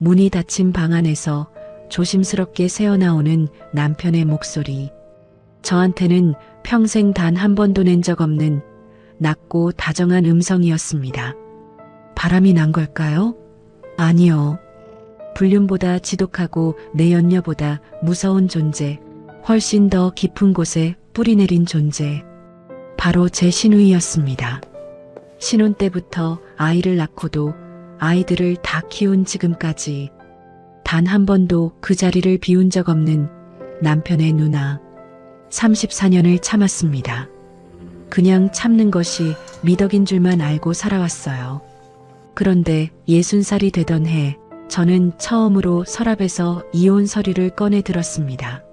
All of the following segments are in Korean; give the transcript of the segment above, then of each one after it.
문이 닫힌 방 안에서 조심스럽게 새어나오는 남편의 목소리. 저한테는 평생 단 한 번도 낸 적 없는 낮고 다정한 음성이었습니다. 바람이 난 걸까요? 아니요. 불륜보다 지독하고 내 연녀보다 무서운 존재, 훨씬 더 깊은 곳에 뿌리내린 존재. 바로 제 시누이였습니다. 신혼 때부터 아이를 낳고도 아이들을 다 키운 지금까지 단 한 번도 그 자리를 비운 적 없는 남편의 누나. 34년을 참았습니다. 그냥 참는 것이 미덕인 줄만 알고 살아왔어요. 그런데 60살이 되던 해 저는 처음으로 서랍에서 이혼 서류를 꺼내 들었습니다.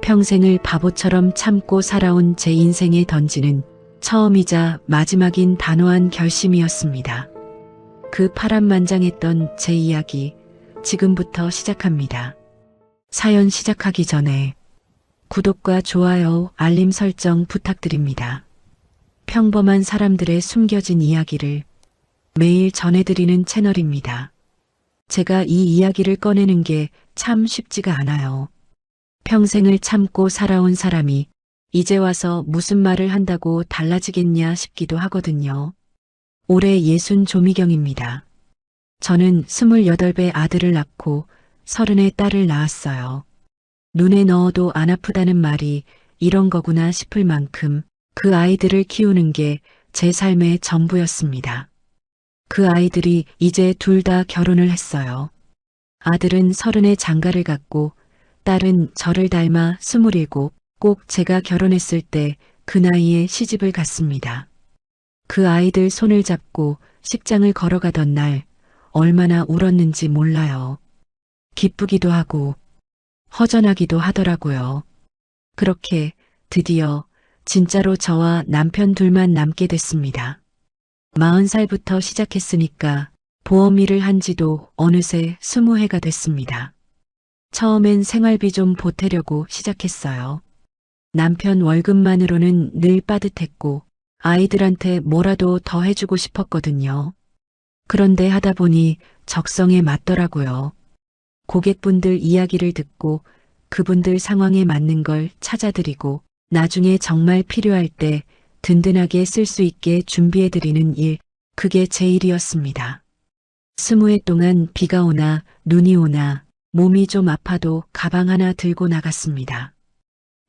평생을 바보처럼 참고 살아온 제 인생에 던지는 처음이자 마지막인 단호한 결심이었습니다. 그 파란만장했던 제 이야기 지금부터 시작합니다. 사연 시작하기 전에 구독과 좋아요, 알림 설정 부탁드립니다. 평범한 사람들의 숨겨진 이야기를 매일 전해드리는 채널입니다. 제가 이 이야기를 꺼내는 게 참 쉽지가 않아요. 평생을 참고 살아온 사람이 이제 와서 무슨 말을 한다고 달라지겠냐 싶기도 하거든요. 올해 60 조미경입니다. 저는 28배 아들을 낳고 30의 딸을 낳았어요. 눈에 넣어도 안 아프다는 말이 이런 거구나 싶을 만큼 그 아이들을 키우는 게 제 삶의 전부였습니다. 그 아이들이 이제 둘 다 결혼을 했어요. 아들은 30의 장가를 갔고 딸은 저를 닮아 27, 꼭 제가 결혼했을 때 그 나이에 시집을 갔습니다. 그 아이들 손을 잡고 식장을 걸어가던 날 얼마나 울었는지 몰라요. 기쁘기도 하고 허전하기도 하더라고요. 그렇게 드디어 진짜로 저와 남편 둘만 남게 됐습니다. 40살부터 시작했으니까 보험 일을 한 지도 어느새 20해가 됐습니다. 처음엔 생활비 좀 보태려고 시작했어요. 남편 월급만으로는 늘 빠듯했고 아이들한테 뭐라도 더 해주고 싶었거든요. 그런데 하다 보니 적성에 맞더라고요. 고객분들 이야기를 듣고 그분들 상황에 맞는 걸 찾아드리고 나중에 정말 필요할 때 든든하게 쓸 수 있게 준비해드리는 일, 그게 제 일이었습니다. 20해 동안 비가 오나 눈이 오나 몸이 좀 아파도 가방 하나 들고 나갔습니다.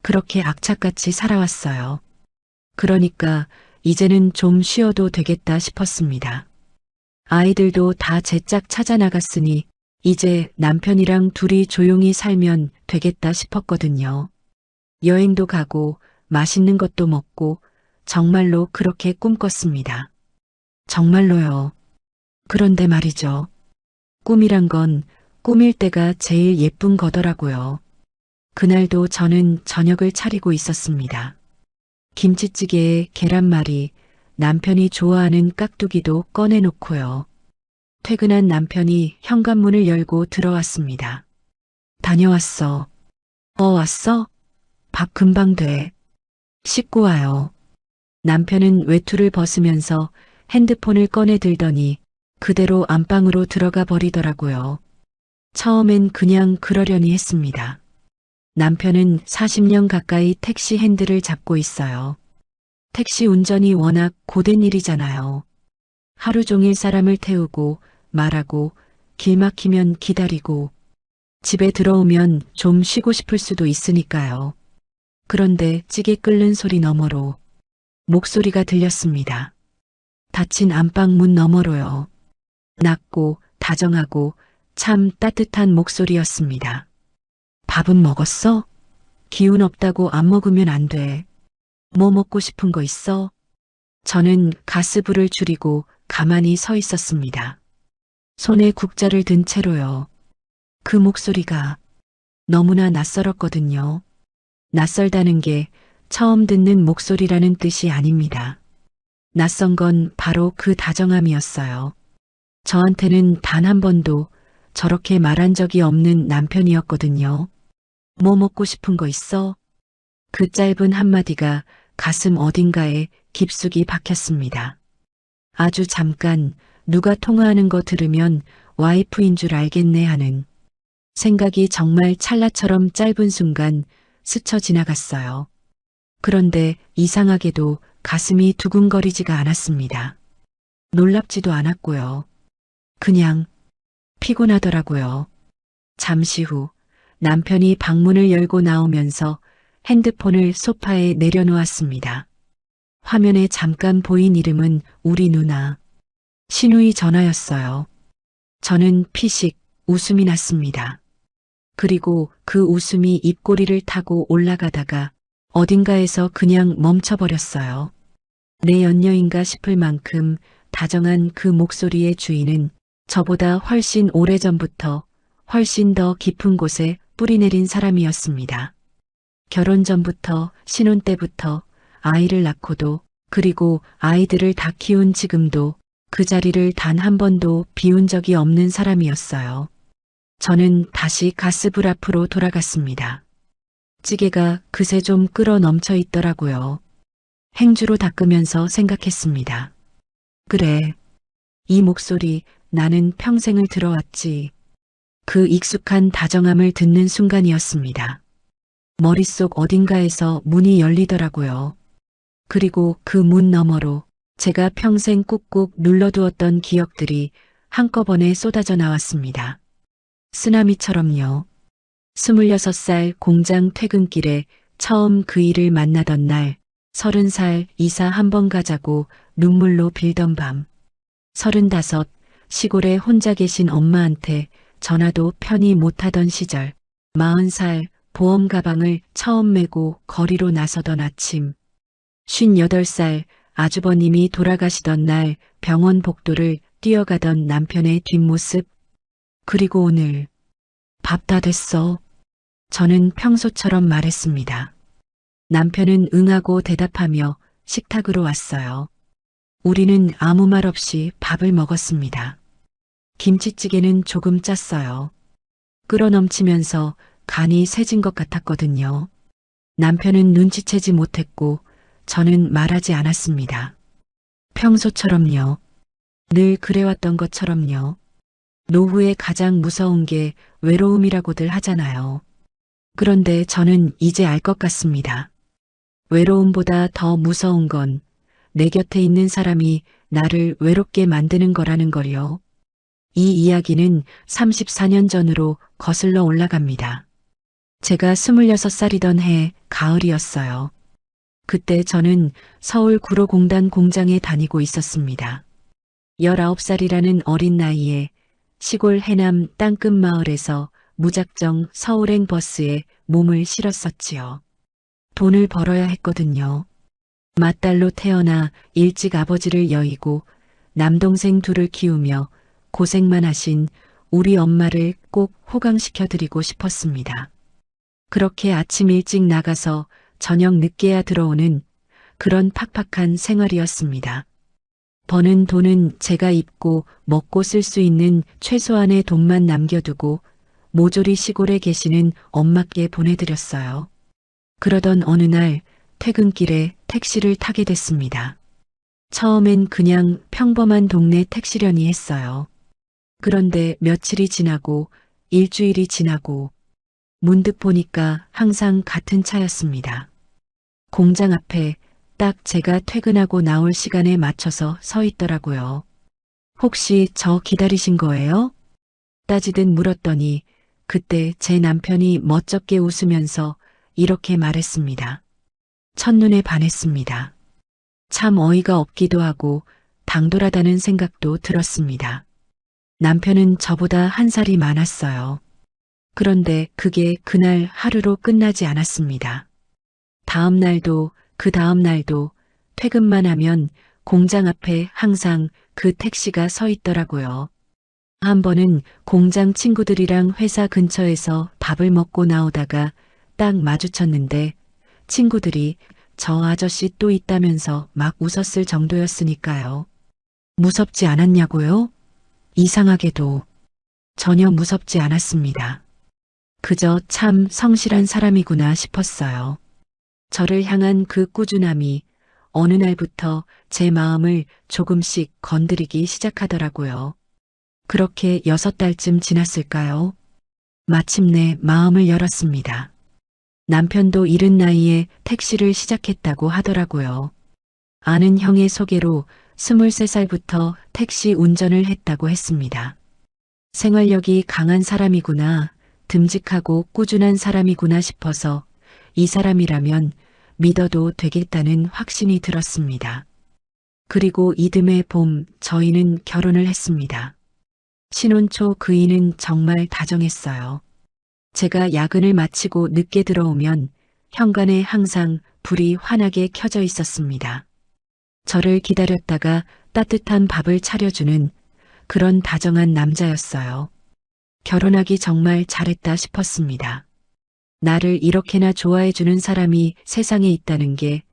그렇게 악착같이 살아왔어요. 그러니까 이제는 좀 쉬어도 되겠다 싶었습니다. 아이들도 다 제 짝 찾아 나갔으니 이제 남편이랑 둘이 조용히 살면 되겠다 싶었거든요. 여행도 가고 맛있는 것도 먹고 정말로 그렇게 꿈꿨습니다. 정말로요. 그런데 말이죠. 꿈이란 건 꿈일 때가 제일 예쁜 거더라고요. 그날도 저는 저녁을 차리고 있었습니다. 김치찌개에 계란말이, 남편이 좋아하는 깍두기도 꺼내놓고요. 퇴근한 남편이 현관문을 열고 들어왔습니다. 다녀왔어. 왔어? 밥 금방 돼. 씻고 와요. 남편은 외투를 벗으면서 핸드폰을 꺼내 들더니 그대로 안방으로 들어가 버리더라고요. 처음엔 그냥 그러려니 했습니다. 남편은 40년 가까이 택시 핸들을 잡고 있어요. 택시 운전이 워낙 고된 일이잖아요. 하루 종일 사람을 태우고 말하고 길 막히면 기다리고 집에 들어오면 좀 쉬고 싶을 수도 있으니까요. 그런데 찌개 끓는 소리 너머로 목소리가 들렸습니다. 닫힌 안방 문 너머로요. 낮고 다정하고 참 따뜻한 목소리였습니다. 밥은 먹었어? 기운 없다고 안 먹으면 안 돼. 뭐 먹고 싶은 거 있어? 저는 가스불을 줄이고 가만히 서 있었습니다. 손에 국자를 든 채로요. 그 목소리가 너무나 낯설었거든요. 낯설다는 게 처음 듣는 목소리라는 뜻이 아닙니다. 낯선 건 바로 그 다정함이었어요. 저한테는 단 한 번도 저렇게 말한 적이 없는 남편이었거든요. 뭐 먹고 싶은 거 있어? 그 짧은 한마디가 가슴 어딘가에 깊숙이 박혔습니다. 아주 잠깐 누가 통화하는 거 들으면 와이프인 줄 알겠네 하는 생각이 정말 찰나처럼 짧은 순간 스쳐 지나갔어요. 그런데 이상하게도 가슴이 두근거리지가 않았습니다. 놀랍지도 않았고요. 그냥 피곤하더라고요. 잠시 후 남편이 방문을 열고 나오면서 핸드폰을 소파에 내려놓았습니다. 화면에 잠깐 보인 이름은 우리 누나. 신우이 전화였어요. 저는 피식 웃음이 났습니다. 그리고 그 웃음이 입꼬리를 타고 올라가다가 어딘가에서 그냥 멈춰버렸어요. 내 연녀인가 싶을 만큼 다정한 그 목소리의 주인은 저보다 훨씬 오래전부터 훨씬 더 깊은 곳에 뿌리내린 사람이었습니다. 결혼 전부터 신혼 때부터 아이를 낳고도 그리고 아이들을 다 키운 지금도 그 자리를 단 한 번도 비운 적이 없는 사람이었어요. 저는 다시 가스불 앞으로 돌아갔습니다. 찌개가 그새 좀 끓어 넘쳐 있더라고요. 행주로 닦으면서 생각했습니다. 그래, 이 목소리 나는 평생을 들어왔지. 그 익숙한 다정함을 듣는 순간이었습니다. 머릿속 어딘가에서 문이 열리더라고요. 그리고 그 문 너머로 제가 평생 꾹꾹 눌러두었던 기억들이 한꺼번에 쏟아져 나왔습니다. 쓰나미처럼요. 26살 공장 퇴근길에 처음 그 일을 만나던 날, 30살 이사 한번 가자고 눈물로 빌던 밤, 35 시골에 혼자 계신 엄마한테 전화도 편히 못하던 시절, 40살 보험 가방을 처음 메고 거리로 나서던 아침, 58살 아주버님이 돌아가시던 날 병원 복도를 뛰어가던 남편의 뒷모습, 그리고 오늘 밥 다 됐어. 저는 평소처럼 말했습니다. 남편은 응하고 대답하며 식탁으로 왔어요. 우리는 아무 말 없이 밥을 먹었습니다. 김치찌개는 조금 짰어요. 끓어 넘치면서 간이 세진 것 같았거든요. 남편은 눈치채지 못했고 저는 말하지 않았습니다. 평소처럼요. 늘 그래왔던 것처럼요. 노후에 가장 무서운 게 외로움이라고들 하잖아요. 그런데 저는 이제 알 것 같습니다. 외로움보다 더 무서운 건 내 곁에 있는 사람이 나를 외롭게 만드는 거라는 걸요. 이 이야기는 34년 전으로 거슬러 올라갑니다. 제가 26살이던 해 가을이었어요. 그때 저는 서울 구로공단 공장에 다니고 있었습니다. 19살이라는 어린 나이에 시골 해남 땅끝 마을에서 무작정 서울행 버스에 몸을 실었었지요. 돈을 벌어야 했거든요. 맏딸로 태어나 일찍 아버지를 여의고 남동생 둘을 키우며 고생만 하신 우리 엄마를 꼭 호강시켜드리고 싶었습니다. 그렇게 아침 일찍 나가서 저녁 늦게야 들어오는 그런 팍팍한 생활이었습니다. 버는 돈은 제가 입고 먹고 쓸 수 있는 최소한의 돈만 남겨두고 모조리 시골에 계시는 엄마께 보내드렸어요. 그러던 어느 날 퇴근길에 택시를 타게 됐습니다. 처음엔 그냥 평범한 동네 택시련이 했어요. 그런데 며칠이 지나고 일주일이 지나고 문득 보니까 항상 같은 차였습니다. 공장 앞에 딱 제가 퇴근하고 나올 시간에 맞춰서 서 있더라고요. 혹시 저 기다리신 거예요? 따지듯 물었더니 그때 제 남편이 멋쩍게 웃으면서 이렇게 말했습니다. 첫눈에 반했습니다. 참 어이가 없기도 하고 당돌하다는 생각도 들었습니다. 남편은 저보다 한 살이 많았어요. 그런데 그게 그날 하루로 끝나지 않았습니다. 다음 날도 그 다음 날도 퇴근만 하면 공장 앞에 항상 그 택시가 서 있더라고요. 한 번은 공장 친구들이랑 회사 근처에서 밥을 먹고 나오다가 딱 마주쳤는데 친구들이 저 아저씨 또 있다면서 막 웃었을 정도였으니까요. 무섭지 않았냐고요? 이상하게도 전혀 무섭지 않았습니다. 그저 참 성실한 사람이구나 싶었어요. 저를 향한 그 꾸준함이 어느 날부터 제 마음을 조금씩 건드리기 시작하더라고요. 그렇게 6달쯤 지났을까요? 마침내 마음을 열었습니다. 남편도 이른 나이에 택시를 시작했다고 하더라고요. 아는 형의 소개로 23살부터 택시 운전을 했다고 했습니다. 생활력이 강한 사람이구나, 듬직하고 꾸준한 사람이구나 싶어서 이 사람이라면 믿어도 되겠다는 확신이 들었습니다. 그리고 이듬해 봄 저희는 결혼을 했습니다. 신혼 초 그이는 정말 다정했어요. 제가 야근을 마치고 늦게 들어오면 현관에 항상 불이 환하게 켜져 있었습니다. 저를 기다렸다가 따뜻한 밥을 차려주는 그런 다정한 남자였어요. 결혼하기 정말 잘했다 싶었습니다. 나를 이렇게나 좋아해주는 사람이 세상에 있다는 게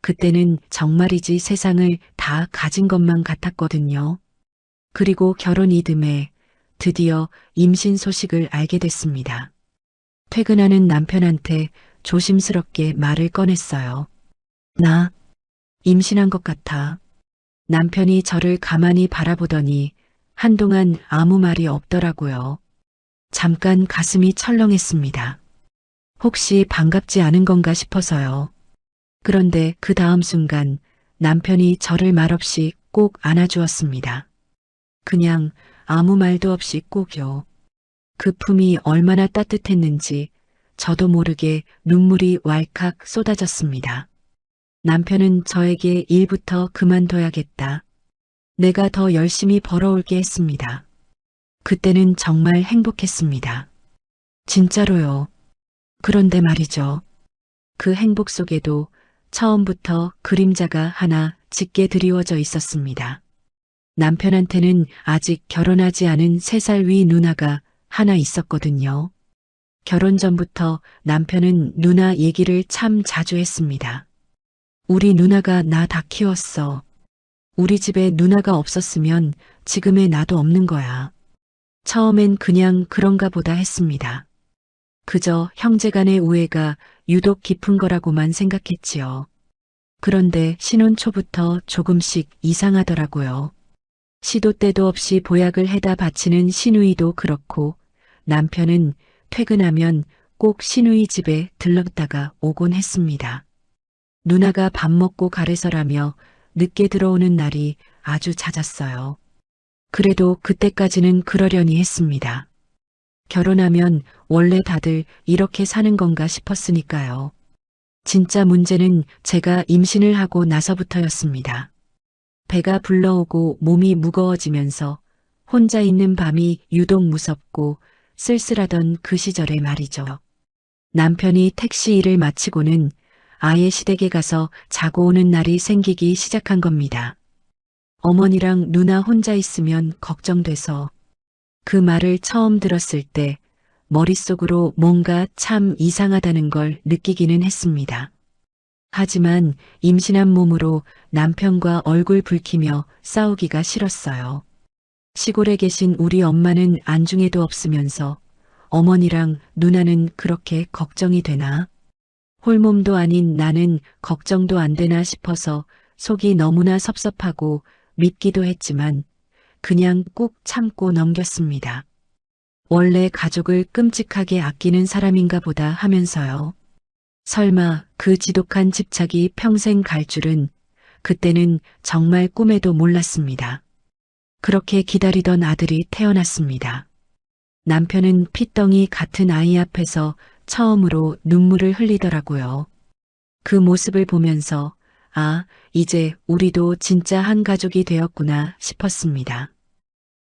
그때는 정말이지 세상을 다 가진 것만 같았거든요. 그리고 결혼 이듬해 드디어 임신 소식을 알게 됐습니다. 퇴근하는 남편한테 조심스럽게 말을 꺼냈어요. 나 임신한 것 같아. 남편이 저를 가만히 바라보더니 한동안 아무 말이 없더라고요. 잠깐 가슴이 철렁했습니다. 혹시 반갑지 않은 건가 싶어서요. 그런데 그 다음 순간 남편이 저를 말없이 꼭 안아주었습니다. 그냥 아무 말도 없이 꼭요. 그 품이 얼마나 따뜻했는지 저도 모르게 눈물이 왈칵 쏟아졌습니다. 남편은 저에게 일부터 그만둬야겠다. 내가 더 열심히 벌어올게 했습니다. 그때는 정말 행복했습니다. 진짜로요. 그런데 말이죠. 그 행복 속에도 처음부터 그림자가 하나 짙게 드리워져 있었습니다. 남편한테는 아직 결혼하지 않은 3살 위 누나가 하나 있었거든요. 결혼 전부터 남편은 누나 얘기를 참 자주 했습니다. 우리 누나가 나 다 키웠어. 우리 집에 누나가 없었으면 지금의 나도 없는 거야. 처음엔 그냥 그런가 보다 했습니다. 그저 형제간의 우애가 유독 깊은 거라고만 생각했지요. 그런데 신혼 초부터 조금씩 이상하더라고요. 시도 때도 없이 보약을 해다 바치는 시누이도 그렇고 남편은 퇴근하면 꼭 시누이 집에 들렀다가 오곤 했습니다. 누나가 밥 먹고 가래서라며 늦게 들어오는 날이 아주 잦았어요. 그래도 그때까지는 그러려니 했습니다. 결혼하면 원래 다들 이렇게 사는 건가 싶었으니까요. 진짜 문제는 제가 임신을 하고 나서부터였습니다. 배가 불러오고 몸이 무거워지면서 혼자 있는 밤이 유독 무섭고 쓸쓸하던 그 시절에 말이죠. 남편이 택시 일을 마치고는 아예 시댁에 가서 자고 오는 날이 생기기 시작한 겁니다. 어머니랑 누나 혼자 있으면 걱정돼서 그 말을 처음 들었을 때 머릿속으로 뭔가 참 이상하다는 걸 느끼기는 했습니다. 하지만 임신한 몸으로 남편과 얼굴 붉히며 싸우기가 싫었어요. 시골에 계신 우리 엄마는 안중에도 없으면서 어머니랑 누나는 그렇게 걱정이 되나? 홀몸도 아닌 나는 걱정도 안 되나 싶어서 속이 너무나 섭섭하고 밉기도 했지만 그냥 꾹 참고 넘겼습니다. 원래 가족을 끔찍하게 아끼는 사람인가 보다 하면서요. 설마 그 지독한 집착이 평생 갈 줄은 그때는 정말 꿈에도 몰랐습니다. 그렇게 기다리던 아들이 태어났습니다. 남편은 핏덩이 같은 아이 앞에서 처음으로 눈물을 흘리더라고요. 그 모습을 보면서 아, 이제 우리도 진짜 한 가족이 되었구나 싶었습니다.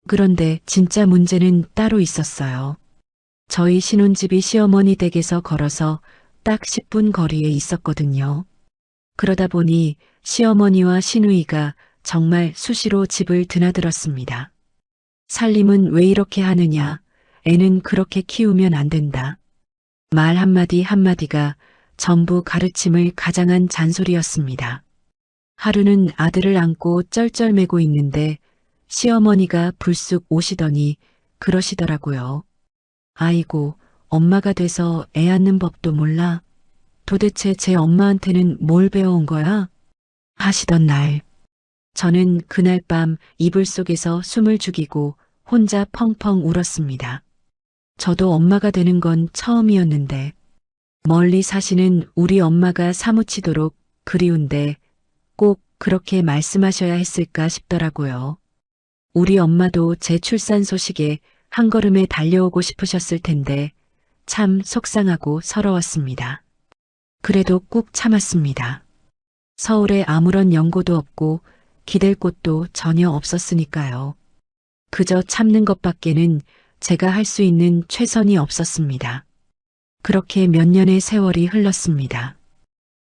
그런데 진짜 문제는 따로 있었어요. 저희 신혼집이 시어머니 댁에서 걸어서 딱 10분 거리에 있었거든요. 그러다 보니 시어머니와 시누이가 정말 수시로 집을 드나들었습니다. 살림은 왜 이렇게 하느냐, 애는 그렇게 키우면 안 된다. 말 한마디 한마디가 전부 가르침을 가장한 잔소리였습니다. 하루는 아들을 안고 쩔쩔매고 있는데 시어머니가 불쑥 오시더니 그러시더라고요. 아이고, 엄마가 돼서 애 안는 법도 몰라. 도대체 제 엄마한테는 뭘 배워온 거야? 하시던 날. 저는 그날 밤 이불 속에서 숨을 죽이고 혼자 펑펑 울었습니다. 저도 엄마가 되는 건 처음이었는데 멀리 사시는 우리 엄마가 사무치도록 그리운데 꼭 그렇게 말씀하셔야 했을까 싶더라고요. 우리 엄마도 제 출산 소식에 한 걸음에 달려오고 싶으셨을 텐데 참 속상하고 서러웠습니다. 그래도 꾹 참았습니다. 서울에 아무런 연고도 없고 기댈 곳도 전혀 없었으니까요. 그저 참는 것밖에는 제가 할 수 있는 최선이 없었습니다. 그렇게 몇 년의 세월이 흘렀습니다.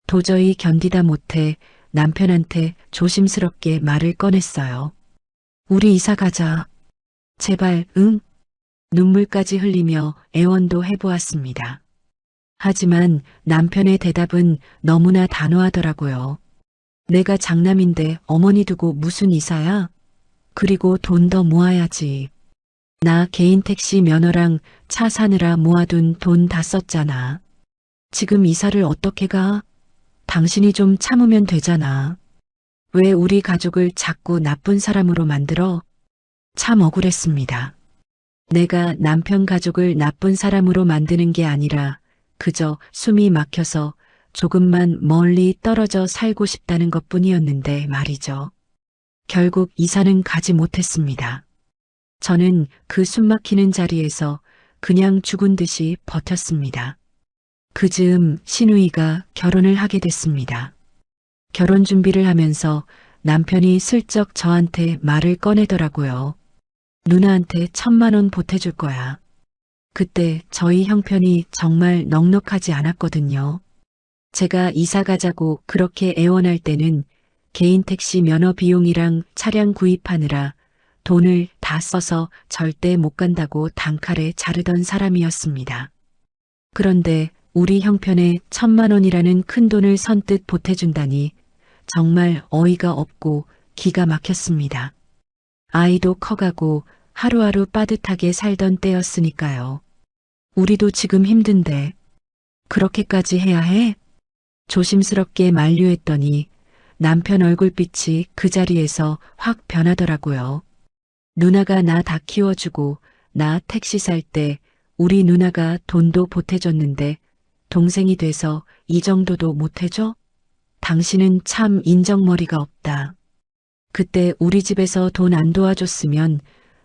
도저히 견디다 못해 남편한테 조심스럽게 말을 꺼냈어요. 우리 이사 가자. 제발, 응? 눈물까지 흘리며 애원도 해보았습니다. 하지만 남편의 대답은 너무나 단호하더라고요. 내가 장남인데 어머니 두고 무슨 이사야? 그리고 돈 더 모아야지. 나 개인 택시 면허랑 차 사느라 모아둔 돈 다 썼잖아. 지금 이사를 어떻게 가? 당신이 좀 참으면 되잖아. 왜 우리 가족을 자꾸 나쁜 사람으로 만들어? 참 억울했습니다. 내가 남편 가족을 나쁜 사람으로 만드는 게 아니라 그저 숨이 막혀서 조금만 멀리 떨어져 살고 싶다는 것뿐이었는데 말이죠. 결국 이사는 가지 못했습니다. 저는 그 숨막히는 자리에서 그냥 죽은 듯이 버텼습니다. 그 즈음 시누이가 결혼을 하게 됐습니다. 결혼 준비를 하면서 남편이 슬쩍 저한테 말을 꺼내더라고요. 누나한테 1,000만 원 보태줄 거야. 그때 저희 형편이 정말 넉넉하지 않았거든요. 제가 이사 가자고 그렇게 애원할 때는 개인 택시 면허 비용이랑 차량 구입하느라 돈을 다 써서 절대 못 간다고 단칼에 자르던 사람이었습니다. 그런데 우리 형편에 1,000만 원이라는 큰 돈을 선뜻 보태준다니 정말 어이가 없고 기가 막혔습니다. 아이도 커가고 하루하루 빠듯하게 살던 때였으니까요. 우리도 지금 힘든데 그렇게까지 해야 해? 조심스럽게 만류했더니 남편 얼굴빛이 그 자리에서 확 변하더라고요. 누나가 나 다 키워주고 나 택시 살 때 우리 누나가 돈도 보태줬는데 동생이 돼서 이 정도도 못해줘? 당신은 참 인정머리가 없다. 그때 우리 집에서 돈 안 도와줬으면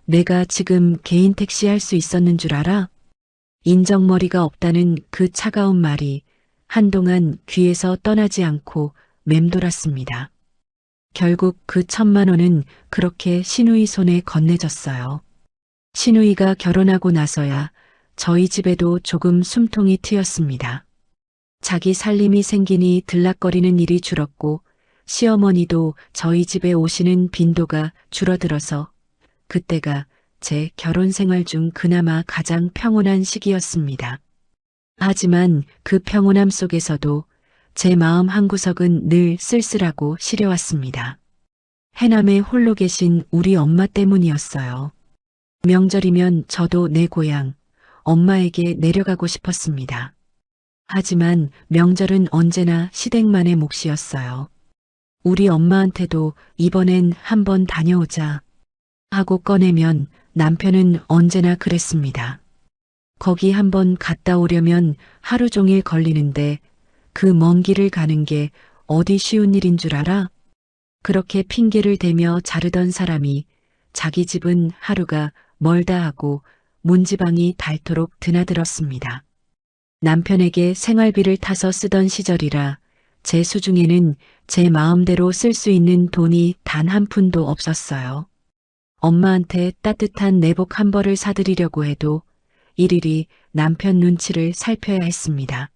내가 지금 개인 택시 할 수 있었는 줄 알아? 인정머리가 없다는 그 차가운 말이 한동안 귀에서 떠나지 않고 맴돌았습니다. 결국 그 1,000만 원은 그렇게 시누이 손에 건네졌어요. 시누이가 결혼하고 나서야 저희 집에도 조금 숨통이 트였습니다. 자기 살림이 생기니 들락거리는 일이 줄었고 시어머니도 저희 집에 오시는 빈도가 줄어들어서 그때가 제 결혼 생활 중 그나마 가장 평온한 시기였습니다. 하지만 그 평온함 속에서도 제 마음 한구석은 늘 쓸쓸하고 시려왔습니다. 해남에 홀로 계신 우리 엄마 때문이었어요. 명절이면 저도 내 고향, 엄마에게 내려가고 싶었습니다. 하지만 명절은 언제나 시댁만의 몫이었어요. 우리 엄마한테도 이번엔 한번 다녀오자 하고 꺼내면 남편은 언제나 그랬습니다. 거기 한번 갔다 오려면 하루 종일 걸리는데 그 먼 길을 가는 게 어디 쉬운 일인 줄 알아? 그렇게 핑계를 대며 자르던 사람이 자기 집은 하루가 멀다 하고 문지방이 닳도록 드나들었습니다. 남편에게 생활비를 타서 쓰던 시절이라 제 수중에는 제 마음대로 쓸 수 있는 돈이 단 한 푼도 없었어요. 엄마한테 따뜻한 내복 한 벌을 사드리려고 해도 일일이 남편 눈치를 살펴야 했습니다.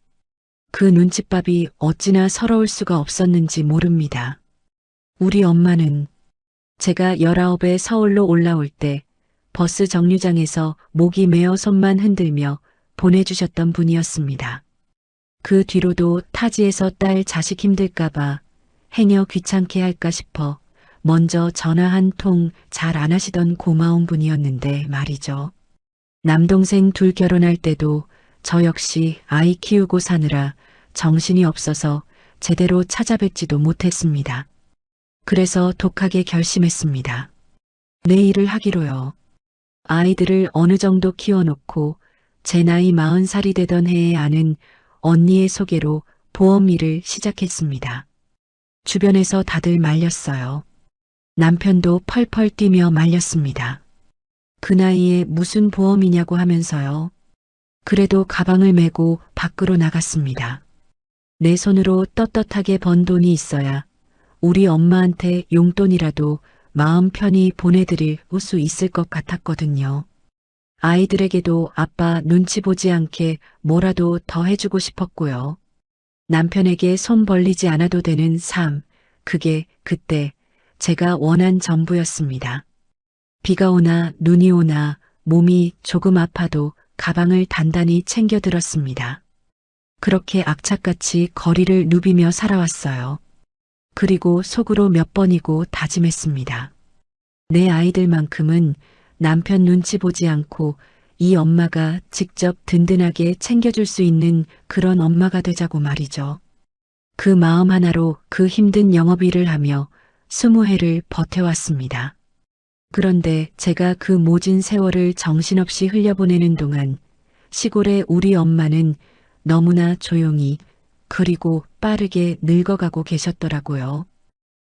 그 눈칫밥이 어찌나 서러울 수가 없었는지 모릅니다. 우리 엄마는 제가 19에 서울로 올라올 때 버스 정류장에서 목이 메어 손만 흔들며 보내주셨던 분이었습니다. 그 뒤로도 타지에서 딸 자식 힘들까봐 행여 귀찮게 할까 싶어 먼저 전화 한 통 잘 안 하시던 고마운 분이었는데 말이죠. 남동생 둘 결혼할 때도 저 역시 아이 키우고 사느라 정신이 없어서 제대로 찾아뵙지도 못했습니다. 그래서 독하게 결심했습니다. 내 일을 하기로요. 아이들을 어느 정도 키워놓고 제 나이 40살이 되던 해에 아는 언니의 소개로 보험 일을 시작했습니다. 주변에서 다들 말렸어요. 남편도 펄펄 뛰며 말렸습니다. 그 나이에 무슨 보험이냐고 하면서요. 그래도 가방을 메고 밖으로 나갔습니다. 내 손으로 떳떳하게 번 돈이 있어야 우리 엄마한테 용돈이라도 마음 편히 보내드릴 수 있을 것 같았거든요. 아이들에게도 아빠 눈치 보지 않게 뭐라도 더 해주고 싶었고요. 남편에게 손 벌리지 않아도 되는 삶, 그게 그때 제가 원한 전부였습니다. 비가 오나 눈이 오나 몸이 조금 아파도 가방을 단단히 챙겨 들었습니다. 그렇게 악착같이 거리를 누비며 살아왔어요. 그리고 속으로 몇 번이고 다짐했습니다. 내 아이들만큼은 남편 눈치 보지 않고 이 엄마가 직접 든든하게 챙겨줄 수 있는 그런 엄마가 되자고 말이죠. 그 마음 하나로 그 힘든 영업일을 하며 20해를 버텨왔습니다. 그런데 제가 그 모진 세월을 정신없이 흘려보내는 동안 시골의 우리 엄마는 너무나 조용히 그리고 빠르게 늙어가고 계셨더라고요.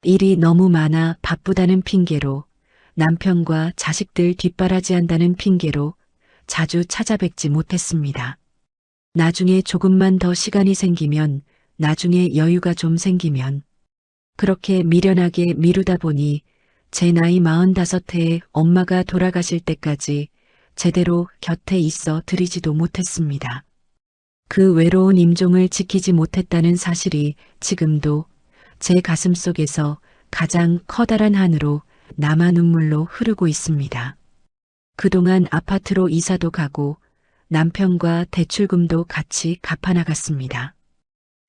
일이 너무 많아 바쁘다는 핑계로 남편과 자식들 뒷바라지한다는 핑계로 자주 찾아뵙지 못했습니다. 나중에 조금만 더 시간이 생기면, 나중에 여유가 좀 생기면 그렇게 미련하게 미루다 보니 제 나이 45해에 엄마가 돌아가실 때까지 제대로 곁에 있어 드리지도 못했습니다. 그 외로운 임종을 지키지 못했다는 사실이 지금도 제 가슴 속에서 가장 커다란 한으로 남아 눈물로 흐르고 있습니다. 그동안 아파트로 이사도 가고 남편과 대출금도 같이 갚아나갔습니다.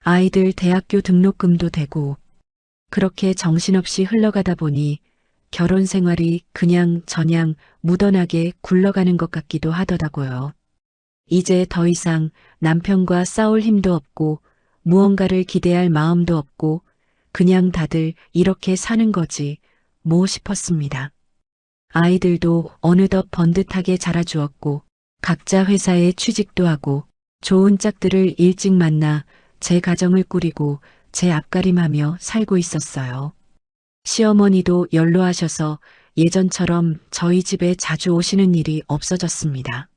아이들 대학교 등록금도 되고 그렇게 정신없이 흘러가다 보니 결혼 생활이 그냥 저냥 무던하게 굴러가는 것 같기도 하더라고요. 이제 더 이상 남편과 싸울 힘도 없고 무언가를 기대할 마음도 없고 그냥 다들 이렇게 사는 거지 뭐 싶었습니다. 아이들도 어느덧 번듯하게 자라주었고 각자 회사에 취직도 하고 좋은 짝들을 일찍 만나 제 가정을 꾸리고 제 앞가림하며 살고 있었어요. 시어머니도 연로하셔서 예전처럼 저희 집에 자주 오시는 일이 없어졌습니다.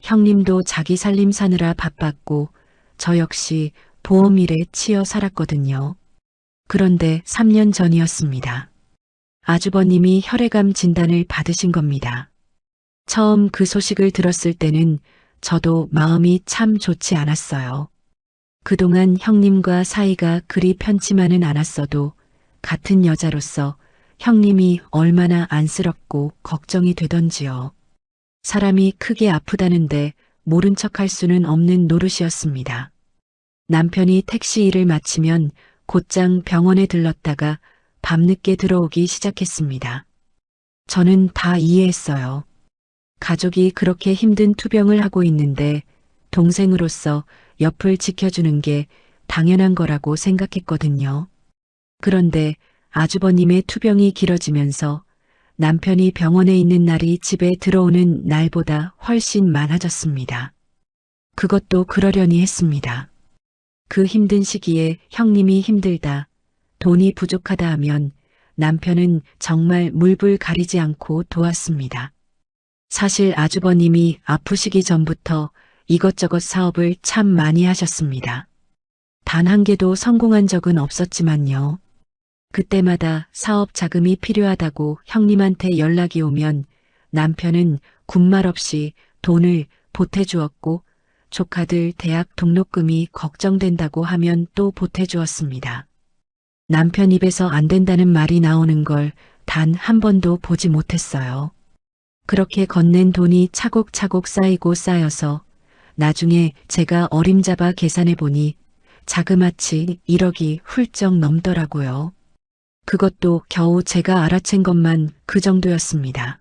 형님도 자기 살림 사느라 바빴고 저 역시 보험 일에 치여 살았거든요. 그런데 3년 전이었습니다. 아주버님이 혈액암 진단을 받으신 겁니다. 처음 그 소식을 들었을 때는 저도 마음이 참 좋지 않았어요. 그동안 형님과 사이가 그리 편치만은 않았어도 같은 여자로서 형님이 얼마나 안쓰럽고 걱정이 되던지요. 사람이 크게 아프다는데 모른 척할 수는 없는 노릇이었습니다. 남편이 택시 일을 마치면 곧장 병원에 들렀다가 밤늦게 들어오기 시작했습니다. 저는 다 이해했어요. 가족이 그렇게 힘든 투병을 하고 있는데 동생으로서 옆을 지켜주는 게 당연한 거라고 생각했거든요. 그런데 아주버님의 투병이 길어지면서 남편이 병원에 있는 날이 집에 들어오는 날보다 훨씬 많아졌습니다. 그것도 그러려니 했습니다. 그 힘든 시기에 형님이 힘들다, 돈이 부족하다 하면 남편은 정말 물불 가리지 않고 도왔습니다. 사실 아주버님이 아프시기 전부터 이것저것 사업을 참 많이 하셨습니다. 단 한 개도 성공한 적은 없었지만요. 그때마다 사업 자금이 필요하다고 형님한테 연락이 오면 남편은 군말 없이 돈을 보태주었고 조카들 대학 등록금이 걱정된다고 하면 또 보태주었습니다. 남편 입에서 안 된다는 말이 나오는 걸 단 한 번도 보지 못했어요. 그렇게 건넨 돈이 차곡차곡 쌓이고 쌓여서 나중에 제가 어림잡아 계산해 보니 자그마치 1억이 훌쩍 넘더라고요. 그것도 겨우 제가 알아챈 것만 그 정도였습니다.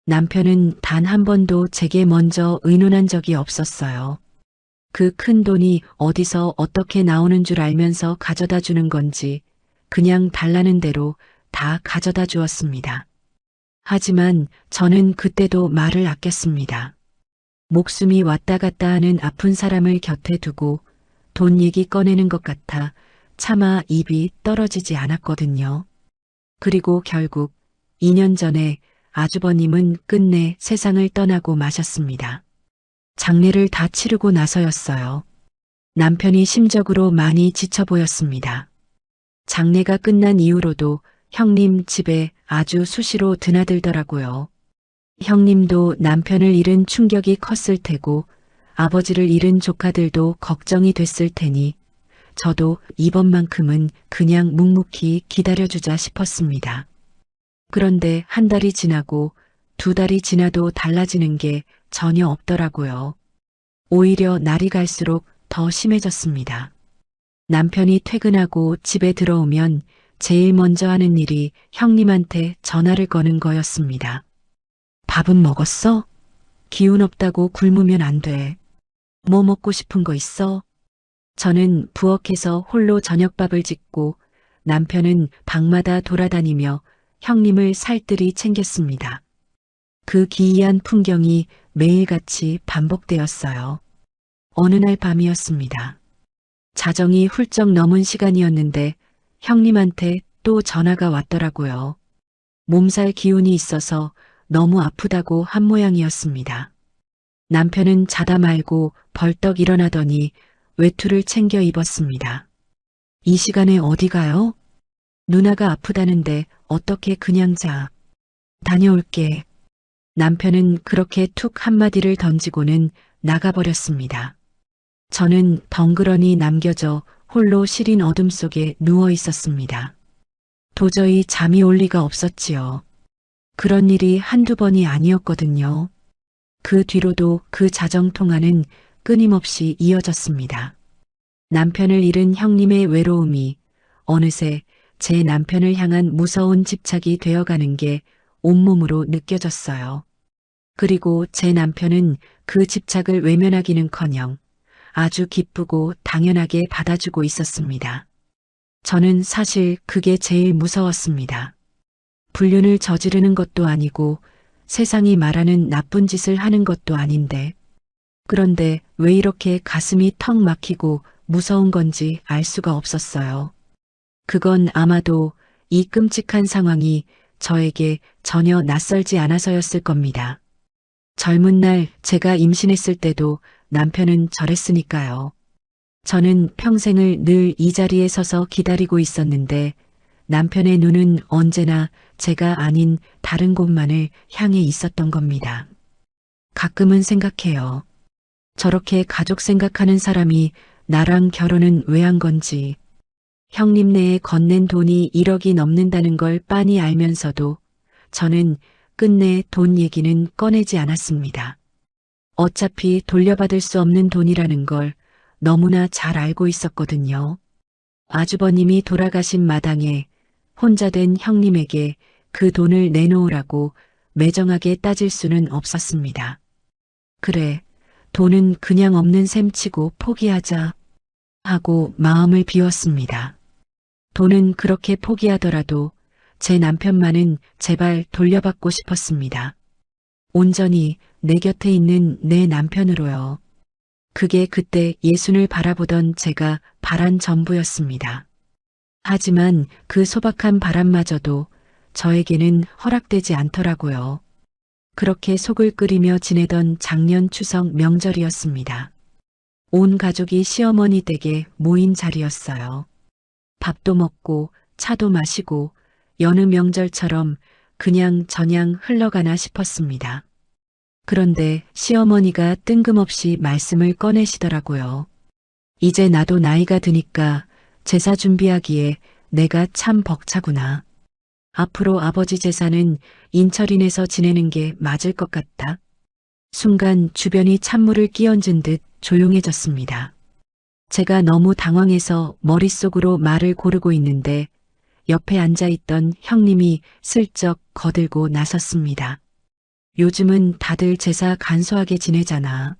남편은 단 한 번도 제게 먼저 의논한 적이 없었어요. 그 큰 돈이 어디서 어떻게 나오는 줄 알면서 가져다 주는 건지 그냥 달라는 대로 다 가져다 주었습니다. 하지만 저는 그때도 말을 아꼈습니다. 목숨이 왔다 갔다 하는 아픈 사람을 곁에 두고 돈 얘기 꺼내는 것 같아 차마 입이 떨어지지 않았거든요. 그리고 결국 2년 전에 아주버님은 끝내 세상을 떠나고 마셨습니다. 장례를 다 치르고 나서였어요. 남편이 심적으로 많이 지쳐 보였습니다. 장례가 끝난 이후로도 형님 집에 아주 수시로 드나들더라고요. 형님도 남편을 잃은 충격이 컸을 테고 아버지를 잃은 조카들도 걱정이 됐을 테니 저도 이번만큼은 그냥 묵묵히 기다려주자 싶었습니다. 그런데 한 달이 지나고 2달이 지나도 달라지는 게 전혀 없더라고요. 오히려 날이 갈수록 더 심해졌습니다. 남편이 퇴근하고 집에 들어오면 제일 먼저 하는 일이 형님한테 전화를 거는 거였습니다. 밥은 먹었어? 기운 없다고 굶으면 안 돼. 뭐 먹고 싶은 거 있어? 저는 부엌에서 홀로 저녁밥을 짓고 남편은 방마다 돌아다니며 형님을 살뜰히 챙겼습니다. 그 기이한 풍경이 매일같이 반복되었어요. 어느 날 밤이었습니다. 자정이 훌쩍 넘은 시간이었는데 형님한테 또 전화가 왔더라고요. 몸살 기운이 있어서 너무 아프다고 한 모양이었습니다. 남편은 자다 말고 벌떡 일어나더니 외투를 챙겨 입었습니다. 이 시간에 어디 가요? 누나가 아프다는데 어떻게 그냥 자. 다녀올게. 남편은 그렇게 툭 한마디를 던지고는 나가버렸습니다. 저는 덩그러니 남겨져 홀로 시린 어둠 속에 누워 있었습니다. 도저히 잠이 올 리가 없었지요. 그런 일이 한두 번이 아니었거든요. 그 뒤로도 그 자정통화는 끊임없이 이어졌습니다. 남편을 잃은 형님의 외로움이 어느새 제 남편을 향한 무서운 집착이 되어가는 게 온몸으로 느껴졌어요. 그리고 제 남편은 그 집착을 외면하기는커녕 아주 기쁘고 당연하게 받아주고 있었습니다. 저는 사실 그게 제일 무서웠습니다. 불륜을 저지르는 것도 아니고 세상이 말하는 나쁜 짓을 하는 것도 아닌데 그런데 왜 이렇게 가슴이 턱 막히고 무서운 건지 알 수가 없었어요. 그건 아마도 이 끔찍한 상황이 저에게 전혀 낯설지 않아서였을 겁니다. 젊은 날 제가 임신했을 때도 남편은 저랬으니까요. 저는 평생을 늘 이 자리에 서서 기다리고 있었는데 남편의 눈은 언제나 제가 아닌 다른 곳만을 향해 있었던 겁니다. 가끔은 생각해요. 저렇게 가족 생각하는 사람이 나랑 결혼은 왜 한 건지. 형님네에 건넨 돈이 1억이 넘는다는 걸 빤히 알면서도 저는 끝내 돈 얘기는 꺼내지 않았습니다. 어차피 돌려받을 수 없는 돈이라는 걸 너무나 잘 알고 있었거든요. 아주버님이 돌아가신 마당에 혼자 된 형님에게 그 돈을 내놓으라고 매정하게 따질 수는 없었습니다. 그래, 돈은 그냥 없는 셈치고 포기하자 하고 마음을 비웠습니다. 돈은 그렇게 포기하더라도 제 남편만은 제발 돌려받고 싶었습니다. 온전히 내 곁에 있는 내 남편으로요. 그게 그때 예순을 바라보던 제가 바란 전부였습니다. 하지만 그 소박한 바람마저도 저에게는 허락되지 않더라고요. 그렇게 속을 끓이며 지내던 작년 추석 명절이었습니다. 온 가족이 시어머니 댁에 모인 자리였어요. 밥도 먹고 차도 마시고 여느 명절처럼 그냥 저냥 흘러가나 싶었습니다. 그런데 시어머니가 뜬금없이 말씀을 꺼내시더라고요. 이제 나도 나이가 드니까 제사 준비하기에 내가 참 벅차구나. 앞으로 아버지 제사는 인철인에서 지내는 게 맞을 것 같다. 순간 주변이 찬물을 끼얹은 듯 조용해졌습니다. 제가 너무 당황해서 머릿속으로 말을 고르고 있는데 옆에 앉아있던 형님이 슬쩍 거들고 나섰습니다. 요즘은 다들 제사 간소하게 지내잖아.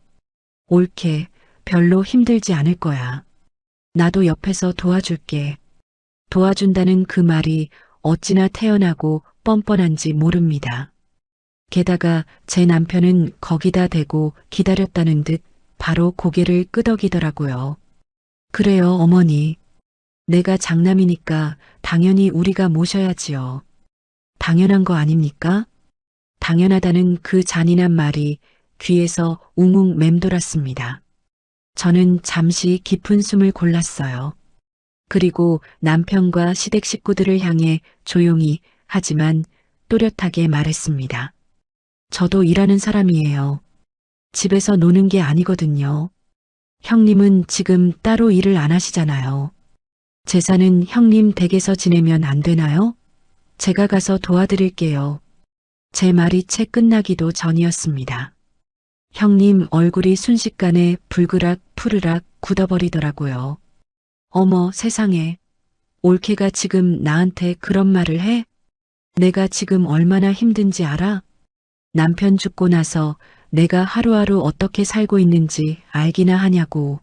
옳게 별로 힘들지 않을 거야. 나도 옆에서 도와줄게. 도와준다는 그 말이 어찌나 태연하고 뻔뻔한지 모릅니다. 게다가 제 남편은 거기다 대고 기다렸다는 듯 바로 고개를 끄덕이더라고요. 그래요, 어머니. 내가 장남이니까 당연히 우리가 모셔야지요. 당연한 거 아닙니까? 당연하다는 그 잔인한 말이 귀에서 웅웅 맴돌았습니다. 저는 잠시 깊은 숨을 골랐어요. 그리고 남편과 시댁 식구들을 향해 조용히 하지만 또렷하게 말했습니다. 저도 일하는 사람이에요. 집에서 노는 게 아니거든요. 형님은 지금 따로 일을 안 하시잖아요. 제사는 형님 댁에서 지내면 안 되나요? 제가 가서 도와드릴게요. 제 말이 채 끝나기도 전이었습니다. 형님 얼굴이 순식간에 불그락 푸르락 굳어버리더라고요. 어머 세상에. 올케가 지금 나한테 그런 말을 해? 내가 지금 얼마나 힘든지 알아? 남편 죽고 나서 내가 하루하루 어떻게 살고 있는지 알기나 하냐고.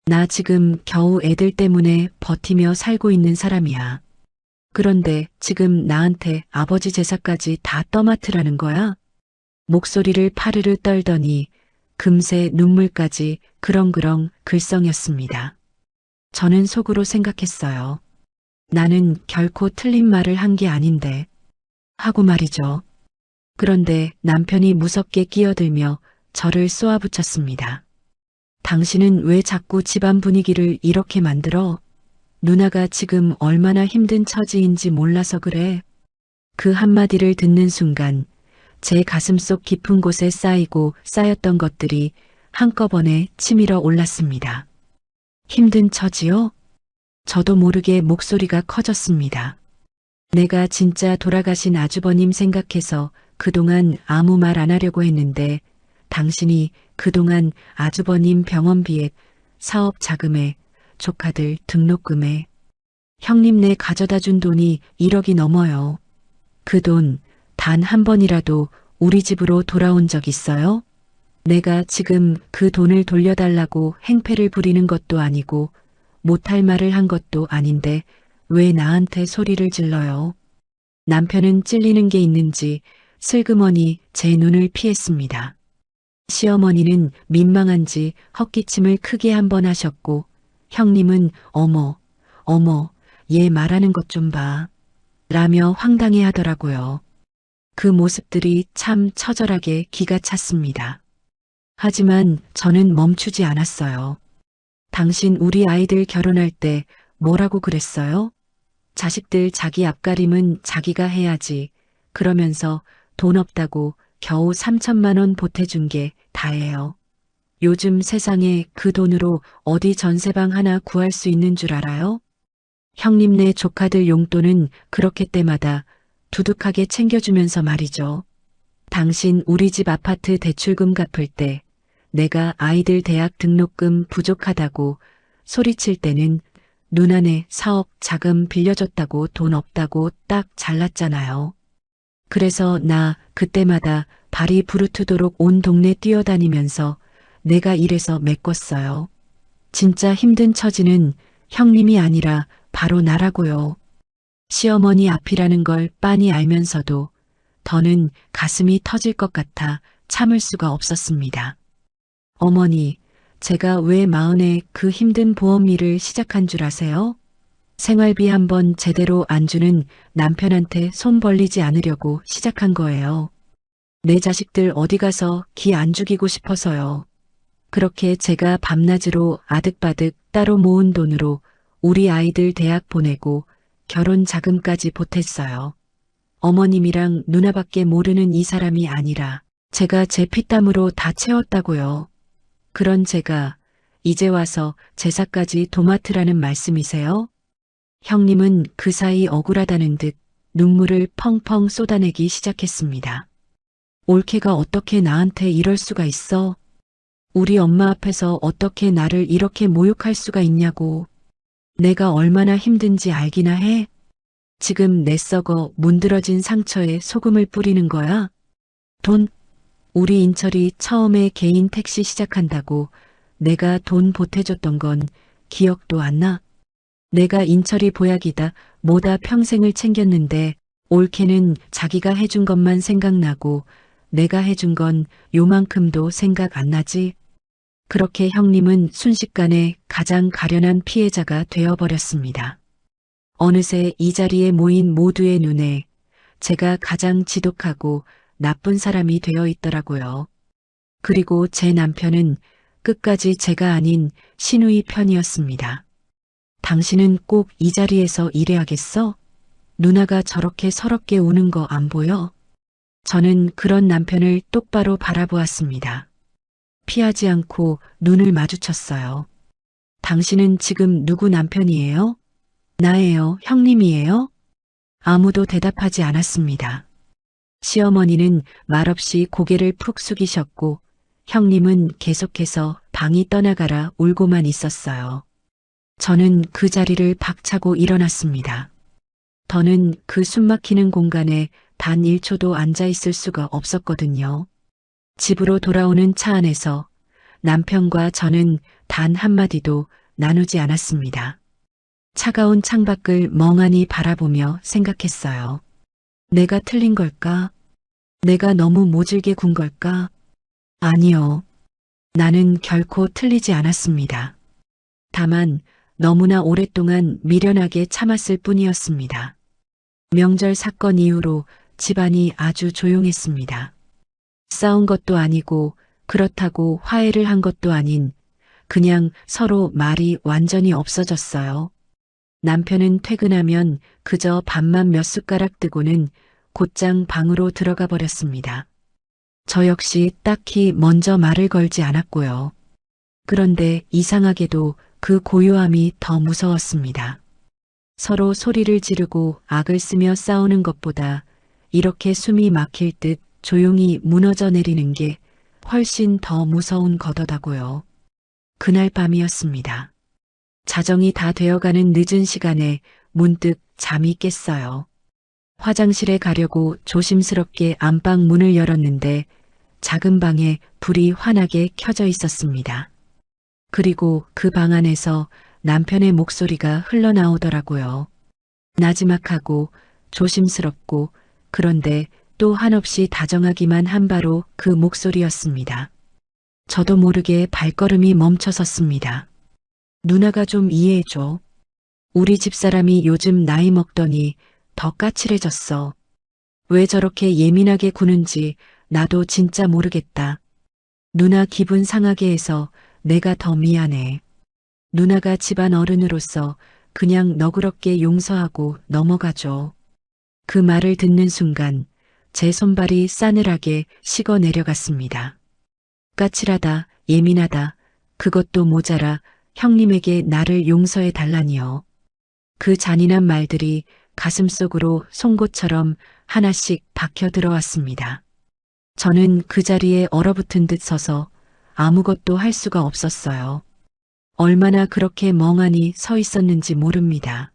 나 지금 겨우 애들 때문에 버티며 살고 있는 사람이야. 그런데 지금 나한테 아버지 제사까지 다 떠맡으라는 거야? 목소리를 파르르 떨더니 금세 눈물까지 그렁그렁 글썽였습니다. 저는 속으로 생각했어요. 나는 결코 틀린 말을 한 게 아닌데. 하고 말이죠. 그런데 남편이 무섭게 끼어들며 저를 쏘아붙였습니다. 당신은 왜 자꾸 집안 분위기를 이렇게 만들어? 누나가 지금 얼마나 힘든 처지인지 몰라서 그래. 그 한마디를 듣는 순간 제 가슴속 깊은 곳에 쌓이고 쌓였던 것들이 한꺼번에 치밀어 올랐습니다. 힘든 처지요? 저도 모르게 목소리가 커졌습니다. 내가 진짜 돌아가신 아주버님 생각해서 그동안 아무 말 안 하려고 했는데 당신이 그동안 아주버님 병원비에, 사업 자금에, 조카들 등록금에, 형님네 가져다 준 돈이 1억이 넘어요. 그 돈 단 한 번이라도 우리 집으로 돌아온 적 있어요? 내가 지금 그 돈을 돌려달라고 행패를 부리는 것도 아니고 못할 말을 한 것도 아닌데 왜 나한테 소리를 질러요? 남편은 찔리는 게 있는지 슬그머니 제 눈을 피했습니다. 시어머니는 민망한지 헛기침을 크게 한 번 하셨고 형님은 어머, 얘 말하는 것 좀 봐. 라며 황당해 하더라고요. 그 모습들이 참 처절하게 기가 찼습니다. 하지만 저는 멈추지 않았어요. 당신 우리 아이들 결혼할 때 뭐라고 그랬어요? 자식들 자기 앞가림은 자기가 해야지. 그러면서 돈 없다고 겨우 3천만 원 보태준 게 다예요. 요즘 세상에 그 돈으로 어디 전세방 하나 구할 수 있는 줄 알아요? 형님네 조카들 용돈은 그렇게 때마다 두둑하게 챙겨주면서 말이죠. 당신 우리 집 아파트 대출금 갚을 때 내가 아이들 대학 등록금 부족하다고 소리칠 때는 누나네 사업 자금 빌려줬다고 돈 없다고 딱 잘랐잖아요. 그래서 나 그때마다 발이 부르트도록 온 동네 뛰어다니면서 내가 이래서 메꿨어요. 진짜 힘든 처지는 형님이 아니라 바로 나라고요. 시어머니 앞이라는 걸 빤히 알면서도 더는 가슴이 터질 것 같아 참을 수가 없었습니다. 어머니, 제가 왜 마흔에 그 힘든 보험 일을 시작한 줄 아세요? 생활비 한번 제대로 안 주는 남편한테 손 벌리지 않으려고 시작한 거예요. 내 자식들 어디 가서 기 안 죽이고 싶어서요. 그렇게 제가 밤낮으로 아득바득 따로 모은 돈으로 우리 아이들 대학 보내고 결혼 자금까지 보탰어요. 어머님이랑 누나밖에 모르는 이 사람이 아니라 제가 제 피땀으로 다 채웠다고요. 그런 제가 이제 와서 제사까지 도맡으라는 말씀이세요? 형님은 그 사이 억울하다는 듯 눈물을 펑펑 쏟아내기 시작했습니다. 올케가 어떻게 나한테 이럴 수가 있어? 우리 엄마 앞에서 어떻게 나를 이렇게 모욕할 수가 있냐고. 내가 얼마나 힘든지 알기나 해? 지금 내 썩어 문드러진 상처에 소금을 뿌리는 거야? 돈? 우리 인철이 처음에 개인 택시 시작한다고 내가 돈 보태줬던 건 기억도 안 나? 내가 인철이 보약이다 뭐다 평생을 챙겼는데 올케는 자기가 해준 것만 생각나고 내가 해준 건 요만큼도 생각 안 나지? 그렇게 형님은 순식간에 가장 가련한 피해자가 되어버렸습니다. 어느새 이 자리에 모인 모두의 눈에 제가 가장 지독하고 나쁜 사람이 되어 있더라고요. 그리고 제 남편은 끝까지 제가 아닌 신우이 편이었습니다. 당신은 꼭 이 자리에서 일해야겠어? 누나가 저렇게 서럽게 우는 거 안 보여? 저는 그런 남편을 똑바로 바라보았습니다. 피하지 않고 눈을 마주쳤어요. 당신은 지금 누구 남편이에요? 나예요, 형님이에요? 아무도 대답하지 않았습니다. 시어머니는 말없이 고개를 푹 숙이셨고 형님은 계속해서 방이 떠나가라 울고만 있었어요. 저는 그 자리를 박차고 일어났습니다. 더는 그 숨막히는 공간에 단 1초도 앉아 있을 수가 없었거든요. 집으로 돌아오는 차 안에서 남편과 저는 단 한마디도 나누지 않았습니다. 차가운 창밖을 멍하니 바라보며 생각했어요. 내가 틀린 걸까? 내가 너무 모질게 군 걸까? 아니요. 나는 결코 틀리지 않았습니다. 다만 너무나 오랫동안 미련하게 참았을 뿐이었습니다. 명절 사건 이후로 집안이 아주 조용했습니다. 싸운 것도 아니고 그렇다고 화해를 한 것도 아닌 그냥 서로 말이 완전히 없어졌어요. 남편은 퇴근하면 그저 밥만 몇 숟가락 뜨고는 곧장 방으로 들어가 버렸습니다. 저 역시 딱히 먼저 말을 걸지 않았고요. 그런데 이상하게도 그 고요함이 더 무서웠습니다. 서로 소리를 지르고 악을 쓰며 싸우는 것보다 이렇게 숨이 막힐 듯 조용히 무너져 내리는 게 훨씬 더 무서운 거더다고요. 그날 밤이었습니다. 자정이 다 되어가는 늦은 시간에 문득 잠이 깼어요. 화장실에 가려고 조심스럽게 안방 문을 열었는데 작은 방에 불이 환하게 켜져 있었습니다. 그리고 그 방 안에서 남편의 목소리가 흘러나오더라고요. 나지막하고 조심스럽고 그런데 또 한없이 다정하기만 한 바로 그 목소리였습니다. 저도 모르게 발걸음이 멈춰섰습니다. 누나가 좀 이해해줘. 우리 집사람이 요즘 나이 먹더니 더 까칠해졌어. 왜 저렇게 예민하게 구는지 나도 진짜 모르겠다. 누나 기분 상하게 해서 내가 더 미안해. 누나가 집안 어른으로서 그냥 너그럽게 용서하고 넘어가줘. 그 말을 듣는 순간 제 손발이 싸늘하게 식어 내려갔습니다. 까칠하다, 예민하다, 그것도 모자라 형님에게 나를 용서해 달라니요. 그 잔인한 말들이 가슴속으로 송곳처럼 하나씩 박혀 들어왔습니다. 저는 그 자리에 얼어붙은 듯 서서 아무것도 할 수가 없었어요. 얼마나 그렇게 멍하니 서 있었는지 모릅니다.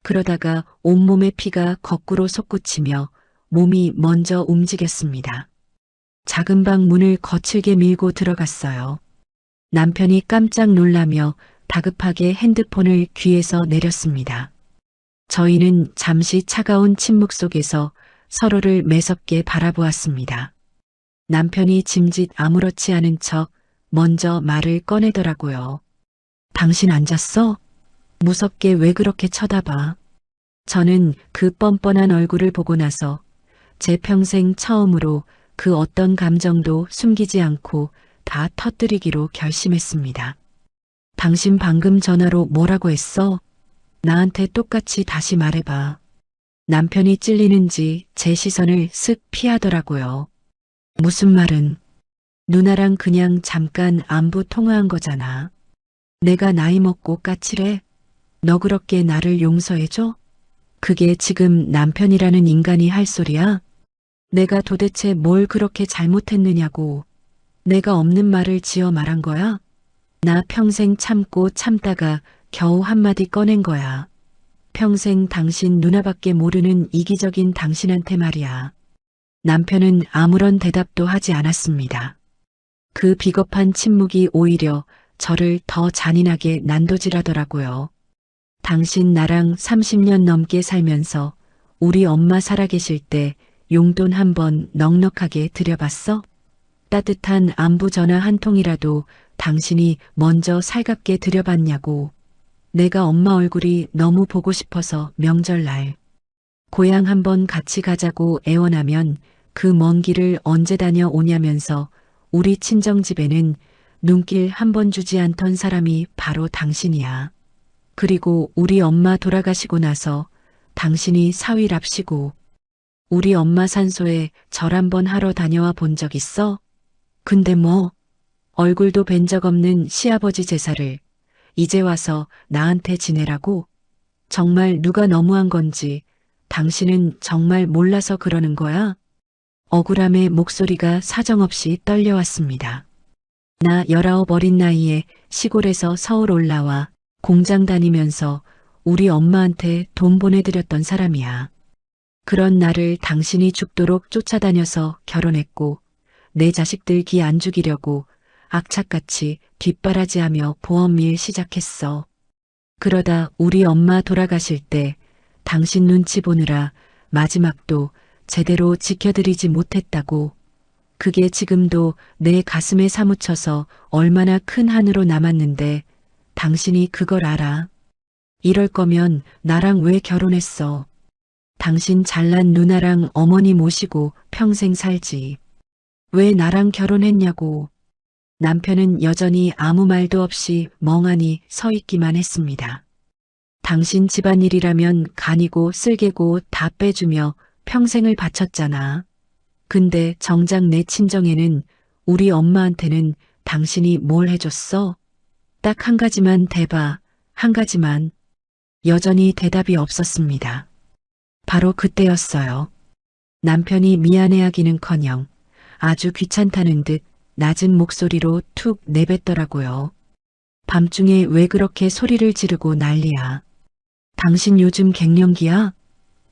그러다가 온몸의 피가 거꾸로 솟구치며 몸이 먼저 움직였습니다. 작은 방 문을 거칠게 밀고 들어갔어요. 남편이 깜짝 놀라며 다급하게 핸드폰을 귀에서 내렸습니다. 저희는 잠시 차가운 침묵 속에서 서로를 매섭게 바라보았습니다. 남편이 짐짓 아무렇지 않은 척 먼저 말을 꺼내더라고요. 당신 안 잤어? 무섭게 왜 그렇게 쳐다봐? 저는 그 뻔뻔한 얼굴을 보고 나서 제 평생 처음으로 그 어떤 감정도 숨기지 않고 다 터뜨리기로 결심했습니다. 당신 방금 전화로 뭐라고 했어? 나한테 똑같이 다시 말해봐. 남편이 찔리는지 제 시선을 쓱 피하더라고요. 무슨 말은? 누나랑 그냥 잠깐 안부 통화한 거잖아. 내가 나이 먹고 까칠해? 너 그렇게 나를 용서해줘? 그게 지금 남편이라는 인간이 할 소리야? 내가 도대체 뭘 그렇게 잘못했느냐고. 내가 없는 말을 지어 말한 거야? 나 평생 참고 참다가 겨우 한마디 꺼낸 거야. 평생 당신 누나밖에 모르는 이기적인 당신한테 말이야. 남편은 아무런 대답도 하지 않았습니다. 그 비겁한 침묵이 오히려 저를 더 잔인하게 난도질하더라고요. 당신 나랑 30년 넘게 살면서 우리 엄마 살아계실 때 용돈 한 번 넉넉하게 드려봤어? 따뜻한 안부 전화 한 통이라도 당신이 먼저 살갑게 드려봤냐고. 내가 엄마 얼굴이 너무 보고 싶어서 명절날 고향 한번 같이 가자고 애원하면 그 먼 길을 언제 다녀오냐면서 우리 친정집에는 눈길 한 번 주지 않던 사람이 바로 당신이야. 그리고 우리 엄마 돌아가시고 나서 당신이 사위랍시고 우리 엄마 산소에 절 한 번 하러 다녀와 본 적 있어? 근데 뭐 얼굴도 뵌 적 없는 시아버지 제사를 이제 와서 나한테 지내라고? 정말 누가 너무한 건지 당신은 정말 몰라서 그러는 거야? 억울함의 목소리가 사정없이 떨려왔습니다. 나 19 어린 나이에 시골에서 서울 올라와 공장 다니면서 우리 엄마한테 돈 보내드렸던 사람이야. 그런 나를 당신이 죽도록 쫓아다녀서 결혼했고 내 자식들 기 안 죽이려고 악착같이 뒷바라지하며 보험일 시작했어. 그러다 우리 엄마 돌아가실 때 당신 눈치 보느라 마지막도 제대로 지켜드리지 못했다고. 그게 지금도 내 가슴에 사무쳐서 얼마나 큰 한으로 남았는데 당신이 그걸 알아. 이럴 거면 나랑 왜 결혼했어? 당신 잘난 누나랑 어머니 모시고 평생 살지. 왜 나랑 결혼했냐고. 남편은 여전히 아무 말도 없이 멍하니 서 있기만 했습니다. 당신 집안일이라면 간이고 쓸개고 다 빼주며 평생을 바쳤잖아. 근데 정작 내 친정에는 우리 엄마한테는 당신이 뭘 해줬어? 딱 한 가지만 대봐. 한 가지만. 여전히 대답이 없었습니다. 바로 그때였어요. 남편이 미안해하기는커녕 아주 귀찮다는 듯 낮은 목소리로 툭 내뱉더라고요. 밤중에 왜 그렇게 소리를 지르고 난리야. 당신 요즘 갱년기야?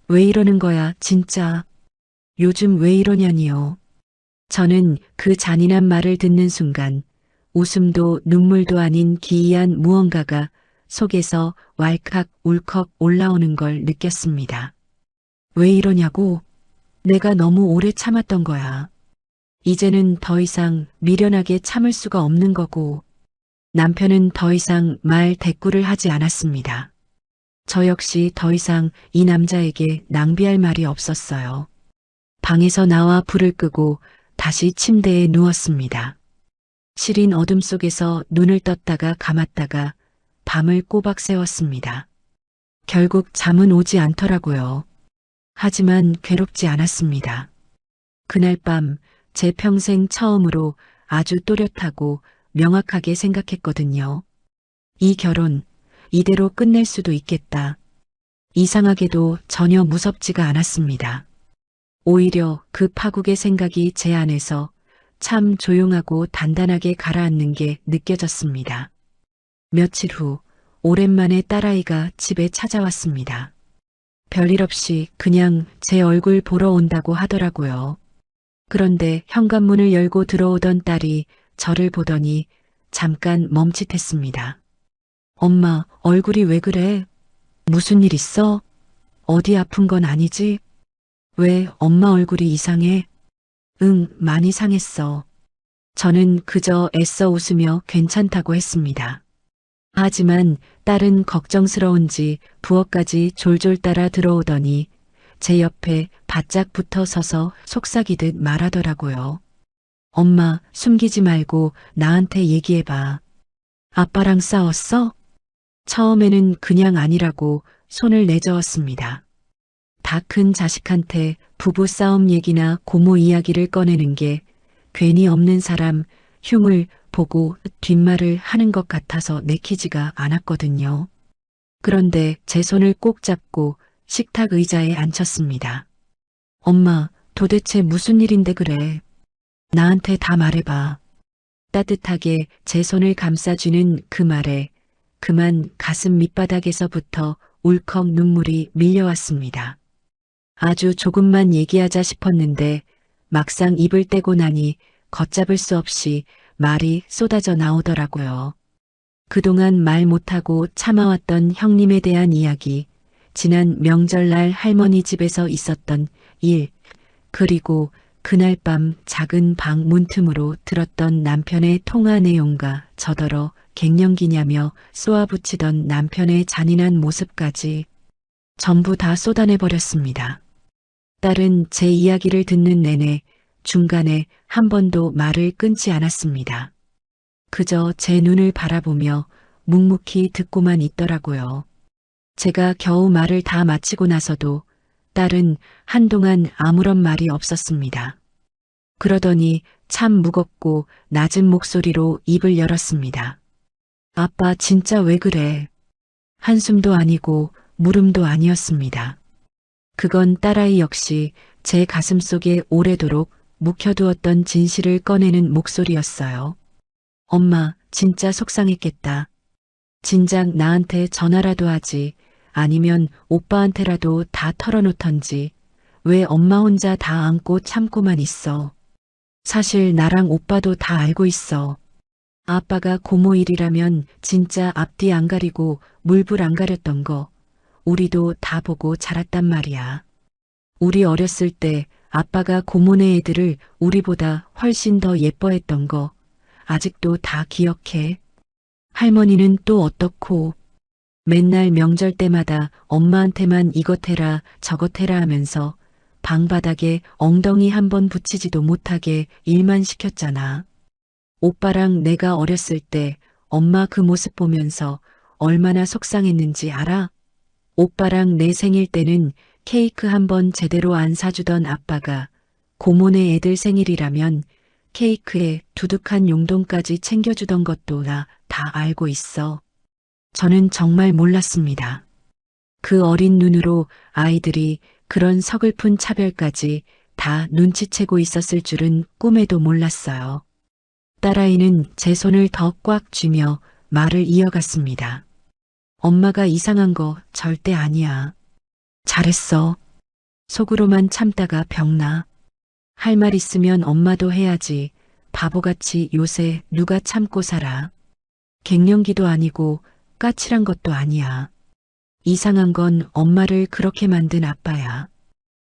왜 이러는 거야 진짜. 요즘 왜 이러냐니요. 저는 그 잔인한 말을 듣는 순간 웃음도 눈물도 아닌 기이한 무언가가 속에서 왈칵 울컥 올라오는 걸 느꼈습니다. 왜 이러냐고? 내가 너무 오래 참았던 거야. 이제는 더 이상 미련하게 참을 수가 없는 거고. 남편은 더 이상 말 대꾸를 하지 않았습니다. 저 역시 더 이상 이 남자에게 낭비할 말이 없었어요. 방에서 나와 불을 끄고 다시 침대에 누웠습니다. 시린 어둠 속에서 눈을 떴다가 감았다가 밤을 꼬박 새웠습니다. 결국 잠은 오지 않더라고요. 하지만 괴롭지 않았습니다. 그날 밤 제 평생 처음으로 아주 또렷하고 명확하게 생각했거든요. 이 결혼 이대로 끝낼 수도 있겠다. 이상하게도 전혀 무섭지가 않았습니다. 오히려 그 파국의 생각이 제 안에서 참 조용하고 단단하게 가라앉는 게 느껴졌습니다. 며칠 후 오랜만에 딸아이가 집에 찾아왔습니다. 별일 없이 그냥 제 얼굴 보러 온다고 하더라고요. 그런데 현관문을 열고 들어오던 딸이 저를 보더니 잠깐 멈칫했습니다. 엄마, 얼굴이 왜 그래? 무슨 일 있어? 어디 아픈 건 아니지? 왜 엄마 얼굴이 이상해? 응, 많이 상했어. 저는 그저 애써 웃으며 괜찮다고 했습니다. 하지만 딸은 걱정스러운지 부엌까지 졸졸 따라 들어오더니 제 옆에 바짝 붙어 서서 속삭이듯 말하더라고요. 엄마, 숨기지 말고 나한테 얘기해봐. 아빠랑 싸웠어? 처음에는 그냥 아니라고 손을 내저었습니다. 다 큰 자식한테 부부싸움 얘기나 고모 이야기를 꺼내는 게 괜히 없는 사람 흉을 보고 뒷말을 하는 것 같아서 내키지가 않았거든요. 그런데 제 손을 꼭 잡고 식탁 의자에 앉혔습니다. 엄마, 도대체 무슨 일인데 그래? 나한테 다 말해봐. 따뜻하게 제 손을 감싸주는 그 말에 그만 가슴 밑바닥에서부터 울컥 눈물이 밀려왔습니다. 아주 조금만 얘기하자 싶었는데 막상 입을 떼고 나니 걷잡을 수 없이 말이 쏟아져 나오더라고요. 그동안 말 못하고 참아왔던 형님에 대한 이야기, 지난 명절날 할머니 집에서 있었던 일, 그리고 그날 밤 작은 방 문틈으로 들었던 남편의 통화 내용과 저더러 갱년기냐며 쏘아붙이던 남편의 잔인한 모습까지 전부 다 쏟아내버렸습니다. 딸은 제 이야기를 듣는 내내 중간에 한 번도 말을 끊지 않았습니다. 그저 제 눈을 바라보며 묵묵히 듣고만 있더라고요. 제가 겨우 말을 다 마치고 나서도 딸은 한동안 아무런 말이 없었습니다. 그러더니 참 무겁고 낮은 목소리로 입을 열었습니다. 아빠 진짜 왜 그래? 한숨도 아니고 물음도 아니었습니다. 그건 딸아이 역시 제 가슴 속에 오래도록 묵혀두었던 진실을 꺼내는 목소리였어요. 엄마, 진짜 속상했겠다. 진작 나한테 전화라도 하지, 아니면 오빠한테라도 다 털어놓던지, 왜 엄마 혼자 다 안고 참고만 있어. 사실 나랑 오빠도 다 알고 있어. 아빠가 고모 일이라면 진짜 앞뒤 안 가리고 물불 안 가렸던 거, 우리도 다 보고 자랐단 말이야. 우리 어렸을 때 아빠가 고모네 애들을 우리보다 훨씬 더 예뻐했던 거 아직도 다 기억해. 할머니는 또 어떻고 맨날 명절 때마다 엄마한테만 이것 해라 저것 해라 하면서 방바닥에 엉덩이 한 번 붙이지도 못하게 일만 시켰잖아. 오빠랑 내가 어렸을 때 엄마 그 모습 보면서 얼마나 속상했는지 알아? 오빠랑 내 생일 때는 케이크 한 번 제대로 안 사주던 아빠가 고모네 애들 생일이라면 케이크에 두둑한 용돈까지 챙겨주던 것도 나 다 알고 있어. 저는 정말 몰랐습니다. 그 어린 눈으로 아이들이 그런 서글픈 차별까지 다 눈치채고 있었을 줄은 꿈에도 몰랐어요. 딸아이는 제 손을 더 꽉 쥐며 말을 이어갔습니다. 엄마가 이상한 거 절대 아니야. 잘했어. 속으로만 참다가 병나. 할 말 있으면 엄마도 해야지. 바보같이 요새 누가 참고 살아. 갱년기도 아니고 까칠한 것도 아니야. 이상한 건 엄마를 그렇게 만든 아빠야.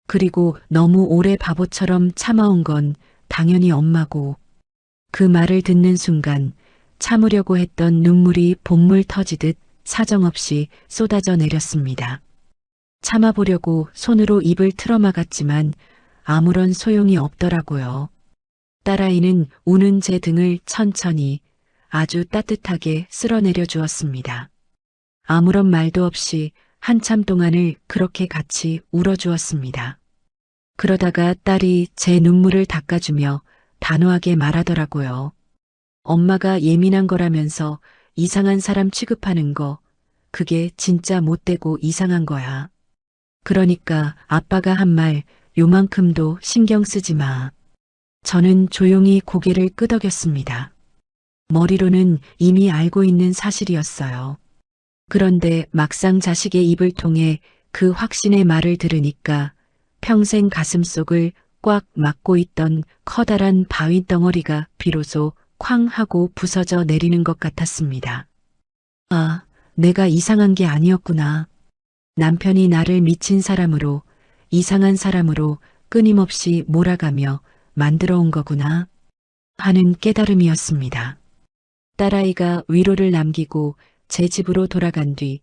그리고 너무 오래 바보처럼 참아온 건 당연히 엄마고. 그 말을 듣는 순간 참으려고 했던 눈물이 봇물 터지듯 사정없이 쏟아져 내렸습니다. 참아보려고 손으로 입을 틀어막았지만 아무런 소용이 없더라고요. 딸아이는 우는 제 등을 천천히 아주 따뜻하게 쓸어내려 주었습니다. 아무런 말도 없이 한참 동안을 그렇게 같이 울어주었습니다. 그러다가 딸이 제 눈물을 닦아주며 단호하게 말하더라고요. 엄마가 예민한 거라면서 이상한 사람 취급하는 거, 그게 진짜 못되고 이상한 거야. 그러니까 아빠가 한 말 요만큼도 신경 쓰지 마. 저는 조용히 고개를 끄덕였습니다. 머리로는 이미 알고 있는 사실이었어요. 그런데 막상 자식의 입을 통해 그 확신의 말을 들으니까 평생 가슴속을 꽉 막고 있던 커다란 바위 덩어리가 비로소 쾅 하고 부서져 내리는 것 같았습니다. 아, 내가 이상한 게 아니었구나. 남편이 나를 미친 사람으로, 이상한 사람으로 끊임없이 몰아가며 만들어 온 거구나 하는 깨달음이었습니다. 딸아이가 위로를 남기고 제 집으로 돌아간 뒤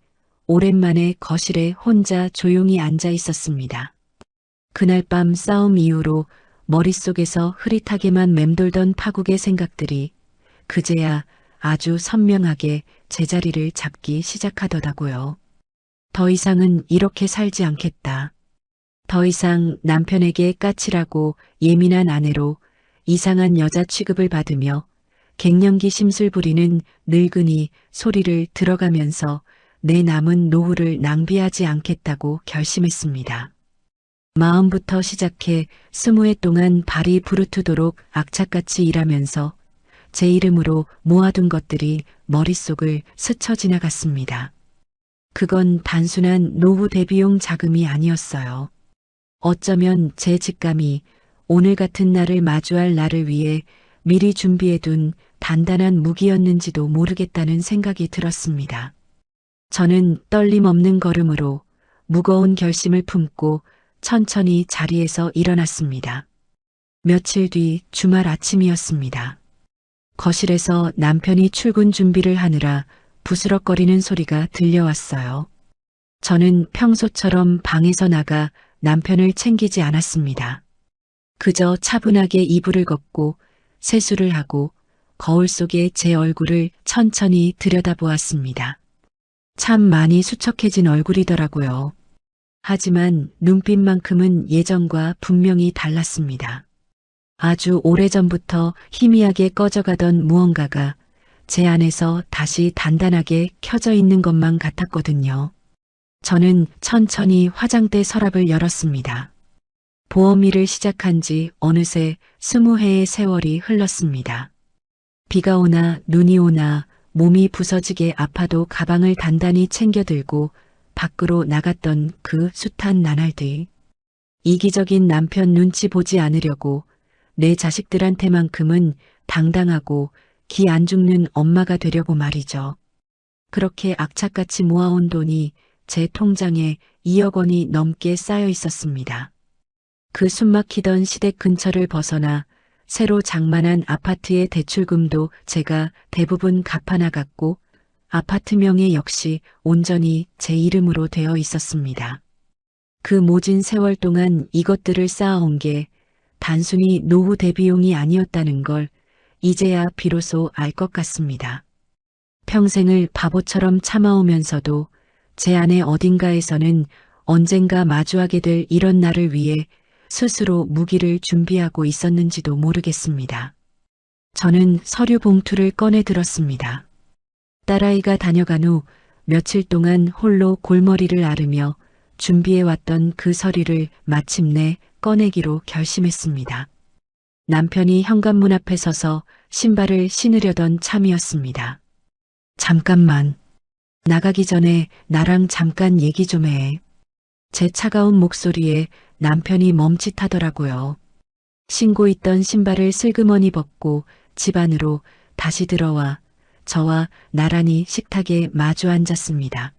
오랜만에 거실에 혼자 조용히 앉아 있었습니다. 그날 밤 싸움 이후로 머릿속에서 흐릿하게만 맴돌던 파국의 생각들이 그제야 아주 선명하게 제자리를 잡기 시작하더라고요. 더 이상은 이렇게 살지 않겠다. 더 이상 남편에게 까칠하고 예민한 아내로 이상한 여자 취급을 받으며 갱년기 심술 부리는 늙은이 소리를 들어가면서 내 남은 노후를 낭비하지 않겠다고 결심했습니다. 마음부터 시작해 20해 동안 발이 부르트도록 악착같이 일하면서 제 이름으로 모아둔 것들이 머릿속을 스쳐 지나갔습니다. 그건 단순한 노후 대비용 자금이 아니었어요. 어쩌면 제 직감이 오늘 같은 날을 마주할 나를 위해 미리 준비해둔 단단한 무기였는지도 모르겠다는 생각이 들었습니다. 저는 떨림 없는 걸음으로 무거운 결심을 품고 천천히 자리에서 일어났습니다. 며칠 뒤 주말 아침이었습니다. 거실에서 남편이 출근 준비를 하느라 부스럭거리는 소리가 들려왔어요. 저는 평소처럼 방에서 나가 남편을 챙기지 않았습니다. 그저 차분하게 이불을 걷고 세수를 하고 거울 속에 제 얼굴을 천천히 들여다보았습니다. 참 많이 수척해진 얼굴이더라고요. 하지만 눈빛만큼은 예전과 분명히 달랐습니다. 아주 오래전부터 희미하게 꺼져가던 무언가가 제 안에서 다시 단단하게 켜져 있는 것만 같았거든요. 저는 천천히 화장대 서랍을 열었습니다. 보험 일을 시작한 지 어느새 20해의 세월이 흘렀습니다. 비가 오나 눈이 오나 몸이 부서지게 아파도 가방을 단단히 챙겨 들고 밖으로 나갔던 그 숱한 나날들. 이기적인 남편 눈치 보지 않으려고 내 자식들한테만큼은 당당하고 기 안 죽는 엄마가 되려고 말이죠. 그렇게 악착같이 모아온 돈이 제 통장에 2억 원이 넘게 쌓여 있었습니다. 그 숨막히던 시댁 근처를 벗어나 새로 장만한 아파트의 대출금도 제가 대부분 갚아나갔고 아파트명에 역시 온전히 제 이름으로 되어 있었습니다. 그 모진 세월 동안 이것들을 쌓아온 게 단순히 노후 대비용이 아니었다는 걸 이제야 비로소 알 것 같습니다. 평생을 바보처럼 참아오면서도 제 안의 어딘가에서는 언젠가 마주하게 될 이런 날을 위해 스스로 무기를 준비하고 있었는지도 모르겠습니다. 저는 서류 봉투를 꺼내 들었습니다. 딸아이가 다녀간 후 며칠 동안 홀로 골머리를 앓으며 준비해왔던 그 서류를 마침내 꺼내기로 결심했습니다. 남편이 현관문 앞에 서서 신발을 신으려던 참이었습니다. 잠깐만. 나가기 전에 나랑 잠깐 얘기 좀 해. 제 차가운 목소리에 남편이 멈칫하더라고요. 신고 있던 신발을 슬그머니 벗고 집 안으로 다시 들어와 저와 나란히 식탁에 마주 앉았습니다.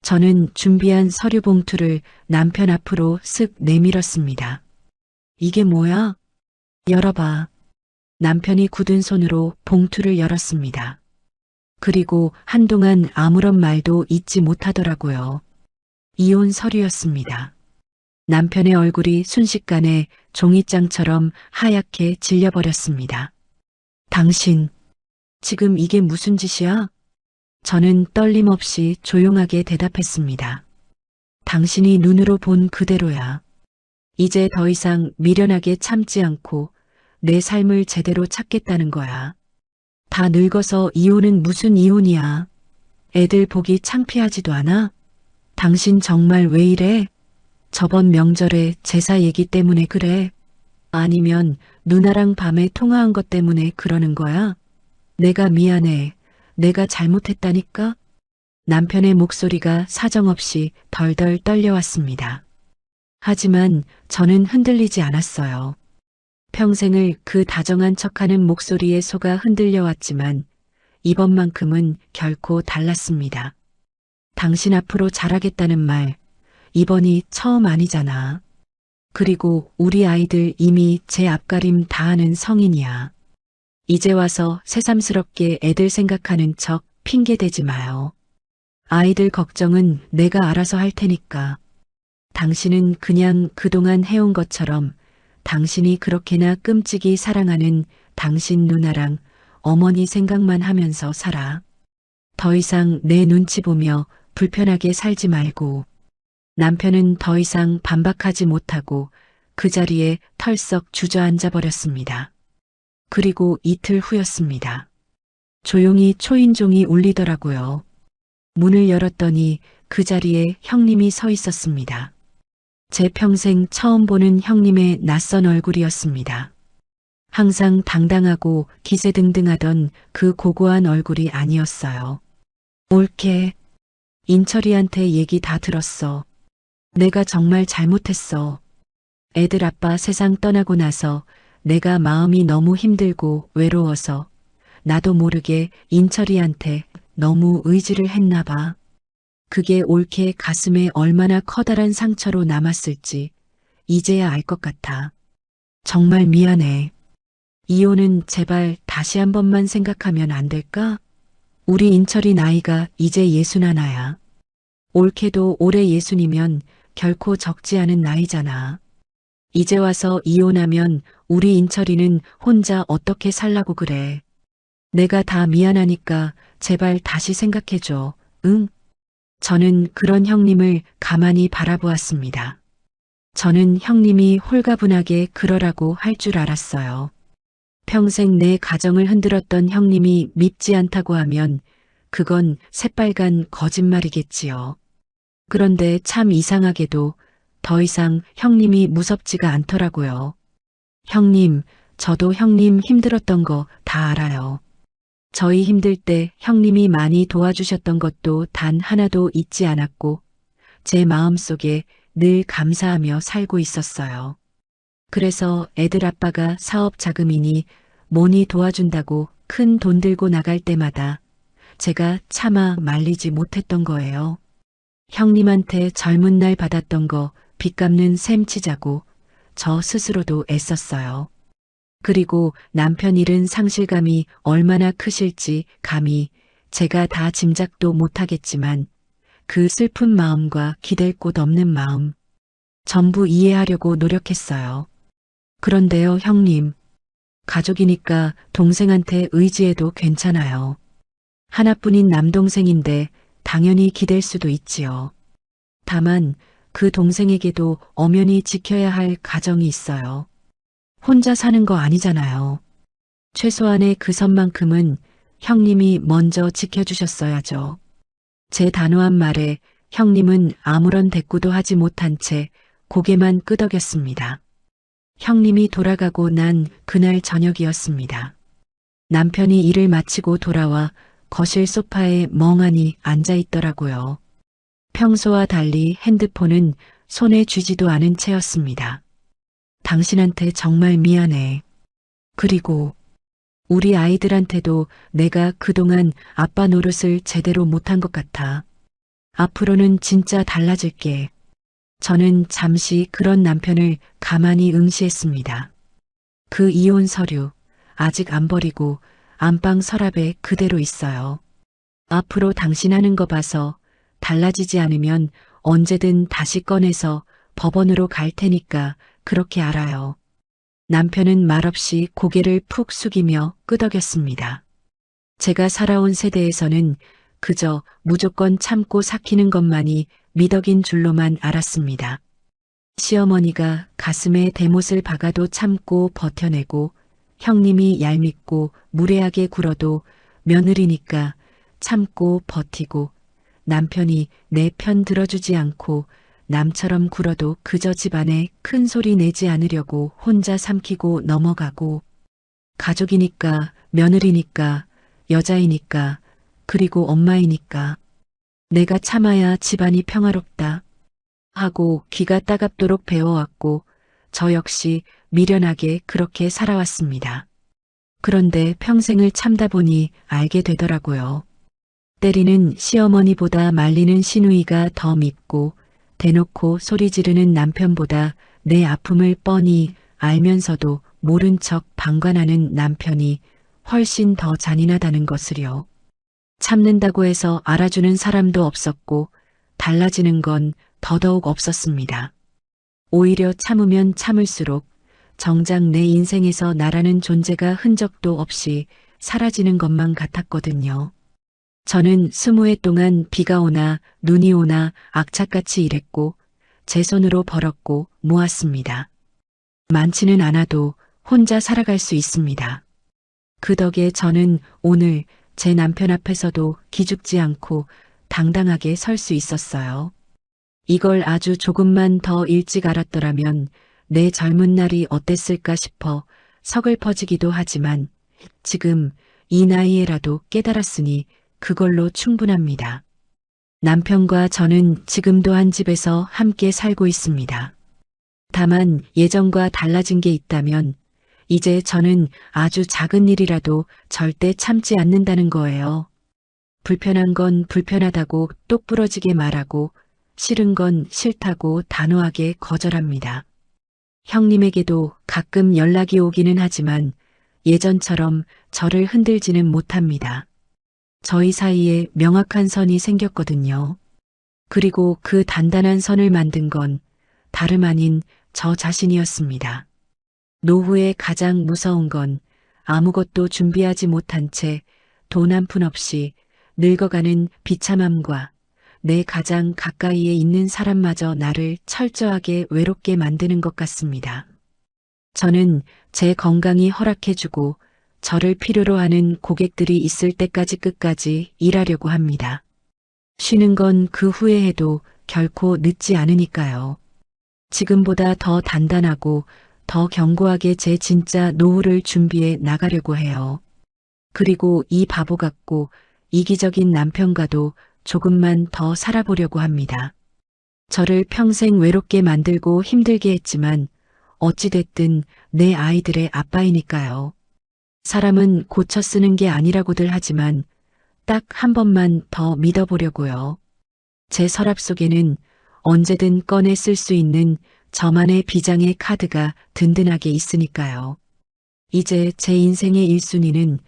저는 준비한 서류 봉투를 남편 앞으로 쓱 내밀었습니다. 이게 뭐야? 열어봐. 남편이 굳은 손으로 봉투를 열었습니다. 그리고 한동안 아무런 말도 잊지 못하더라고요. 이혼 서류였습니다. 남편의 얼굴이 순식간에 종이장처럼 하얗게 질려버렸습니다. 당신, 지금 이게 무슨 짓이야? 저는 떨림 없이 조용하게 대답했습니다. 당신이 눈으로 본 그대로야. 이제 더 이상 미련하게 참지 않고 내 삶을 제대로 찾겠다는 거야. 다 늙어서 이혼은 무슨 이혼이야. 애들 보기 창피하지도 않아? 당신 정말 왜 이래? 저번 명절에 제사 얘기 때문에 그래? 아니면 누나랑 밤에 통화한 것 때문에 그러는 거야? 내가 미안해. 내가 잘못했다니까? 남편의 목소리가 사정없이 덜덜 떨려왔습니다. 하지만 저는 흔들리지 않았어요. 평생을 그 다정한 척하는 목소리에 속아 흔들려왔지만 이번만큼은 결코 달랐습니다. 당신 앞으로 잘하겠다는 말, 이번이 처음 아니잖아. 그리고 우리 아이들 이미 제 앞가림 다 하는 성인이야. 이제 와서 새삼스럽게 애들 생각하는 척 핑계대지 마요. 아이들 걱정은 내가 알아서 할 테니까. 당신은 그냥 그동안 해온 것처럼 당신이 그렇게나 끔찍이 사랑하는 당신 누나랑 어머니 생각만 하면서 살아. 더 이상 내 눈치 보며 불편하게 살지 말고. 남편은 더 이상 반박하지 못하고 그 자리에 털썩 주저앉아 버렸습니다. 그리고 이틀 후였습니다. 조용히 초인종이 울리더라고요. 문을 열었더니 그 자리에 형님이 서 있었습니다. 제 평생 처음 보는 형님의 낯선 얼굴이었습니다. 항상 당당하고 기세등등하던 그 고고한 얼굴이 아니었어요. 옳게. 인철이한테 얘기 다 들었어. 내가 정말 잘못했어. 애들 아빠 세상 떠나고 나서 내가 마음이 너무 힘들고 외로워서 나도 모르게 인철이한테 너무 의지를 했나 봐. 그게 옳게 가슴에 얼마나 커다란 상처로 남았을지 이제야 알 것 같아. 정말 미안해. 이혼은 제발 다시 한 번만 생각하면 안 될까? 우리 인철이 나이가 이제 61야. 옳게도 올해 60이면 결코 적지 않은 나이잖아. 이제 와서 이혼하면 우리 인철이는 혼자 어떻게 살라고 그래. 내가 다 미안하니까 제발 다시 생각해줘. 응? 저는 그런 형님을 가만히 바라보았습니다. 저는 형님이 홀가분하게 그러라고 할 줄 알았어요. 평생 내 가정을 흔들었던 형님이 밉지 않다고 하면 그건 새빨간 거짓말이겠지요. 그런데 참 이상하게도 더 이상 형님이 무섭지가 않더라고요. 형님, 저도 형님 힘들었던 거 다 알아요. 저희 힘들 때 형님이 많이 도와주셨던 것도 단 하나도 잊지 않았고 제 마음속에 늘 감사하며 살고 있었어요. 그래서 애들 아빠가 사업 자금이니 뭐니 도와준다고 큰 돈 들고 나갈 때마다 제가 차마 말리지 못했던 거예요. 형님한테 젊은 날 받았던 거 빚 갚는 셈 치자고 저 스스로도 애썼어요. 그리고 남편 잃은 상실감이 얼마나 크실지 감히 제가 다 짐작도 못하겠지만 그 슬픈 마음과 기댈 곳 없는 마음 전부 이해하려고 노력했어요. 그런데요, 형님. 가족이니까 동생한테 의지해도 괜찮아요. 하나뿐인 남동생인데 당연히 기댈 수도 있지요. 다만 그 동생에게도 엄연히 지켜야 할 가정이 있어요. 혼자 사는 거 아니잖아요. 최소한의 그 선만큼은 형님이 먼저 지켜주셨어야죠. 제 단호한 말에 형님은 아무런 대꾸도 하지 못한 채 고개만 끄덕였습니다. 형님이 돌아가고 난 그날 저녁이었습니다. 남편이 일을 마치고 돌아와 거실 소파에 멍하니 앉아 있더라고요. 평소와 달리 핸드폰은 손에 쥐지도 않은 채였습니다. 당신한테 정말 미안해. 그리고 우리 아이들한테도 내가 그동안 아빠 노릇을 제대로 못한 것 같아. 앞으로는 진짜 달라질게. 저는 잠시 그런 남편을 가만히 응시했습니다. 그 이혼 서류 아직 안 버리고 안방 서랍에 그대로 있어요. 앞으로 당신 하는 거 봐서 달라지지 않으면 언제든 다시 꺼내서 법원으로 갈 테니까 그렇게 알아요. 남편은 말없이 고개를 푹 숙이며 끄덕였습니다. 제가 살아온 세대에서는 그저 무조건 참고 삭히는 것만이 미덕인 줄로만 알았습니다. 시어머니가 가슴에 대못을 박아도 참고 버텨내고 형님이 얄밉고 무례하게 굴어도 며느리니까 참고 버티고 남편이 내 편 들어주지 않고 남처럼 굴어도 그저 집안에 큰 소리 내지 않으려고 혼자 삼키고 넘어가고 가족이니까 며느리니까 여자이니까 그리고 엄마이니까 내가 참아야 집안이 평화롭다 하고 귀가 따갑도록 배워왔고 저 역시 미련하게 그렇게 살아왔습니다. 그런데 평생을 참다 보니 알게 되더라고요. 때리는 시어머니보다 말리는 시누이가 더 밉고 대놓고 소리 지르는 남편보다 내 아픔을 뻔히 알면서도 모른 척 방관하는 남편이 훨씬 더 잔인하다는 것을요. 참는다고 해서 알아주는 사람도 없었고 달라지는 건 더더욱 없었습니다. 오히려 참으면 참을수록 정작 내 인생에서 나라는 존재가 흔적도 없이 사라지는 것만 같았거든요. 저는 20해 동안 비가 오나 눈이 오나 악착같이 일했고 제 손으로 벌었고 모았습니다. 많지는 않아도 혼자 살아갈 수 있습니다. 그 덕에 저는 오늘 제 남편 앞에서도 기죽지 않고 당당하게 설 수 있었어요. 이걸 아주 조금만 더 일찍 알았더라면 내 젊은 날이 어땠을까 싶어 서글퍼지기도 하지만 지금 이 나이에라도 깨달았으니 그걸로 충분합니다. 남편과 저는 지금도 한 집에서 함께 살고 있습니다. 다만 예전과 달라진 게 있다면 이제 저는 아주 작은 일이라도 절대 참지 않는다는 거예요. 불편한 건 불편하다고 똑부러지게 말하고 싫은 건 싫다고 단호하게 거절합니다. 형님에게도 가끔 연락이 오기는 하지만 예전처럼 저를 흔들지는 못합니다. 저희 사이에 명확한 선이 생겼거든요. 그리고 그 단단한 선을 만든 건 다름 아닌 저 자신이었습니다. 노후에 가장 무서운 건 아무것도 준비하지 못한 채 돈 한 푼 없이 늙어가는 비참함과 내 가장 가까이에 있는 사람마저 나를 철저하게 외롭게 만드는 것 같습니다. 저는 제 건강이 허락해주고 저를 필요로 하는 고객들이 있을 때까지 끝까지 일하려고 합니다. 쉬는 건 그 후에 해도 결코 늦지 않으니까요. 지금보다 더 단단하고 더 견고하게 제 진짜 노후를 준비해 나가려고 해요. 그리고 이 바보 같고 이기적인 남편과도 조금만 더 살아보려고 합니다. 저를 평생 외롭게 만들고 힘들게 했지만 어찌됐든 내 아이들의 아빠이니까요. 사람은 고쳐 쓰는 게 아니라고들 하지만 딱 한 번만 더 믿어보려고요. 제 서랍 속에는 언제든 꺼내 쓸 수 있는 저만의 비장의 카드가 든든하게 있으니까요. 이제 제 인생의 1순위는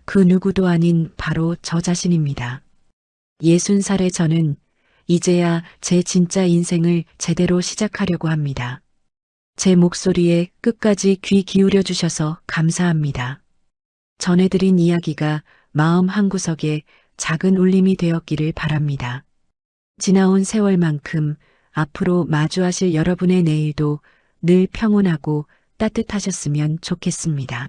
그 누구도 아닌 바로 저 자신입니다. 60살의 저는 이제야 제 진짜 인생을 제대로 시작하려고 합니다. 제 목소리에 끝까지 귀 기울여 주셔서 감사합니다. 전해드린 이야기가 마음 한구석에 작은 울림이 되었기를 바랍니다. 지나온 세월만큼 앞으로 마주하실 여러분의 내일도 늘 평온하고 따뜻하셨으면 좋겠습니다.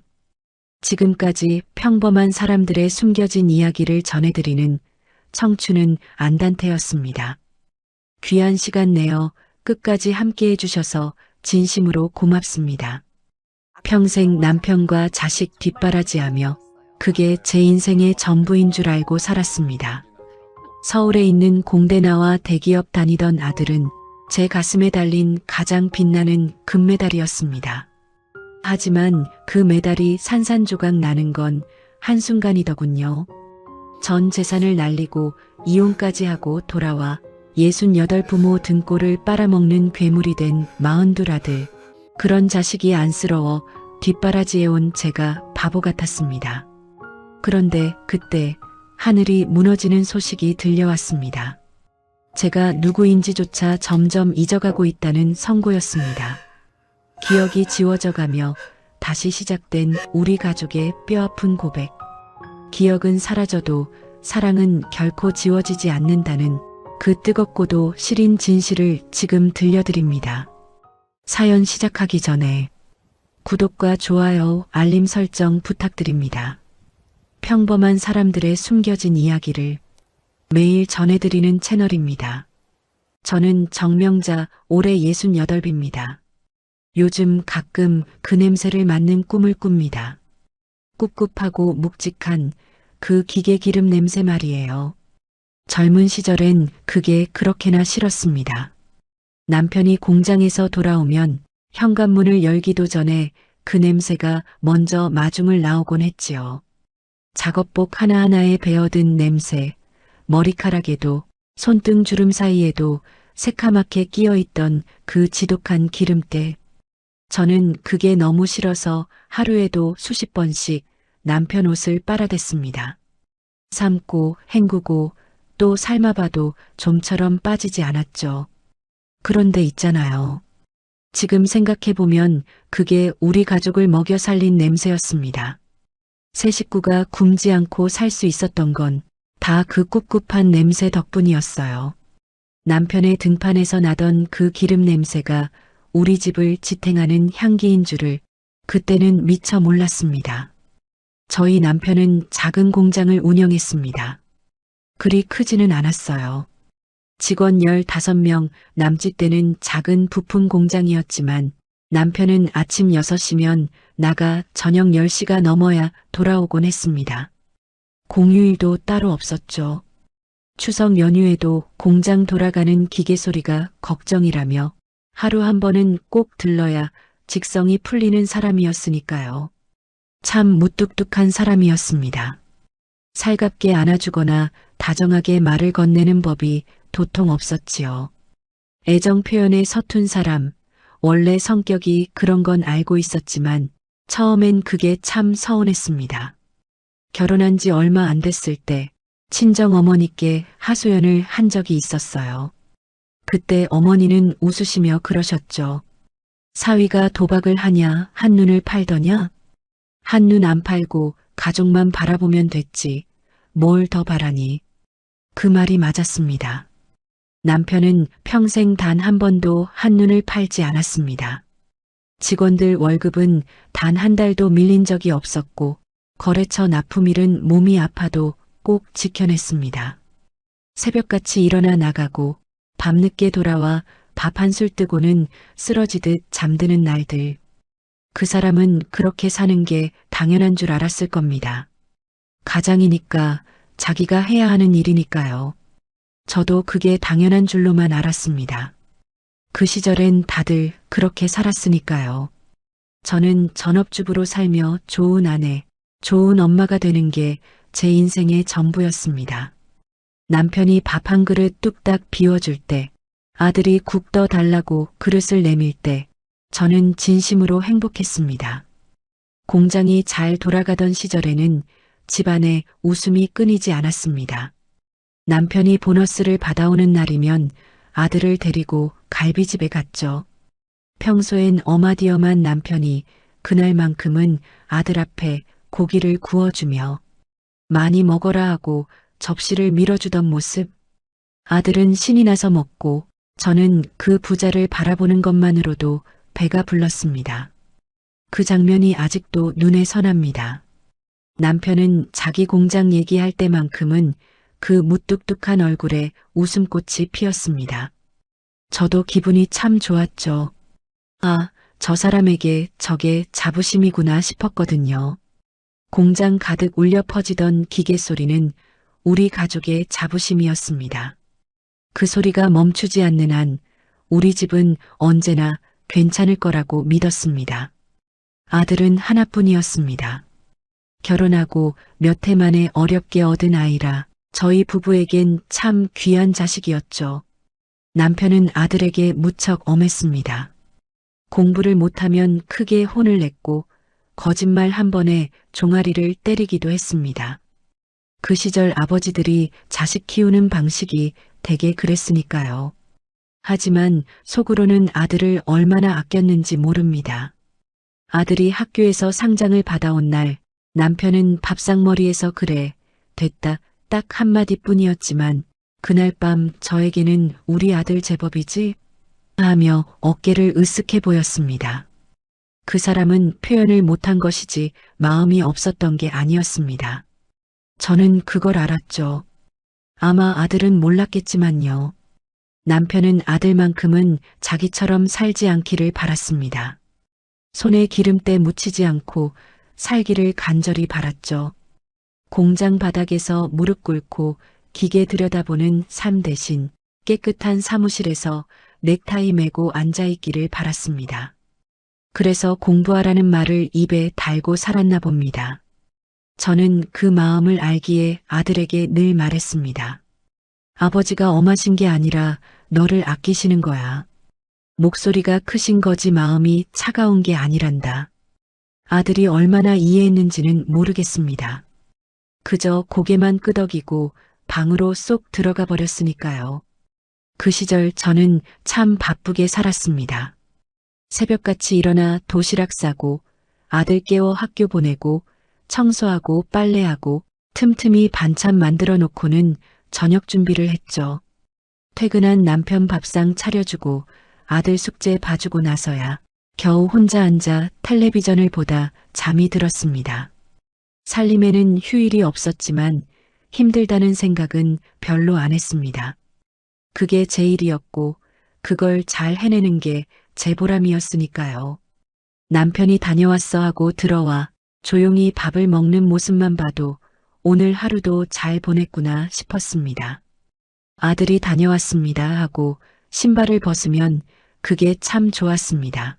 지금까지 평범한 사람들의 숨겨진 이야기를 전해드리는 청춘은 안단테였습니다. 귀한 시간 내어 끝까지 함께 해주셔서 진심으로 고맙습니다. 평생 남편과 자식 뒷바라지하며 그게 제 인생의 전부인 줄 알고 살았습니다. 서울에 있는 공대 나와 대기업 다니던 아들은 제 가슴에 달린 가장 빛나는 금메달이었습니다. 하지만 그 메달이 산산조각 나는 건 한순간이더군요. 전 재산을 날리고 이혼까지 하고 돌아와 68 부모 등골을 빨아먹는 괴물이 된 42 아들. 그런 자식이 안쓰러워 뒷바라지해온 제가 바보 같았습니다. 그런데 그때 하늘이 무너지는 소식이 들려왔습니다. 제가 누구인지조차 점점 잊어가고 있다는 선고였습니다. 기억이 지워져가며 다시 시작된 우리 가족의 뼈아픈 고백. 기억은 사라져도 사랑은 결코 지워지지 않는다는 그 뜨겁고도 시린 진실을 지금 들려드립니다. 사연 시작하기 전에 구독과 좋아요, 알림 설정 부탁드립니다. 평범한 사람들의 숨겨진 이야기를 매일 전해드리는 채널입니다. 저는 정명자 올해 68입니다. 요즘 가끔 그 냄새를 맡는 꿈을 꿉니다. 꿉꿉하고 묵직한 그 기계 기름 냄새 말이에요. 젊은 시절엔 그게 그렇게나 싫었습니다. 남편이 공장에서 돌아오면 현관문을 열기도 전에 그 냄새가 먼저 마중을 나오곤 했지요. 작업복 하나하나에 배어든 냄새, 머리카락에도 손등 주름 사이에도 새카맣게 끼어있던 그 지독한 기름때. 저는 그게 너무 싫어서 하루에도 수십 번씩 남편 옷을 빨아댔습니다. 삶고 헹구고 또 삶아봐도 좀처럼 빠지지 않았죠. 그런데 있잖아요. 지금 생각해보면 그게 우리 가족을 먹여 살린 냄새였습니다. 세 식구가 굶지 않고 살 수 있었던 건 다 그 꿉꿉한 냄새 덕분이었어요. 남편의 등판에서 나던 그 기름 냄새가 우리 집을 지탱하는 향기인 줄을 그때는 미처 몰랐습니다. 저희 남편은 작은 공장을 운영했습니다. 그리 크지는 않았어요. 직원 15명 남짓되는 작은 부품 공장이었지만 남편은 아침 6시면 나가 저녁 10시가 넘어야 돌아오곤 했습니다. 공휴일도 따로 없었죠. 추석 연휴에도 공장 돌아가는 기계 소리가 걱정이라며 하루 한 번은 꼭 들러야 직성이 풀리는 사람이었으니까요. 참 무뚝뚝한 사람이었습니다. 살갑게 안아주거나 다정하게 말을 건네는 법이 도통 없었지요. 애정 표현에 서툰 사람, 원래 성격이 그런 건 알고 있었지만 처음엔 그게 참 서운했습니다. 결혼한 지 얼마 안 됐을 때 친정 어머니께 하소연을 한 적이 있었어요. 그때 어머니는 웃으시며 그러셨죠. 사위가 도박을 하냐, 한눈을 팔더냐? 한눈 안 팔고 가족만 바라보면 됐지. 뭘 더 바라니? 그 말이 맞았습니다. 남편은 평생 단 한 번도 한눈을 팔지 않았습니다. 직원들 월급은 단 한 달도 밀린 적이 없었고 거래처 납품일은 몸이 아파도 꼭 지켜냈습니다. 새벽같이 일어나 나가고 밤늦게 돌아와 밥 한 술 뜨고는 쓰러지듯 잠드는 날들. 그 사람은 그렇게 사는 게 당연한 줄 알았을 겁니다. 가장이니까 자기가 해야 하는 일이니까요. 저도 그게 당연한 줄로만 알았습니다. 그 시절엔 다들 그렇게 살았으니까요. 저는 전업주부로 살며 좋은 아내, 좋은 엄마가 되는 게 제 인생의 전부였습니다. 남편이 밥 한 그릇 뚝딱 비워줄 때, 아들이 국 더 달라고 그릇을 내밀 때, 저는 진심으로 행복했습니다. 공장이 잘 돌아가던 시절에는 집안에 웃음이 끊이지 않았습니다. 남편이 보너스를 받아오는 날이면 아들을 데리고 갈비집에 갔죠. 평소엔 어마디엄한 남편이 그날만큼은 아들 앞에 고기를 구워주며 많이 먹어라 하고 접시를 밀어주던 모습. 아들은 신이 나서 먹고 저는 그 부자를 바라보는 것만으로도 배가 불렀습니다. 그 장면이 아직도 눈에 선합니다. 남편은 자기 공장 얘기할 때만큼은 그 무뚝뚝한 얼굴에 웃음꽃이 피었습니다. 저도 기분이 참 좋았죠. 아, 저 사람에게 저게 자부심이구나 싶었거든요. 공장 가득 울려 퍼지던 기계 소리는 우리 가족의 자부심이었습니다. 그 소리가 멈추지 않는 한 우리 집은 언제나 괜찮을 거라고 믿었습니다. 아들은 하나뿐이었습니다. 결혼하고 몇 해 만에 어렵게 얻은 아이라 저희 부부에겐 참 귀한 자식이었죠. 남편은 아들에게 무척 엄했습니다. 공부를 못하면 크게 혼을 냈고 거짓말 한 번에 종아리를 때리기도 했습니다. 그 시절 아버지들이 자식 키우는 방식이 되게 그랬으니까요. 하지만 속으로는 아들을 얼마나 아꼈는지 모릅니다. 아들이 학교에서 상장을 받아온 날 남편은 밥상머리에서 그래, 됐다, 딱 한마디뿐이었지만 그날 밤 저에게는 우리 아들 제법이지? 하며 어깨를 으쓱해 보였습니다. 그 사람은 표현을 못한 것이지 마음이 없었던 게 아니었습니다. 저는 그걸 알았죠. 아마 아들은 몰랐겠지만요. 남편은 아들만큼은 자기처럼 살지 않기를 바랐습니다. 손에 기름때 묻히지 않고 살기를 간절히 바랐죠. 공장 바닥에서 무릎 꿇고 기계 들여다보는 삶 대신 깨끗한 사무실에서 넥타이 메고 앉아있기를 바랐습니다. 그래서 공부하라는 말을 입에 달고 살았나 봅니다. 저는 그 마음을 알기에 아들에게 늘 말했습니다. 아버지가 엄하신 게 아니라 너를 아끼시는 거야. 목소리가 크신 거지 마음이 차가운 게 아니란다. 아들이 얼마나 이해했는지는 모르겠습니다. 그저 고개만 끄덕이고 방으로 쏙 들어가 버렸으니까요. 그 시절 저는 참 바쁘게 살았습니다. 새벽같이 일어나 도시락 싸고 아들 깨워 학교 보내고 청소하고 빨래하고 틈틈이 반찬 만들어 놓고는 저녁 준비를 했죠. 퇴근한 남편 밥상 차려주고 아들 숙제 봐주고 나서야 겨우 혼자 앉아 텔레비전을 보다 잠이 들었습니다. 살림에는 휴일이 없었지만 힘들다는 생각은 별로 안 했습니다. 그게 제 일이었고 그걸 잘 해내는 게 제 보람이었으니까요. 남편이 다녀왔어 하고 들어와 조용히 밥을 먹는 모습만 봐도 오늘 하루도 잘 보냈구나 싶었습니다. 아들이 다녀왔습니다 하고 신발을 벗으면 그게 참 좋았습니다.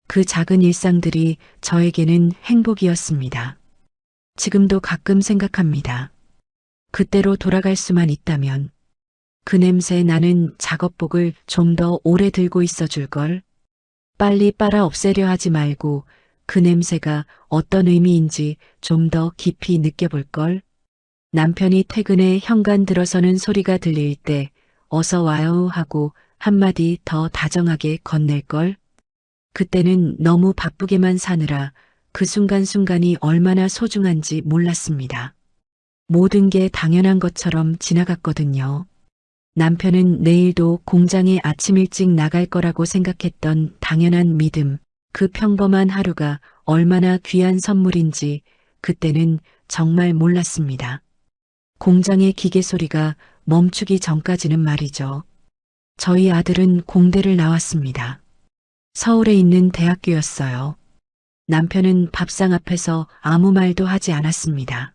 그 작은 일상들이 저에게는 행복이었습니다. 지금도 가끔 생각합니다. 그때로 돌아갈 수만 있다면 그 냄새 나는 작업복을 좀 더 오래 들고 있어 줄 걸. 빨리 빨아 없애려 하지 말고 그 냄새가 어떤 의미인지 좀 더 깊이 느껴볼걸. 남편이 퇴근에 현관 들어서는 소리가 들릴 때 어서 와요 하고 한마디 더 다정하게 건넬걸. 그때는 너무 바쁘게만 사느라 그 순간순간이 얼마나 소중한지 몰랐습니다. 모든 게 당연한 것처럼 지나갔거든요. 남편은 내일도 공장에 아침 일찍 나갈 거라고 생각했던 당연한 믿음, 그 평범한 하루가 얼마나 귀한 선물인지 그때는 정말 몰랐습니다. 공장의 기계 소리가 멈추기 전까지는 말이죠. 저희 아들은 공대를 나왔습니다. 서울에 있는 대학교였어요. 남편은 밥상 앞에서 아무 말도 하지 않았습니다.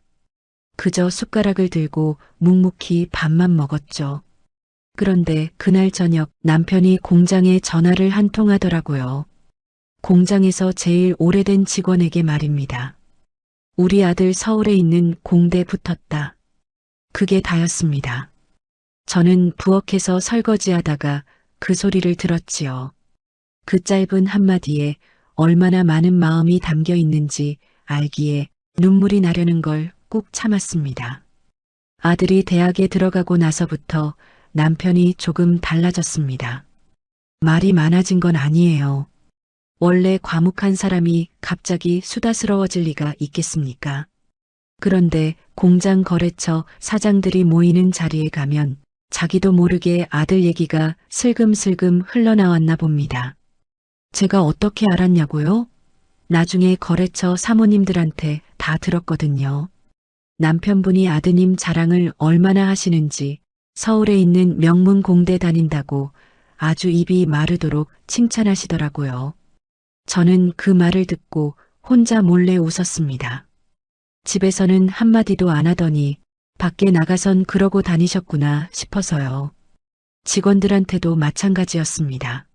그저 숟가락을 들고 묵묵히 밥만 먹었죠. 그런데 그날 저녁 남편이 공장에 전화를 한 통 하더라고요. 공장에서 제일 오래된 직원에게 말입니다. 우리 아들 서울에 있는 공대 붙었다. 그게 다였습니다. 저는 부엌에서 설거지하다가 그 소리를 들었지요. 그 짧은 한마디에 얼마나 많은 마음이 담겨 있는지 알기에 눈물이 나려는 걸 꾹 참았습니다. 아들이 대학에 들어가고 나서부터 남편이 조금 달라졌습니다. 말이 많아진 건 아니에요. 원래 과묵한 사람이 갑자기 수다스러워질 리가 있겠습니까? 그런데 공장 거래처 사장들이 모이는 자리에 가면 자기도 모르게 아들 얘기가 슬금슬금 흘러나왔나 봅니다. 제가 어떻게 알았냐고요? 나중에 거래처 사모님들한테 다 들었거든요. 남편분이 아드님 자랑을 얼마나 하시는지 서울에 있는 명문 공대 다닌다고 아주 입이 마르도록 칭찬하시더라고요. 저는 그 말을 듣고 혼자 몰래 웃었습니다. 집에서는 한마디도 안 하더니 밖에 나가선 그러고 다니셨구나 싶어서요. 직원들한테도 마찬가지였습니다.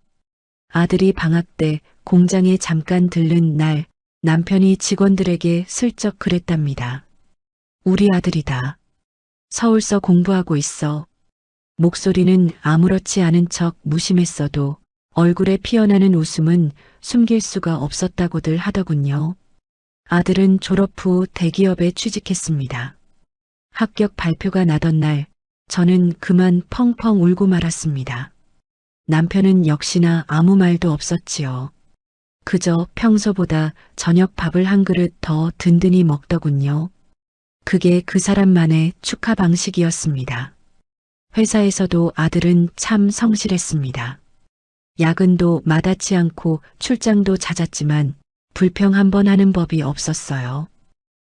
아들이 방학 때 공장에 잠깐 들른 날 남편이 직원들에게 슬쩍 그랬답니다. 우리 아들이다. 서울서 공부하고 있어. 목소리는 아무렇지 않은 척 무심했어도 얼굴에 피어나는 웃음은 숨길 수가 없었다고들 하더군요. 아들은 졸업 후 대기업에 취직했습니다. 합격 발표가 나던 날 저는 그만 펑펑 울고 말았습니다. 남편은 역시나 아무 말도 없었지요. 그저 평소보다 저녁 밥을 한 그릇 더 든든히 먹더군요. 그게 그 사람만의 축하 방식이었습니다. 회사에서도 아들은 참 성실했습니다. 야근도 마다치 않고 출장도 잦았지만 불평 한 번 하는 법이 없었어요.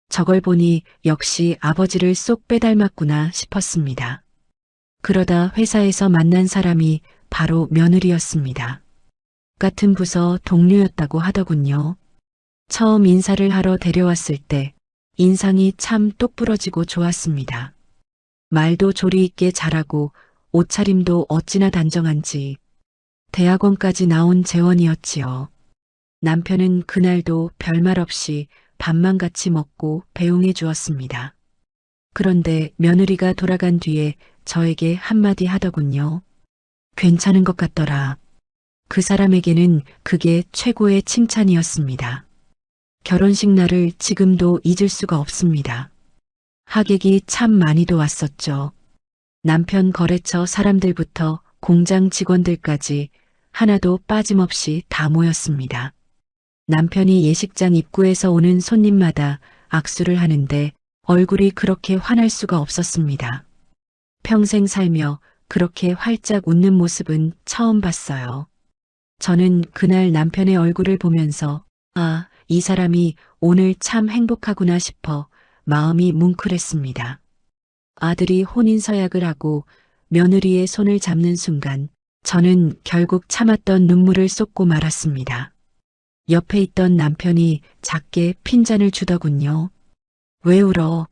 저걸 보니 역시 아버지를 쏙 빼닮았구나 싶었습니다. 그러다 회사에서 만난 사람이 바로 며느리였습니다. 같은 부서 동료였다고 하더군요. 처음 인사를 하러 데려왔을 때 인상이 참 똑부러지고 좋았습니다. 말도 조리 있게 잘하고 옷차림도 어찌나 단정한지 대학원까지 나온 재원이었지요. 남편은 그날도 별말 없이 밥만 같이 먹고 배웅해 주었습니다. 그런데 며느리가 돌아간 뒤에 저에게 한마디 하더군요. 괜찮은 것 같더라. 그 사람에게는 그게 최고의 칭찬이었습니다. 결혼식 날을 지금도 잊을 수가 없습니다. 하객이 참 많이도 왔었죠. 남편 거래처 사람들부터 공장 직원들까지 하나도 빠짐없이 다 모였습니다. 남편이 예식장 입구에서 오는 손님마다 악수를 하는데 얼굴이 그렇게 환할 수가 없었습니다. 평생 살며 그렇게 활짝 웃는 모습은 처음 봤어요. 저는 그날 남편의 얼굴을 보면서 아, 이 사람이 오늘 참 행복하구나 싶어 마음이 뭉클했습니다. 아들이 혼인서약을 하고 며느리의 손을 잡는 순간 저는 결국 참았던 눈물을 쏟고 말았습니다. 옆에 있던 남편이 작게 핀잔을 주더군요. 왜 울어?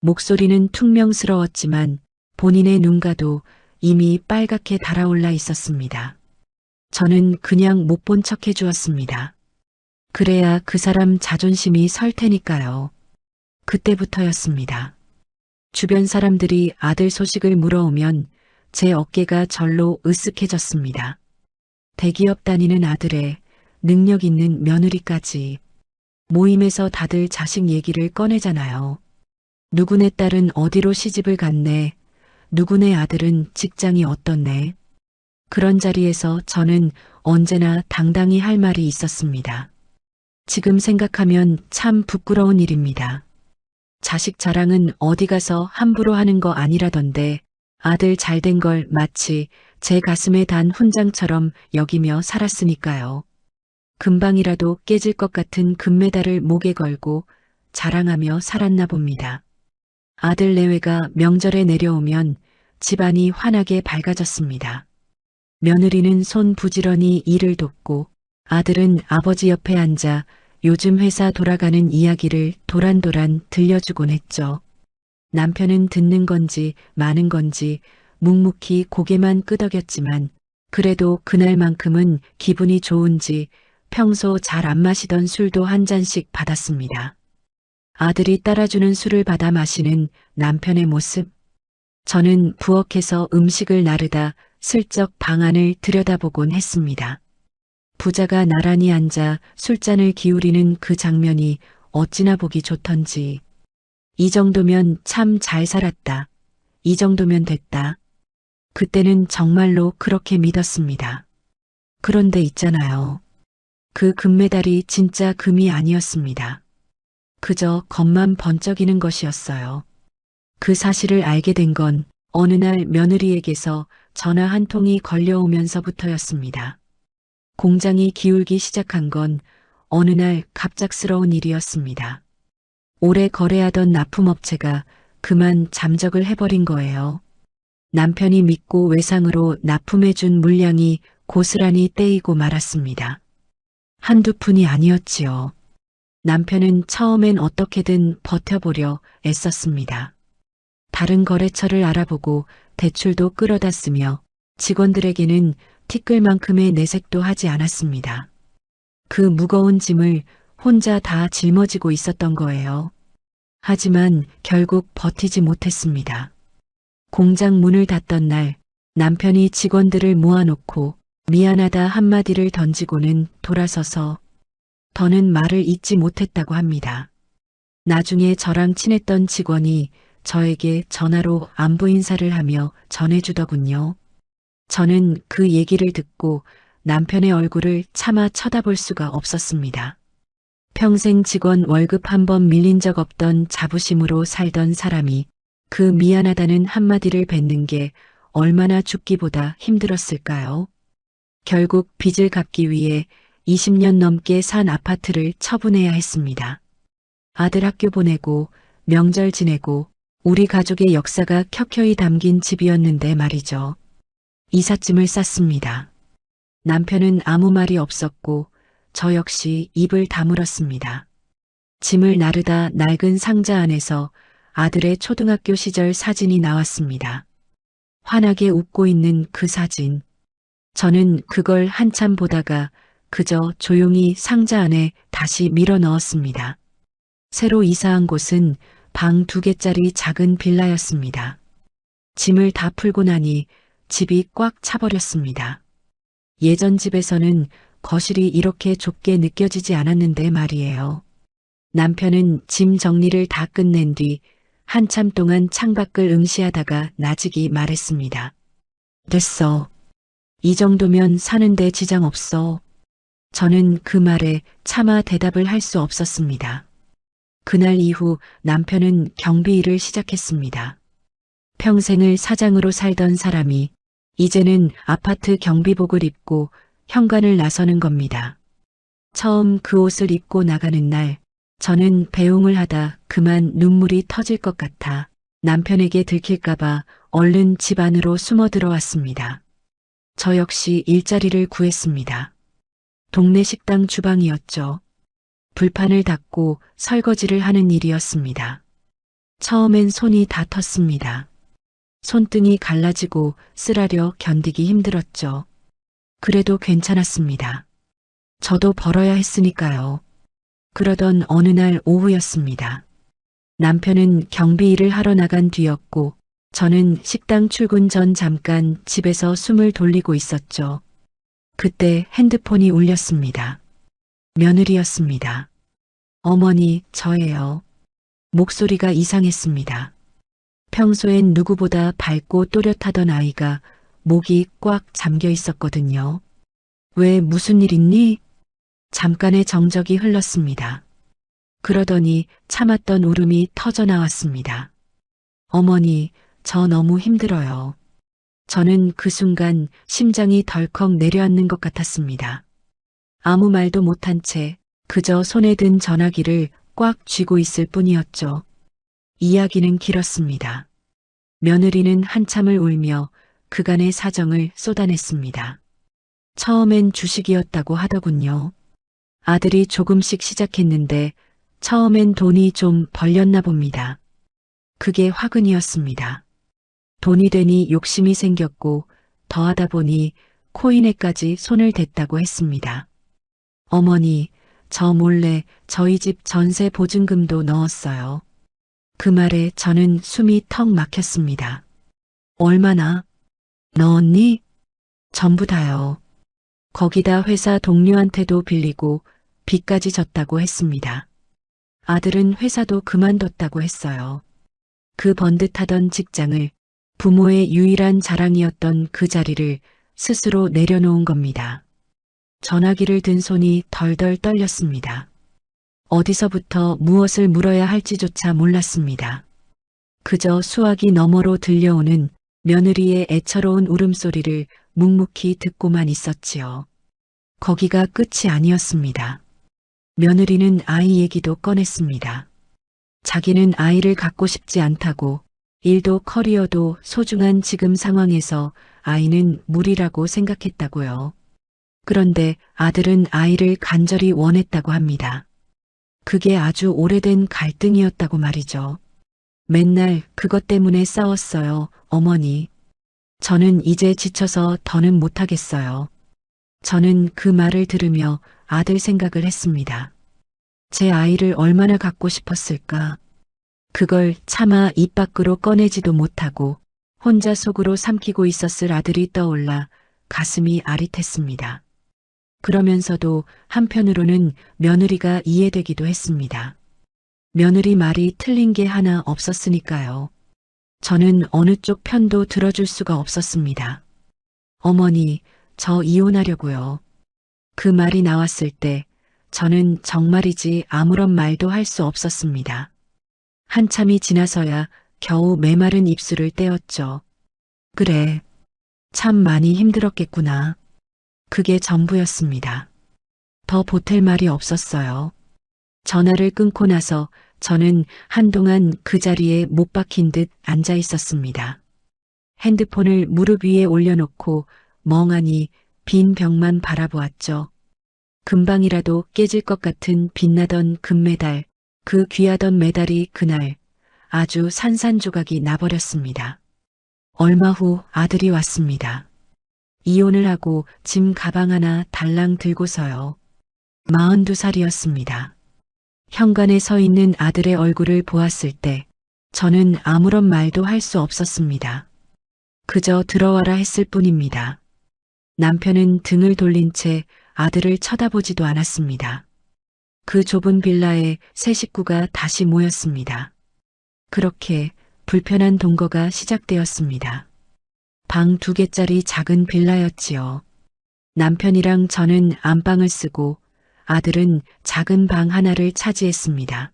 목소리는 퉁명스러웠지만 본인의 눈가도 이미 빨갛게 달아올라 있었습니다. 저는 그냥 못 본 척 해주었습니다. 그래야 그 사람 자존심이 설 테니까요. 그때부터였습니다. 주변 사람들이 아들 소식을 물어오면 제 어깨가 절로 으쓱해졌습니다. 대기업 다니는 아들에 능력 있는 며느리까지. 모임에서 다들 자식 얘기를 꺼내잖아요. 누구네 딸은 어디로 시집을 갔네. 누구네 아들은 직장이 어떻네. 그런 자리에서 저는 언제나 당당히 할 말이 있었습니다. 지금 생각하면 참 부끄러운 일입니다. 자식 자랑은 어디 가서 함부로 하는 거 아니라던데 아들 잘된 걸 마치 제 가슴에 단 훈장처럼 여기며 살았으니까요. 금방이라도 깨질 것 같은 금메달을 목에 걸고 자랑하며 살았나 봅니다. 아들 내외가 명절에 내려오면 집안이 환하게 밝아졌습니다. 며느리는 손 부지런히 일을 돕고 아들은 아버지 옆에 앉아 요즘 회사 돌아가는 이야기를 도란도란 들려주곤 했죠. 남편은 듣는 건지 마는 건지 묵묵히 고개만 끄덕였지만 그래도 그날만큼은 기분이 좋은지 평소 잘 안 마시던 술도 한 잔씩 받았습니다. 아들이 따라주는 술을 받아 마시는 남편의 모습. 저는 부엌에서 음식을 나르다 슬쩍 방 안을 들여다보곤 했습니다. 부자가 나란히 앉아 술잔을 기울이는 그 장면이 어찌나 보기 좋던지. 이 정도면 참 잘 살았다. 이 정도면 됐다. 그때는 정말로 그렇게 믿었습니다. 그런데 있잖아요. 그 금메달이 진짜 금이 아니었습니다. 그저 겉만 번쩍이는 것이었어요. 그 사실을 알게 된 건 어느 날 며느리에게서 전화 한 통이 걸려오면서부터였습니다. 공장이 기울기 시작한 건 어느 날 갑작스러운 일이었습니다. 오래 거래하던 납품업체가 그만 잠적을 해버린 거예요. 남편이 믿고 외상으로 납품해준 물량이 고스란히 떼이고 말았습니다. 한두 푼이 아니었지요. 남편은 처음엔 어떻게든 버텨보려 애썼습니다. 다른 거래처를 알아보고 대출도 끌어다 쓰며 직원들에게는 티끌만큼의 내색도 하지 않았습니다. 그 무거운 짐을 혼자 다 짊어지고 있었던 거예요. 하지만 결국 버티지 못했습니다. 공장 문을 닫던 날 남편이 직원들을 모아놓고 미안하다 한마디를 던지고는 돌아서서 더는 말을 잇지 못했다고 합니다. 나중에 저랑 친했던 직원이 저에게 전화로 안부 인사를 하며 전해주더군요. 저는 그 얘기를 듣고 남편의 얼굴을 차마 쳐다볼 수가 없었습니다. 평생 직원 월급 한 번 밀린 적 없던 자부심으로 살던 사람이 그 미안하다는 한마디를 뱉는 게 얼마나 죽기보다 힘들었을까요? 결국 빚을 갚기 위해 20년 넘게 산 아파트를 처분해야 했습니다. 아들 학교 보내고 명절 지내고 우리 가족의 역사가 켜켜이 담긴 집이었는데 말이죠. 이삿짐을 쌌습니다. 남편은 아무 말이 없었고 저 역시 입을 다물었습니다. 짐을 나르다 낡은 상자 안에서 아들의 초등학교 시절 사진이 나왔습니다. 환하게 웃고 있는 그 사진. 저는 그걸 한참 보다가 그저 조용히 상자 안에 다시 밀어 넣었습니다. 새로 이사한 곳은 방 2개짜리 작은 빌라였습니다. 짐을 다 풀고 나니 집이 꽉 차버렸습니다. 예전 집에서는 거실이 이렇게 좁게 느껴지지 않았는데 말이에요. 남편은 짐 정리를 다 끝낸 뒤 한참 동안 창밖을 응시하다가 나직이 말했습니다. 됐어. 이 정도면 사는데 지장 없어. 저는 그 말에 차마 대답을 할 수 없었습니다. 그날 이후 남편은 경비 일을 시작했습니다. 평생을 사장으로 살던 사람이 이제는 아파트 경비복을 입고 현관을 나서는 겁니다. 처음 그 옷을 입고 나가는 날 저는 배웅을 하다 그만 눈물이 터질 것 같아 남편에게 들킬까봐 얼른 집 안으로 숨어 들어왔습니다. 저 역시 일자리를 구했습니다. 동네 식당 주방이었죠. 불판을 닦고 설거지를 하는 일이었습니다. 처음엔 손이 다 텄습니다. 손등이 갈라지고 쓰라려 견디기 힘들었죠. 그래도 괜찮았습니다. 저도 벌어야 했으니까요. 그러던 어느 날 오후였습니다. 남편은 경비 일을 하러 나간 뒤였고 저는 식당 출근 전 잠깐 집에서 숨을 돌리고 있었죠. 그때 핸드폰이 울렸습니다. 며느리였습니다. 어머니, 저예요. 목소리가 이상했습니다. 평소엔 누구보다 밝고 또렷하던 아이가 목이 꽉 잠겨 있었거든요. 왜 무슨 일 있니? 잠깐의 정적이 흘렀습니다. 그러더니 참았던 울음이 터져 나왔습니다. 어머니, 저 너무 힘들어요. 저는 그 순간 심장이 덜컥 내려앉는 것 같았습니다. 아무 말도 못한 채 그저 손에 든 전화기를 꽉 쥐고 있을 뿐이었죠. 이야기는 길었습니다. 며느리는 한참을 울며 그간의 사정을 쏟아냈습니다. 처음엔 주식이었다고 하더군요. 아들이 조금씩 시작했는데 처음엔 돈이 좀 벌렸나 봅니다. 그게 화근이었습니다. 돈이 되니 욕심이 생겼고 더하다 보니 코인에까지 손을 댔다고 했습니다. 어머니, 저 몰래 저희 집 전세 보증금도 넣었어요. 그 말에 저는 숨이 턱 막혔습니다. 얼마나 넣었니? 전부 다요. 거기다 회사 동료한테도 빌리고 빚까지 졌다고 했습니다. 아들은 회사도 그만뒀다고 했어요. 그 번듯하던 직장을, 부모의 유일한 자랑이었던 그 자리를 스스로 내려놓은 겁니다. 전화기를 든 손이 덜덜 떨렸습니다. 어디서부터 무엇을 물어야 할지조차 몰랐습니다. 그저 수화기 너머로 들려오는 며느리의 애처로운 울음소리를 묵묵히 듣고만 있었지요. 거기가 끝이 아니었습니다. 며느리는 아이 얘기도 꺼냈습니다. 자기는 아이를 갖고 싶지 않다고, 일도 커리어도 소중한 지금 상황에서 아이는 무리라고 생각했다고요. 그런데 아들은 아이를 간절히 원했다고 합니다. 그게 아주 오래된 갈등이었다고 말이죠. 맨날 그것 때문에 싸웠어요, 어머니. 저는 이제 지쳐서 더는 못하겠어요. 저는 그 말을 들으며 아들 생각을 했습니다. 제 아이를 얼마나 갖고 싶었을까. 그걸 차마 입 밖으로 꺼내지도 못하고 혼자 속으로 삼키고 있었을 아들이 떠올라 가슴이 아릿했습니다. 그러면서도 한편으로는 며느리가 이해되기도 했습니다. 며느리 말이 틀린 게 하나 없었으니까요. 저는 어느 쪽 편도 들어줄 수가 없었습니다. 어머니, 저 이혼하려고요. 그 말이 나왔을 때 저는 정말이지 아무런 말도 할 수 없었습니다. 한참이 지나서야 겨우 메마른 입술을 떼었죠. 그래, 참 많이 힘들었겠구나. 그게 전부였습니다. 더 보탤 말이 없었어요. 전화를 끊고 나서 저는 한동안 그 자리에 못 박힌 듯 앉아 있었습니다. 핸드폰을 무릎 위에 올려놓고 멍하니 빈 벽만 바라보았죠. 금방이라도 깨질 것 같은 빛나던 금메달, 그 귀하던 메달이 그날 아주 산산조각이 나버렸습니다. 얼마 후 아들이 왔습니다. 이혼을 하고 짐 가방 하나 달랑 들고서요. 42살이었습니다. 현관에 서 있는 아들의 얼굴을 보았을 때 저는 아무런 말도 할 수 없었습니다. 그저 들어와라 했을 뿐입니다. 남편은 등을 돌린 채 아들을 쳐다보지도 않았습니다. 그 좁은 빌라에 세 식구가 다시 모였습니다. 그렇게 불편한 동거가 시작되었습니다. 방 2개짜리 작은 빌라였지요. 남편이랑 저는 안방을 쓰고 아들은 작은 방 하나를 차지했습니다.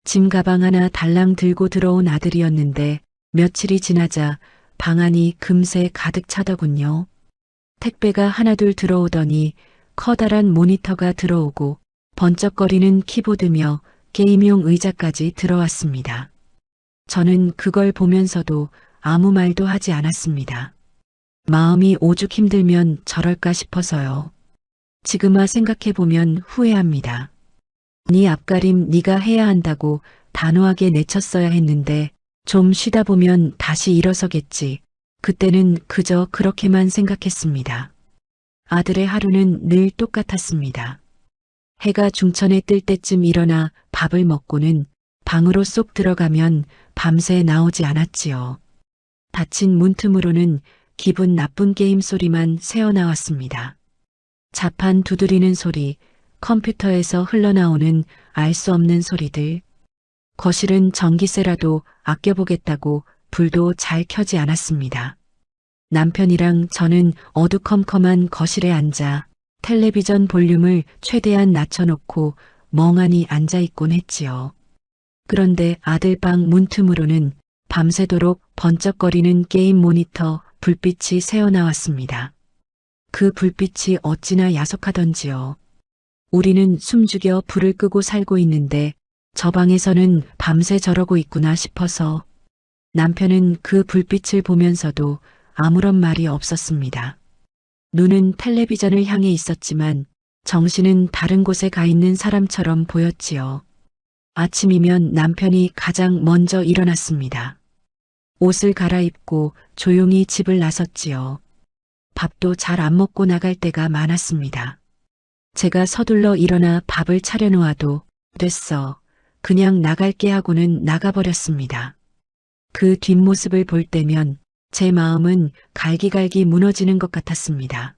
짐 가방 하나 달랑 들고 들어온 아들이었는데 며칠이 지나자 방 안이 금세 가득 차더군요. 택배가 하나둘 들어오더니 커다란 모니터가 들어오고 번쩍거리는 키보드며 게임용 의자까지 들어왔습니다. 저는 그걸 보면서도 아무 말도 하지 않았습니다. 마음이 오죽 힘들면 저럴까 싶어서요. 지금아 생각해보면 후회합니다. 네 앞가림 네가 해야 한다고 단호하게 내쳤어야 했는데 좀 쉬다 보면 다시 일어서겠지. 그때는 그저 그렇게만 생각했습니다. 아들의 하루는 늘 똑같았습니다. 해가 중천에 뜰 때쯤 일어나 밥을 먹고는 방으로 쏙 들어가면 밤새 나오지 않았지요. 닫힌 문틈으로는 기분 나쁜 게임 소리만 새어나왔습니다. 자판 두드리는 소리, 컴퓨터에서 흘러나오는 알 수 없는 소리들. 거실은 전기세라도 아껴보겠다고 불도 잘 켜지 않았습니다. 남편이랑 저는 어두컴컴한 거실에 앉아 텔레비전 볼륨을 최대한 낮춰놓고 멍하니 앉아있곤 했지요. 그런데 아들 방 문틈으로는 밤새도록 번쩍거리는 게임 모니터 불빛이 새어나왔습니다. 그 불빛이 어찌나 야속하던지요. 우리는 숨죽여 불을 끄고 살고 있는데 저 방에서는 밤새 저러고 있구나 싶어서 남편은 그 불빛을 보면서도 아무런 말이 없었습니다. 눈은 텔레비전을 향해 있었지만 정신은 다른 곳에 가 있는 사람처럼 보였지요. 아침이면 남편이 가장 먼저 일어났습니다. 옷을 갈아입고 조용히 집을 나섰지요. 밥도 잘 안 먹고 나갈 때가 많았습니다. 제가 서둘러 일어나 밥을 차려놓아도 됐어. 그냥 나갈게 하고는 나가버렸습니다. 그 뒷모습을 볼 때면 제 마음은 갈기갈기 무너지는 것 같았습니다.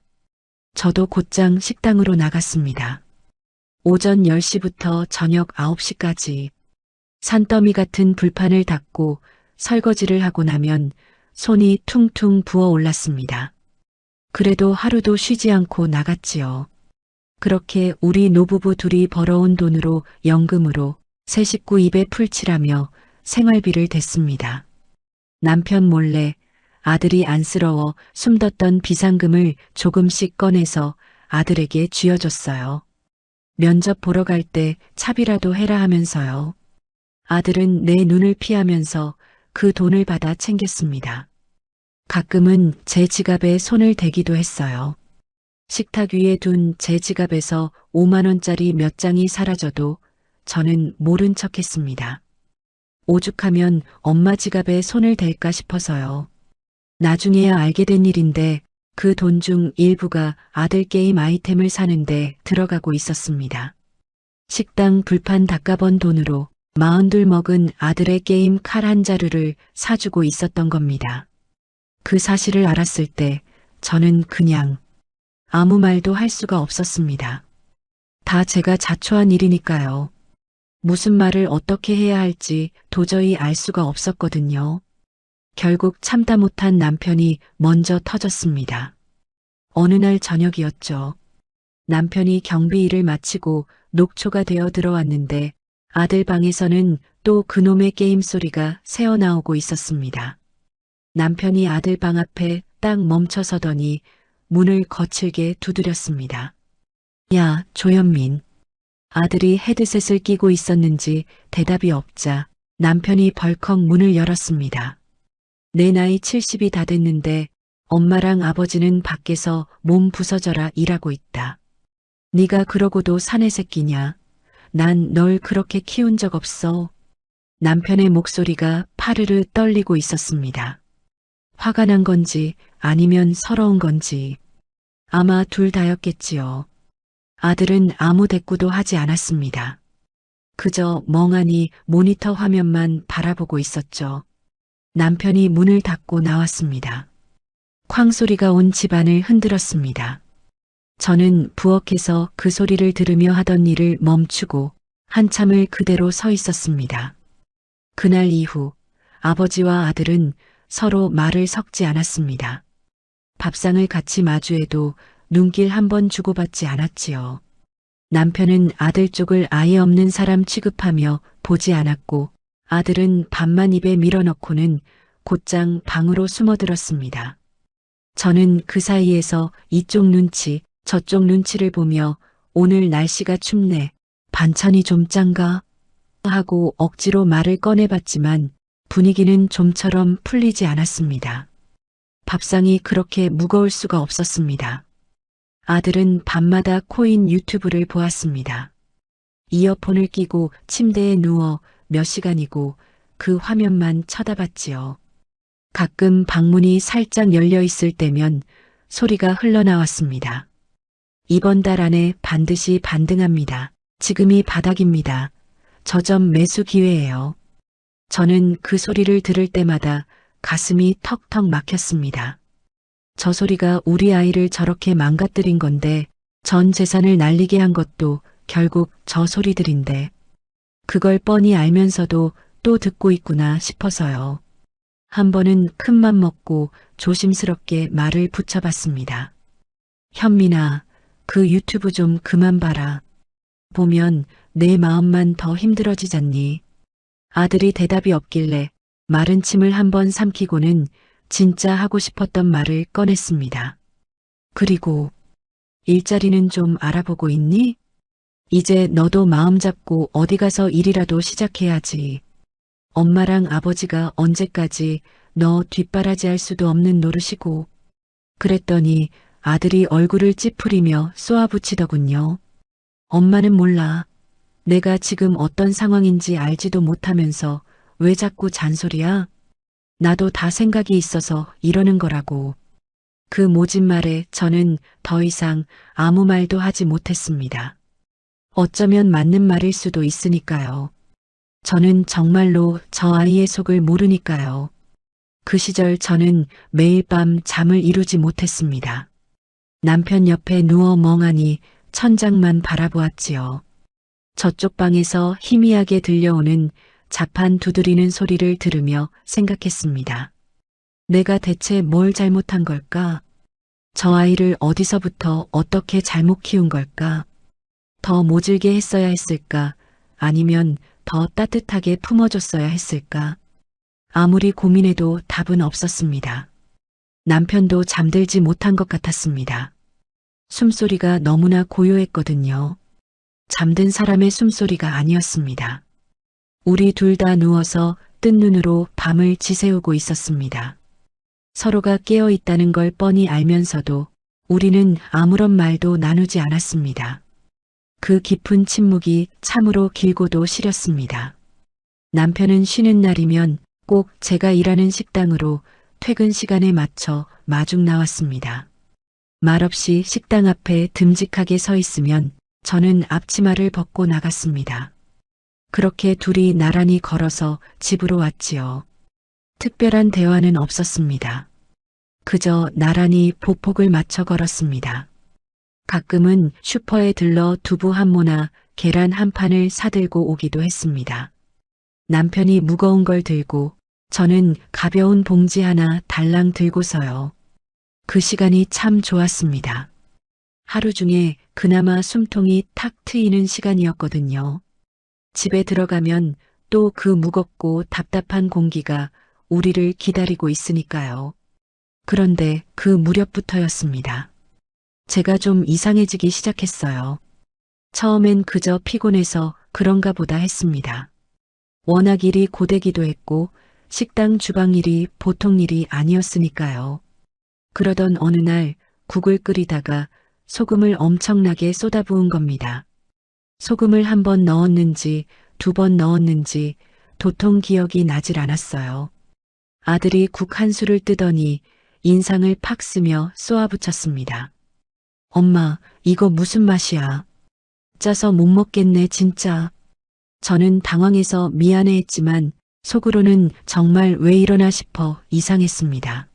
저도 곧장 식당으로 나갔습니다. 오전 10시부터 저녁 9시까지 산더미 같은 불판을 닦고 설거지를 하고 나면 손이 퉁퉁 부어 올랐습니다. 그래도 하루도 쉬지 않고 나갔지요. 그렇게 우리 노부부 둘이 벌어온 돈으로 연금으로 세 식구 입에 풀칠하며 생활비를 댔습니다. 남편 몰래 아들이 안쓰러워 숨뒀던 비상금을 조금씩 꺼내서 아들에게 쥐어줬어요. 면접 보러 갈 때 차비라도 해라 하면서요. 아들은 내 눈을 피하면서 그 돈을 받아 챙겼습니다. 가끔은 제 지갑에 손을 대기도 했어요. 식탁 위에 둔 제 지갑에서 5만 원짜리 몇 장이 사라져도 저는 모른 척 했습니다. 오죽하면 엄마 지갑에 손을 댈까 싶어서요. 나중에야 알게 된 일인데 그 돈 중 일부가 아들 게임 아이템을 사는데 들어가고 있었습니다. 식당 불판 닦아번 돈으로 42 먹은 아들의 게임 칼 한 자루를 사주고 있었던 겁니다. 그 사실을 알았을 때 저는 그냥 아무 말도 할 수가 없었습니다. 다 제가 자초한 일이니까요. 무슨 말을 어떻게 해야 할지 도저히 알 수가 없었거든요. 결국 참다 못한 남편이 먼저 터졌습니다. 어느 날 저녁이었죠. 남편이 경비 일을 마치고 녹초가 되어 들어왔는데 아들 방에서는 또 그놈의 게임 소리가 새어나오고 있었습니다. 남편이 아들 방 앞에 딱 멈춰서더니 문을 거칠게 두드렸습니다. 야, 조현민. 아들이 헤드셋을 끼고 있었는지 대답이 없자 남편이 벌컥 문을 열었습니다. 내 나이 70이 다 됐는데 엄마랑 아버지는 밖에서 몸 부서져라 일하고 있다. 네가 그러고도 사내 새끼냐? 난 널 그렇게 키운 적 없어. 남편의 목소리가 파르르 떨리고 있었습니다. 화가 난 건지 아니면 서러운 건지 아마 둘 다였겠지요. 아들은 아무 대꾸도 하지 않았습니다. 그저 멍하니 모니터 화면만 바라보고 있었죠. 남편이 문을 닫고 나왔습니다. 쾅 소리가 온 집안을 흔들었습니다. 저는 부엌에서 그 소리를 들으며 하던 일을 멈추고 한참을 그대로 서 있었습니다. 그날 이후 아버지와 아들은 서로 말을 섞지 않았습니다. 밥상을 같이 마주해도 눈길 한 번 주고받지 않았지요. 남편은 아들 쪽을 아예 없는 사람 취급하며 보지 않았고 아들은 밥만 입에 밀어넣고는 곧장 방으로 숨어들었습니다. 저는 그 사이에서 이쪽 눈치 저쪽 눈치를 보며 오늘 날씨가 춥네. 반찬이 좀 짠가? 하고 억지로 말을 꺼내봤지만 분위기는 좀처럼 풀리지 않았습니다. 밥상이 그렇게 무거울 수가 없었습니다. 아들은 밤마다 코인 유튜브를 보았습니다. 이어폰을 끼고 침대에 누워 몇 시간이고 그 화면만 쳐다봤지요. 가끔 방문이 살짝 열려 있을 때면 소리가 흘러나왔습니다. 이번 달 안에 반드시 반등합니다. 지금이 바닥입니다. 저점 매수 기회예요. 저는 그 소리를 들을 때마다 가슴이 턱턱 막혔습니다. 저 소리가 우리 아이를 저렇게 망가뜨린 건데 전 재산을 날리게 한 것도 결국 저 소리들인데 그걸 뻔히 알면서도 또 듣고 있구나 싶어서요. 한 번은 큰맘 먹고 조심스럽게 말을 붙여봤습니다. 현민아, 그 유튜브 좀 그만 봐라. 보면 내 마음만 더 힘들어지잖니. 아들이 대답이 없길래 마른 침을 한 번 삼키고는 진짜 하고 싶었던 말을 꺼냈습니다. 그리고 일자리는 좀 알아보고 있니? 이제 너도 마음 잡고 어디 가서 일이라도 시작해야지. 엄마랑 아버지가 언제까지 너 뒷바라지할 수도 없는 노릇이고. 그랬더니 아들이 얼굴을 찌푸리며 쏘아붙이더군요. 엄마는 몰라. 내가 지금 어떤 상황인지 알지도 못하면서 왜 자꾸 잔소리야? 나도 다 생각이 있어서 이러는 거라고. 그 모진 말에 저는 더 이상 아무 말도 하지 못했습니다. 어쩌면 맞는 말일 수도 있으니까요. 저는 정말로 저 아이의 속을 모르니까요. 그 시절 저는 매일 밤 잠을 이루지 못했습니다. 남편 옆에 누워 멍하니 천장만 바라보았지요. 저쪽 방에서 희미하게 들려오는 자판 두드리는 소리를 들으며 생각했습니다. 내가 대체 뭘 잘못한 걸까? 저 아이를 어디서부터 어떻게 잘못 키운 걸까? 더 모질게 했어야 했을까? 아니면 더 따뜻하게 품어줬어야 했을까? 아무리 고민해도 답은 없었습니다. 남편도 잠들지 못한 것 같았습니다. 숨소리가 너무나 고요했거든요. 잠든 사람의 숨소리가 아니었습니다. 우리 둘 다 누워서 뜬 눈으로 밤을 지새우고 있었습니다. 서로가 깨어 있다는 걸 뻔히 알면서도 우리는 아무런 말도 나누지 않았습니다. 그 깊은 침묵이 참으로 길고도 시렸습니다. 남편은 쉬는 날이면 꼭 제가 일하는 식당으로 퇴근 시간에 맞춰 마중 나왔습니다. 말없이 식당 앞에 듬직하게 서 있으면 저는 앞치마를 벗고 나갔습니다. 그렇게 둘이 나란히 걸어서 집으로 왔지요. 특별한 대화는 없었습니다. 그저 나란히 보폭을 맞춰 걸었습니다. 가끔은 슈퍼에 들러 두부 한 모나 계란 한 판을 사들고 오기도 했습니다. 남편이 무거운 걸 들고 저는 가벼운 봉지 하나 달랑 들고서요. 그 시간이 참 좋았습니다. 하루 중에 그나마 숨통이 탁 트이는 시간이었거든요. 집에 들어가면 또 그 무겁고 답답한 공기가 우리를 기다리고 있으니까요. 그런데 그 무렵부터였습니다. 제가 좀 이상해지기 시작했어요. 처음엔 그저 피곤해서 그런가 보다 했습니다. 워낙 일이 고되기도 했고 식당 주방 일이 보통 일이 아니었으니까요. 그러던 어느 날 국을 끓이다가 소금을 엄청나게 쏟아부은 겁니다. 소금을 한 번 넣었는지 두 번 넣었는지 도통 기억이 나질 않았어요. 아들이 국 한 술을 뜨더니 인상을 팍 쓰며 쏘아붙였습니다. 엄마, 이거 무슨 맛이야? 짜서 못 먹겠네, 진짜. 저는 당황해서 미안해했지만 속으로는 정말 왜 이러나 싶어 이상했습니다.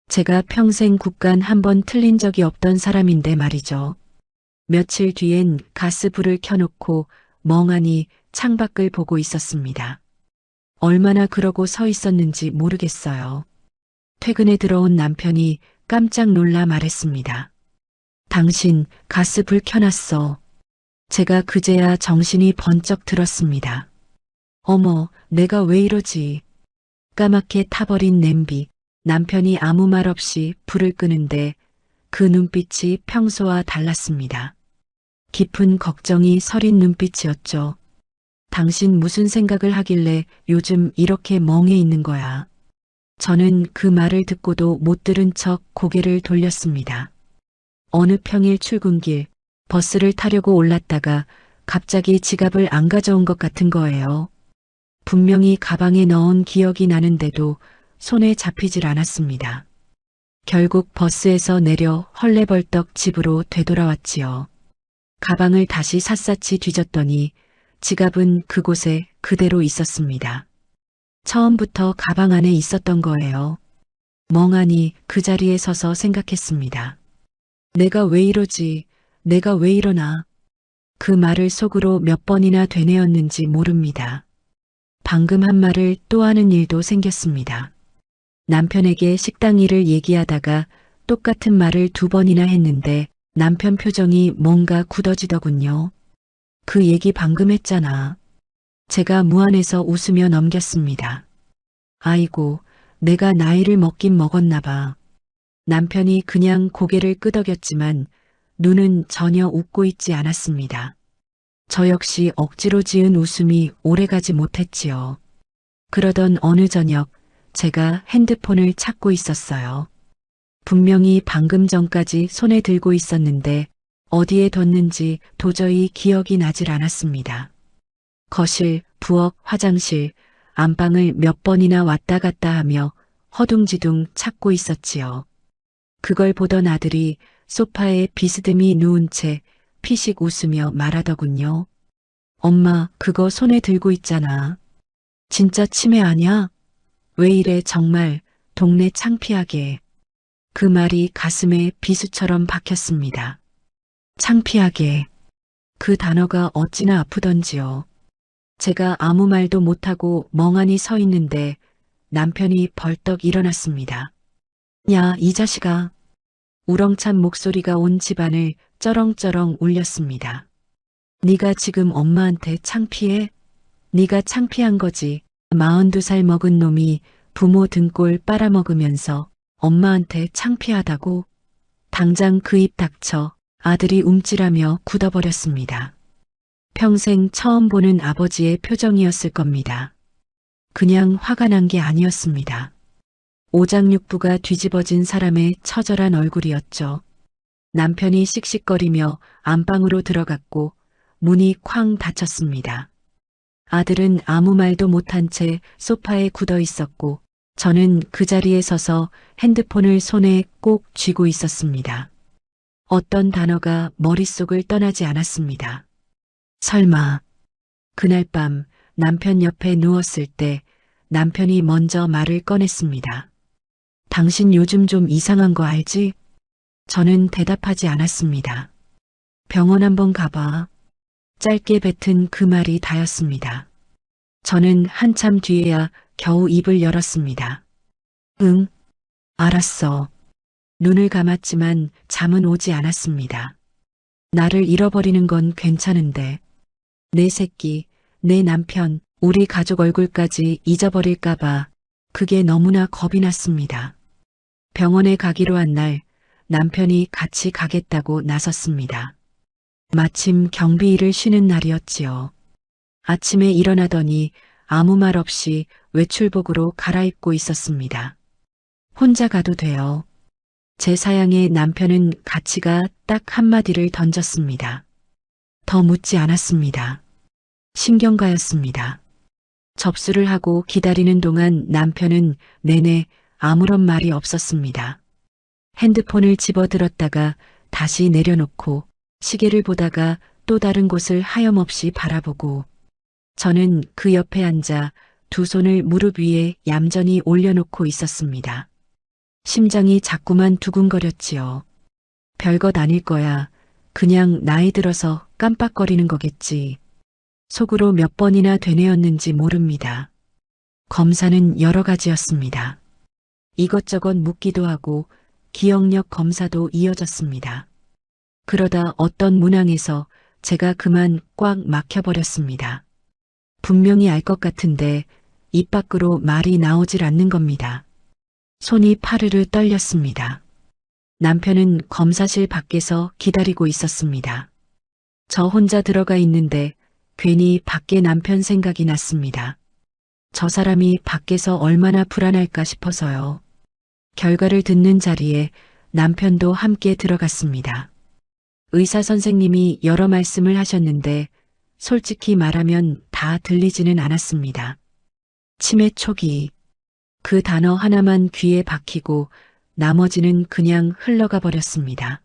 제가 평생 국간 한 번 틀린 적이 없던 사람인데 말이죠. 며칠 뒤엔 가스불을 켜놓고 멍하니 창밖을 보고 있었습니다. 얼마나 그러고 서 있었는지 모르겠어요. 퇴근에 들어온 남편이 깜짝 놀라 말했습니다. 당신 가스불 켜놨어. 제가 그제야 정신이 번쩍 들었습니다. 어머, 내가 왜 이러지? 까맣게 타버린 냄비, 남편이 아무 말 없이 불을 끄는데 그 눈빛이 평소와 달랐습니다. 깊은 걱정이 서린 눈빛이었죠. 당신 무슨 생각을 하길래 요즘 이렇게 멍해 있는 거야? 저는 그 말을 듣고도 못 들은 척 고개를 돌렸습니다. 어느 평일 출근길, 버스를 타려고 올랐다가 갑자기 지갑을 안 가져온 것 같은 거예요. 분명히 가방에 넣은 기억이 나는데도 손에 잡히질 않았습니다. 결국 버스에서 내려 헐레벌떡 집으로 되돌아왔지요. 가방을 다시 샅샅이 뒤졌더니 지갑은 그곳에 그대로 있었습니다. 처음부터 가방 안에 있었던 거예요. 멍하니 그 자리에 서서 생각했습니다. 내가 왜 이러지? 내가 왜 이러나. 그 말을 속으로 몇 번이나 되뇌었는지 모릅니다. 방금 한 말을 또 하는 일도 생겼습니다. 남편에게 식당 일을 얘기하다가 똑같은 말을 두 번이나 했는데 남편 표정이 뭔가 굳어지더군요. 그 얘기 방금 했잖아. 제가 무안해서 웃으며 넘겼습니다. 아이고, 내가 나이를 먹긴 먹었나 봐. 남편이 그냥 고개를 끄덕였지만 눈은 전혀 웃고 있지 않았습니다. 저 역시 억지로 지은 웃음이 오래가지 못했지요. 그러던 어느 저녁 제가 핸드폰을 찾고 있었어요. 분명히 방금 전까지 손에 들고 있었는데 어디에 뒀는지 도저히 기억이 나질 않았습니다. 거실, 부엌, 화장실, 안방을 몇 번이나 왔다 갔다 하며 허둥지둥 찾고 있었지요. 그걸 보던 아들이 소파에 비스듬히 누운 채 피식 웃으며 말하더군요. 엄마, 그거 손에 들고 있잖아. 진짜 치매 아냐? 왜 이래 정말 동네 창피하게. 그 말이 가슴에 비수처럼 박혔습니다. 창피하게. 그 단어가 어찌나 아프던지요. 제가 아무 말도 못하고 멍하니 서 있는데 남편이 벌떡 일어났습니다. 야, 이 자식아. 우렁찬 목소리가 온 집안을 쩌렁쩌렁 울렸습니다. 네가 지금 엄마한테 창피해? 네가 창피한 거지. 42살 먹은 놈이 부모 등골 빨아먹으면서 엄마한테 창피하다고? 당장 그 입 닥쳐. 아들이 움찔하며 굳어버렸습니다. 평생 처음 보는 아버지의 표정이었을 겁니다. 그냥 화가 난 게 아니었습니다. 오장육부가 뒤집어진 사람의 처절한 얼굴이었죠. 남편이 씩씩거리며 안방으로 들어갔고 문이 쾅 닫혔습니다. 아들은 아무 말도 못한 채 소파에 굳어 있었고 저는 그 자리에 서서 핸드폰을 손에 꼭 쥐고 있었습니다. 어떤 단어가 머릿속을 떠나지 않았습니다. 설마. 그날 밤 남편 옆에 누웠을 때 남편이 먼저 말을 꺼냈습니다. 당신 요즘 좀 이상한 거 알지? 저는 대답하지 않았습니다. 병원 한번 가봐. 짧게 뱉은 그 말이 다였습니다. 저는 한참 뒤에야 겨우 입을 열었습니다. 응, 알았어. 눈을 감았지만 잠은 오지 않았습니다. 나를 잃어버리는 건 괜찮은데 내 새끼, 내 남편, 우리 가족 얼굴까지 잊어버릴까봐 그게 너무나 겁이 났습니다. 병원에 가기로 한 날 남편이 같이 가겠다고 나섰습니다. 마침 경비일을 쉬는 날이었지요. 아침에 일어나더니 아무 말 없이 외출복으로 갈아입고 있었습니다. 혼자 가도 돼요. 제 사양에 남편은 같이 가 딱 한마디를 던졌습니다. 더 묻지 않았습니다. 신경가였습니다. 접수를 하고 기다리는 동안 남편은 내내 아무런 말이 없었습니다. 핸드폰을 집어들었다가 다시 내려놓고 시계를 보다가 또 다른 곳을 하염없이 바라보고 저는 그 옆에 앉아 두 손을 무릎 위에 얌전히 올려놓고 있었습니다. 심장이 자꾸만 두근거렸지요. 별것 아닐 거야. 그냥 나이 들어서 깜빡거리는 거겠지. 속으로 몇 번이나 되뇌었는지 모릅니다. 검사는 여러 가지였습니다. 이것저것 묻기도 하고 기억력 검사도 이어졌습니다. 그러다 어떤 문항에서 제가 그만 꽉 막혀버렸습니다. 분명히 알 것 같은데 입 밖으로 말이 나오질 않는 겁니다. 손이 파르르 떨렸습니다. 남편은 검사실 밖에서 기다리고 있었습니다. 저 혼자 들어가 있는데 괜히 밖에 남편 생각이 났습니다. 저 사람이 밖에서 얼마나 불안할까 싶어서요. 결과를 듣는 자리에 남편도 함께 들어갔습니다. 의사 선생님이 여러 말씀을 하셨는데 솔직히 말하면 다 들리지는 않았습니다. 치매 초기. 그 단어 하나만 귀에 박히고 나머지는 그냥 흘러가 버렸습니다.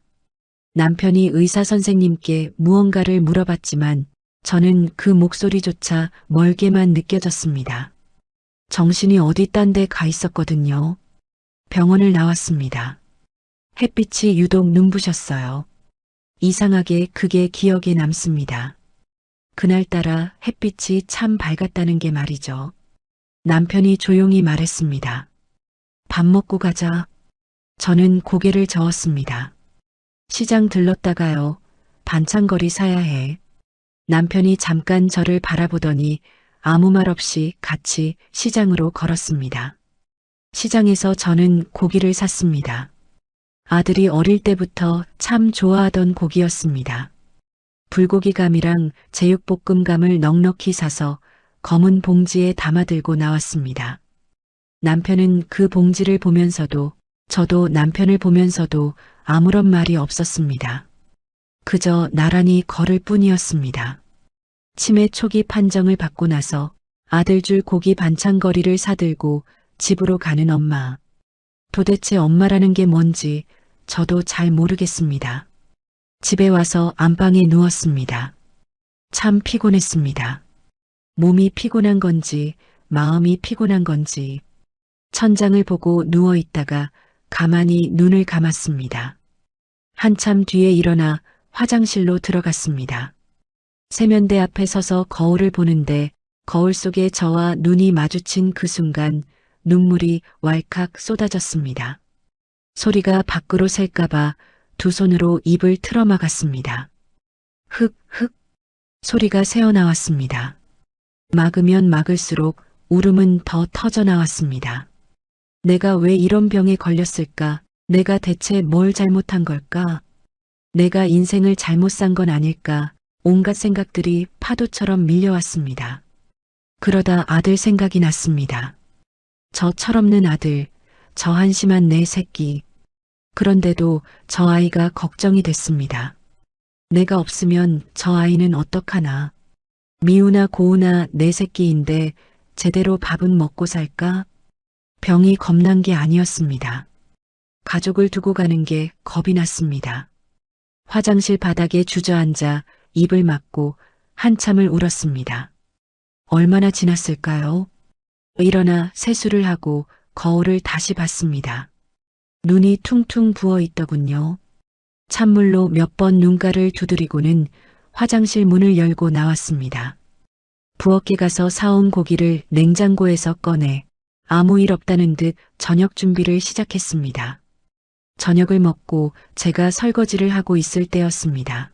남편이 의사 선생님께 무언가를 물어봤지만 저는 그 목소리조차 멀게만 느껴졌습니다. 정신이 어디 딴 데 가 있었거든요. 병원을 나왔습니다. 햇빛이 유독 눈부셨어요. 이상하게 그게 기억에 남습니다. 그날따라 햇빛이 참 밝았다는 게 말이죠. 남편이 조용히 말했습니다. 밥 먹고 가자. 저는 고개를 저었습니다. 시장 들렀다가요. 반찬거리 사야 해. 남편이 잠깐 저를 바라보더니 아무 말 없이 같이 시장으로 걸었습니다. 시장에서 저는 고기를 샀습니다. 아들이 어릴 때부터 참 좋아하던 고기였습니다. 불고기감이랑 제육볶음감을 넉넉히 사서 검은 봉지에 담아들고 나왔습니다. 남편은 그 봉지를 보면서도 저도 남편을 보면서도 아무런 말이 없었습니다. 그저 나란히 걸을 뿐이었습니다. 치매 초기 판정을 받고 나서 아들 줄 고기 반찬거리를 사들고 집으로 가는 엄마. 도대체 엄마라는 게 뭔지 저도 잘 모르겠습니다. 집에 와서 안방에 누웠습니다. 참 피곤했습니다. 몸이 피곤한 건지 마음이 피곤한 건지 천장을 보고 누워 있다가 가만히 눈을 감았습니다. 한참 뒤에 일어나 화장실로 들어갔습니다. 세면대 앞에 서서 거울을 보는데 거울 속에 저와 눈이 마주친 그 순간 눈물이 왈칵 쏟아졌습니다. 소리가 밖으로 셀까봐 두 손으로 입을 틀어막았습니다. 흑흑 소리가 새어나왔습니다. 막으면 막을수록 울음은 더 터져나왔습니다. 내가 왜 이런 병에 걸렸을까? 내가 대체 뭘 잘못한 걸까? 내가 인생을 잘못 산 건 아닐까? 온갖 생각들이 파도처럼 밀려왔습니다. 그러다 아들 생각이 났습니다. 저 철없는 아들, 저 한심한 내 새끼. 그런데도 저 아이가 걱정이 됐습니다. 내가 없으면 저 아이는 어떡하나. 미우나 고우나 내 새끼인데 제대로 밥은 먹고 살까? 병이 겁난 게 아니었습니다. 가족을 두고 가는 게 겁이 났습니다. 화장실 바닥에 주저앉아 입을 막고 한참을 울었습니다. 얼마나 지났을까요? 일어나 세수를 하고 거울을 다시 봤습니다. 눈이 퉁퉁 부어 있더군요. 찬물로 몇 번 눈가를 두드리고는 화장실 문을 열고 나왔습니다. 부엌에 가서 사온 고기를 냉장고에서 꺼내 아무 일 없다는 듯 저녁 준비를 시작했습니다. 저녁을 먹고 제가 설거지를 하고 있을 때였습니다.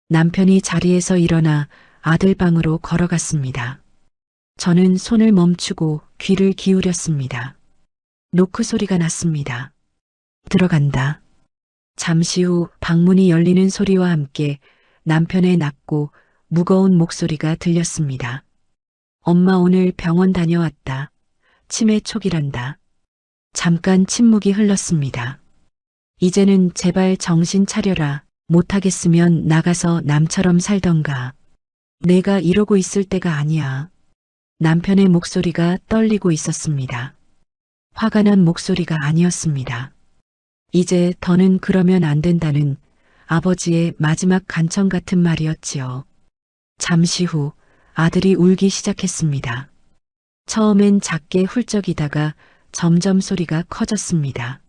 남편이 자리에서 일어나 아들 방으로 걸어갔습니다. 저는 손을 멈추고 귀를 기울였습니다. 노크 소리가 났습니다. 들어간다. 잠시 후 방문이 열리는 소리와 함께 남편의 낮고 무거운 목소리가 들렸습니다. 엄마 오늘 병원 다녀왔다. 치매 초기란다. 잠깐 침묵이 흘렀습니다. 이제는 제발 정신 차려라. 못하겠으면 나가서 남처럼 살던가. 내가 이러고 있을 때가 아니야. 남편의 목소리가 떨리고 있었습니다. 화가 난 목소리가 아니었습니다. 이제 더는 그러면 안 된다는 아버지의 마지막 간청 같은 말이었지요. 잠시 후 아들이 울기 시작했습니다. 처음엔 작게 훌쩍이다가 점점 소리가 커졌습니다.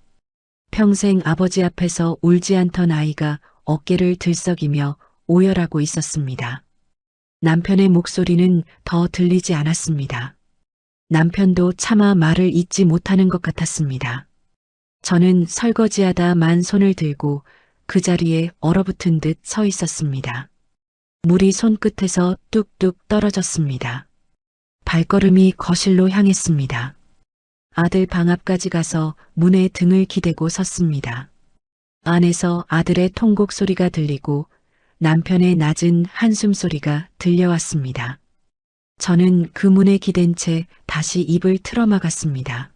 평생 아버지 앞에서 울지 않던 아이가 어깨를 들썩이며 오열하고 있었습니다. 남편의 목소리는 더 들리지 않았습니다. 남편도 차마 말을 잇지 못하는 것 같았습니다. 저는 설거지하다 만 손을 들고 그 자리에 얼어붙은 듯 서 있었습니다. 물이 손끝에서 뚝뚝 떨어졌습니다. 발걸음이 거실로 향했습니다. 아들 방 앞까지 가서 문에 등을 기대고 섰습니다. 안에서 아들의 통곡 소리가 들리고 남편의 낮은 한숨 소리가 들려왔습니다. 저는 그 문에 기댄 채 다시 입을 틀어막았습니다.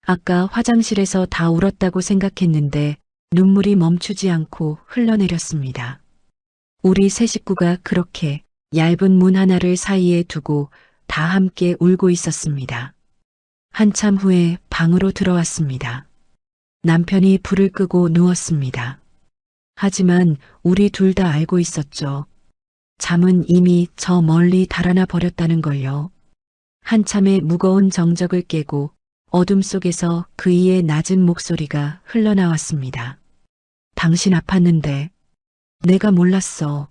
아까 화장실에서 다 울었다고 생각했는데 눈물이 멈추지 않고 흘러내렸습니다. 우리 세 식구가 그렇게 얇은 문 하나를 사이에 두고 다 함께 울고 있었습니다. 한참 후에 방으로 들어왔습니다. 남편이 불을 끄고 누웠습니다. 하지만 우리 둘 다 알고 있었죠. 잠은 이미 저 멀리 달아나 버렸다는 걸요. 한참의 무거운 정적을 깨고 어둠 속에서 그이의 낮은 목소리가 흘러나왔습니다. 당신 아팠는데 내가 몰랐어.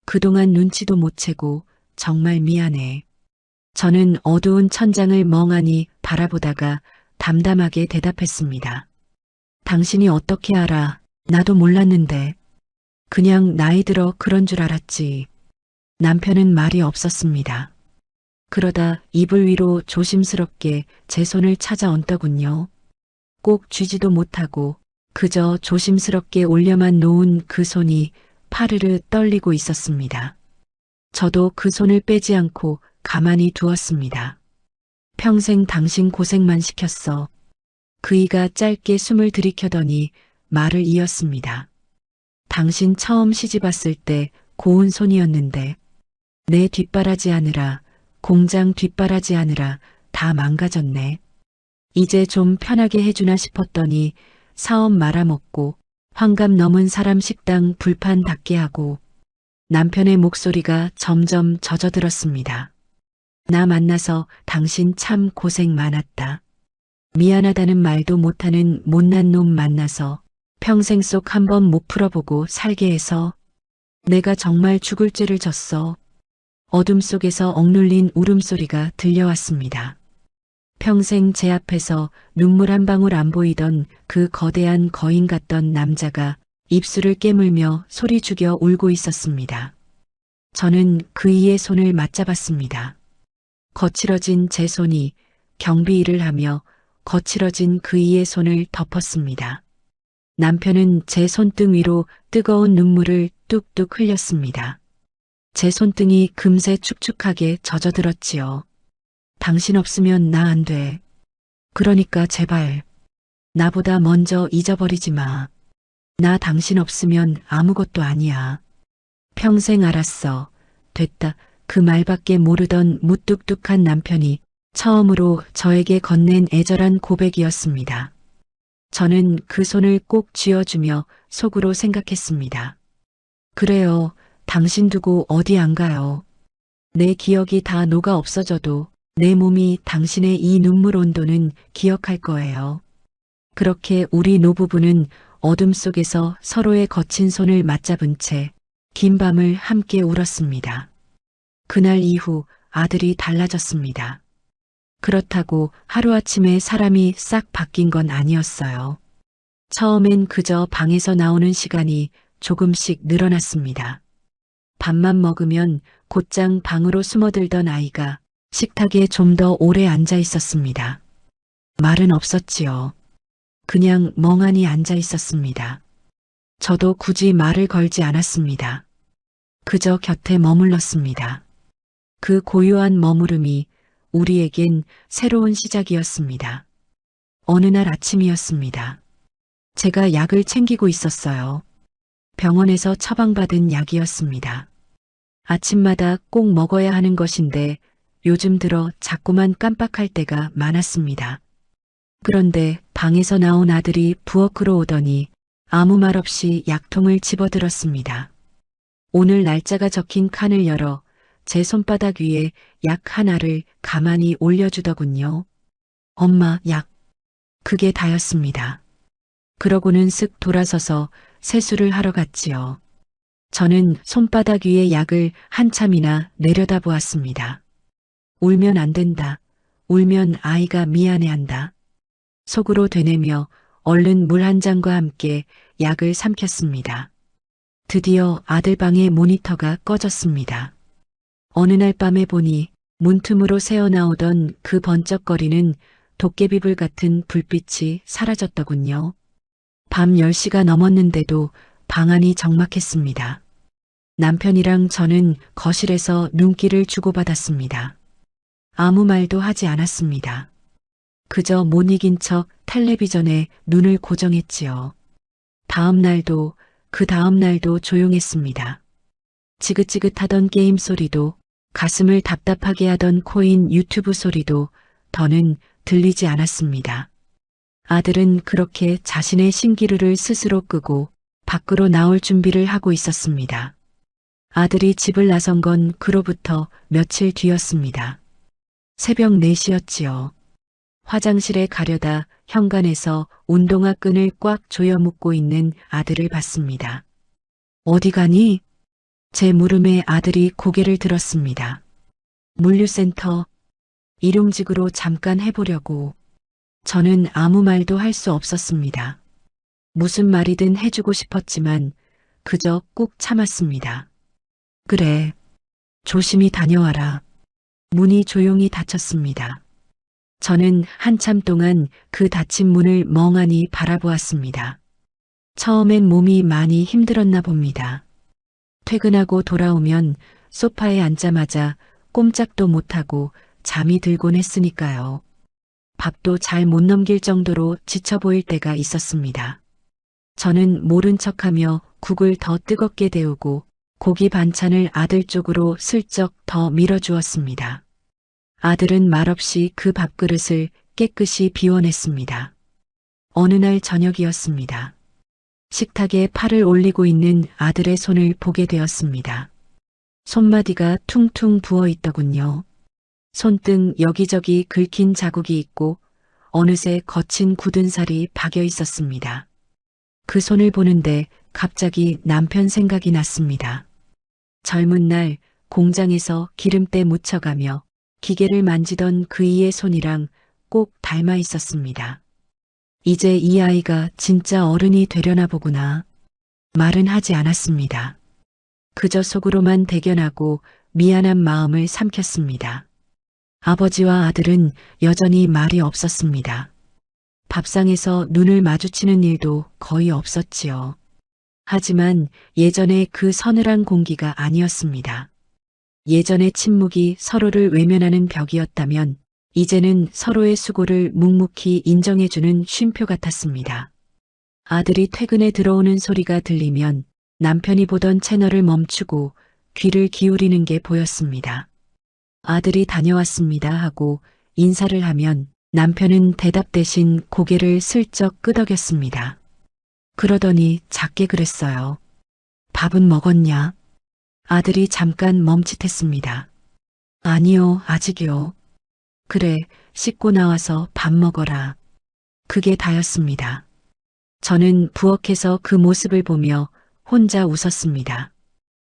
그동안 눈치도 못 채고 정말 미안해. 저는 어두운 천장을 멍하니 바라보다가 담담하게 대답했습니다. 당신이 어떻게 알아? 나도 몰랐는데. 그냥 나이 들어 그런 줄 알았지. 남편은 말이 없었습니다. 그러다 이불 위로 조심스럽게 제 손을 찾아 얹더군요. 꼭 쥐지도 못하고 그저 조심스럽게 올려만 놓은 그 손이 파르르 떨리고 있었습니다. 저도 그 손을 빼지 않고 가만히 두었습니다. 평생 당신 고생만 시켰어. 그이가 짧게 숨을 들이켜더니 말을 이었습니다. 당신 처음 시집 왔을 때 고운 손이었는데 내 뒷바라지 하느라 공장 뒷바라지 하느라 다 망가졌네. 이제 좀 편하게 해주나 싶었더니 사업 말아먹고 환갑 넘은 사람 식당 불판 닫게 하고. 남편의 목소리가 점점 젖어들었습니다. 나 만나서 당신 참 고생 많았다. 미안하다는 말도 못하는 못난 놈 만나서 평생 속 한 번 못 풀어보고 살게 해서 내가 정말 죽을 죄를 졌어. 어둠 속에서 억눌린 울음소리가 들려왔습니다. 평생 제 앞에서 눈물 한 방울 안 보이던 그 거대한 거인 같던 남자가 입술을 깨물며 소리 죽여 울고 있었습니다. 저는 그이의 손을 맞잡았습니다. 거칠어진 제 손이 경비일을 하며 거칠어진 그이의 손을 덮었습니다. 남편은 제 손등 위로 뜨거운 눈물을 뚝뚝 흘렸습니다. 제 손등이 금세 축축하게 젖어들었지요. 당신 없으면 나 안 돼. 그러니까 제발 나보다 먼저 잊어버리지 마. 나 당신 없으면 아무것도 아니야. 평생 알았어. 됐다. 그 말밖에 모르던 무뚝뚝한 남편이 처음으로 저에게 건넨 애절한 고백이었습니다. 저는 그 손을 꼭 쥐어주며 속으로 생각했습니다. 그래요. 당신 두고 어디 안 가요. 내 기억이 다 녹아 없어져도 내 몸이 당신의 이 눈물 온도는 기억할 거예요. 그렇게 우리 노부부는 어둠 속에서 서로의 거친 손을 맞잡은 채 긴 밤을 함께 울었습니다. 그날 이후 아들이 달라졌습니다. 그렇다고 하루아침에 사람이 싹 바뀐 건 아니었어요. 처음엔 그저 방에서 나오는 시간이 조금씩 늘어났습니다. 밥만 먹으면 곧장 방으로 숨어들던 아이가 식탁에 좀 더 오래 앉아 있었습니다. 말은 없었지요. 그냥 멍하니 앉아 있었습니다. 저도 굳이 말을 걸지 않았습니다. 그저 곁에 머물렀습니다. 그 고요한 머무름이 우리에겐 새로운 시작이었습니다. 어느 날 아침이었습니다. 제가 약을 챙기고 있었어요. 병원에서 처방받은 약이었습니다. 아침마다 꼭 먹어야 하는 것인데 요즘 들어 자꾸만 깜빡할 때가 많았습니다. 그런데 방에서 나온 아들이 부엌으로 오더니 아무 말 없이 약통을 집어들었습니다. 오늘 날짜가 적힌 칸을 열어 제 손바닥 위에 약 하나를 가만히 올려주더군요. 엄마, 약. 그게 다였습니다. 그러고는 쓱 돌아서서 세수를 하러 갔지요. 저는 손바닥 위에 약을 한참이나 내려다보았습니다. 울면 안 된다. 울면 아이가 미안해한다. 속으로 되뇌며 얼른 물 한 잔과 함께 약을 삼켰습니다. 드디어 아들 방의 모니터가 꺼졌습니다. 어느 날 밤에 보니 문틈으로 새어나오던 그 번쩍거리는 도깨비불 같은 불빛이 사라졌더군요. 밤 10시가 넘었는데도 방 안이 적막했습니다. 남편이랑 저는 거실에서 눈길을 주고받았습니다. 아무 말도 하지 않았습니다. 그저 못 이긴 척 텔레비전에 눈을 고정했지요. 다음 날도 그 다음 날도 조용했습니다. 지긋지긋하던 게임 소리도 가슴을 답답하게 하던 코인 유튜브 소리도 더는 들리지 않았습니다. 아들은 그렇게 자신의 신기루를 스스로 끄고 밖으로 나올 준비를 하고 있었습니다. 아들이 집을 나선 건 그로부터 며칠 뒤였습니다. 새벽 4시였지요. 화장실에 가려다 현관에서 운동화 끈을 꽉 조여 묶고 있는 아들을 봤습니다. 어디 가니? 제 물음에 아들이 고개를 들었습니다. 물류센터, 일용직으로 잠깐 해보려고. 저는 아무 말도 할 수 없었습니다. 무슨 말이든 해주고 싶었지만 그저 꾹 참았습니다. 그래, 조심히 다녀와라. 문이 조용히 닫혔습니다. 저는 한참 동안 그 닫힌 문을 멍하니 바라보았습니다. 처음엔 몸이 많이 힘들었나 봅니다. 퇴근하고 돌아오면 소파에 앉자마자 꼼짝도 못하고 잠이 들곤 했으니까요. 밥도 잘 못 넘길 정도로 지쳐 보일 때가 있었습니다. 저는 모른 척하며 국을 더 뜨겁게 데우고 고기 반찬을 아들 쪽으로 슬쩍 더 밀어주었습니다. 아들은 말없이 그 밥그릇을 깨끗이 비워냈습니다. 어느 날 저녁이었습니다. 식탁에 팔을 올리고 있는 아들의 손을 보게 되었습니다. 손마디가 퉁퉁 부어 있더군요. 손등 여기저기 긁힌 자국이 있고 어느새 거친 굳은 살이 박여 있었습니다. 그 손을 보는데 갑자기 남편 생각이 났습니다. 젊은 날 공장에서 기름때 묻혀가며 기계를 만지던 그이의 손이랑 꼭 닮아 있었습니다. 이제 이 아이가 진짜 어른이 되려나 보구나. 말은 하지 않았습니다. 그저 속으로만 대견하고 미안한 마음을 삼켰습니다. 아버지와 아들은 여전히 말이 없었습니다. 밥상에서 눈을 마주치는 일도 거의 없었지요. 하지만 예전의 그 서늘한 공기가 아니었습니다. 예전의 침묵이 서로를 외면하는 벽이었다면 이제는 서로의 수고를 묵묵히 인정해주는 쉼표 같았습니다. 아들이 퇴근에 들어오는 소리가 들리면 남편이 보던 채널을 멈추고 귀를 기울이는 게 보였습니다. 아들이 다녀왔습니다 하고 인사를 하면 남편은 대답 대신 고개를 슬쩍 끄덕였습니다. 그러더니 작게 그랬어요. 밥은 먹었냐? 아들이 잠깐 멈칫했습니다. 아니요, 아직이요. 그래, 씻고 나와서 밥 먹어라. 그게 다였습니다. 저는 부엌에서 그 모습을 보며 혼자 웃었습니다.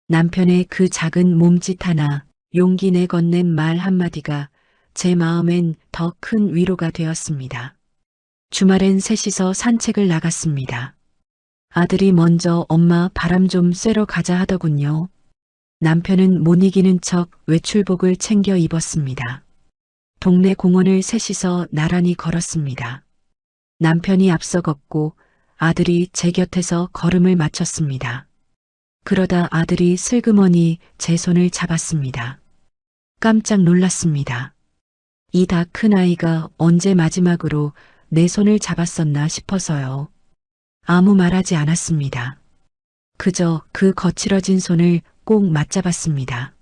남편의 그 작은 몸짓 하나, 용기 내 건넨 말 한마디가 제 마음엔 더 큰 위로가 되었습니다. 주말엔 셋이서 산책을 나갔습니다. 아들이 먼저 엄마 바람 좀 쐬러 가자 하더군요. 남편은 못 이기는 척 외출복을 챙겨 입었습니다. 동네 공원을 셋이서 나란히 걸었습니다. 남편이 앞서 걷고 아들이 제 곁에서 걸음을 맞췄습니다. 그러다 아들이 슬그머니 제 손을 잡았습니다. 깜짝 놀랐습니다. 이 다 큰 아이가 언제 마지막으로 내 손을 잡았었나 싶어서요. 아무 말하지 않았습니다. 그저 그 거칠어진 손을 꼭 맞잡았습니다.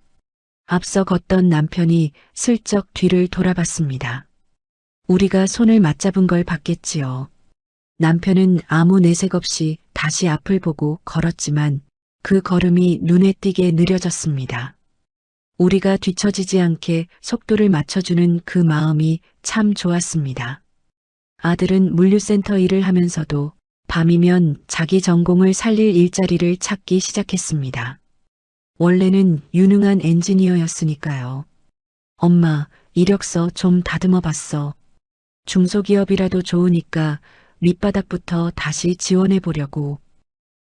앞서 걷던 남편이 슬쩍 뒤를 돌아봤습니다. 우리가 손을 맞잡은 걸 봤겠지요. 남편은 아무 내색 없이 다시 앞을 보고 걸었지만 그 걸음이 눈에 띄게 느려졌습니다. 우리가 뒤처지지 않게 속도를 맞춰주는 그 마음이 참 좋았습니다. 아들은 물류센터 일을 하면서도 밤이면 자기 전공을 살릴 일자리를 찾기 시작했습니다. 원래는 유능한 엔지니어였으니까요. 엄마, 이력서 좀 다듬어 봤어. 중소기업이라도 좋으니까 밑바닥부터 다시 지원해 보려고.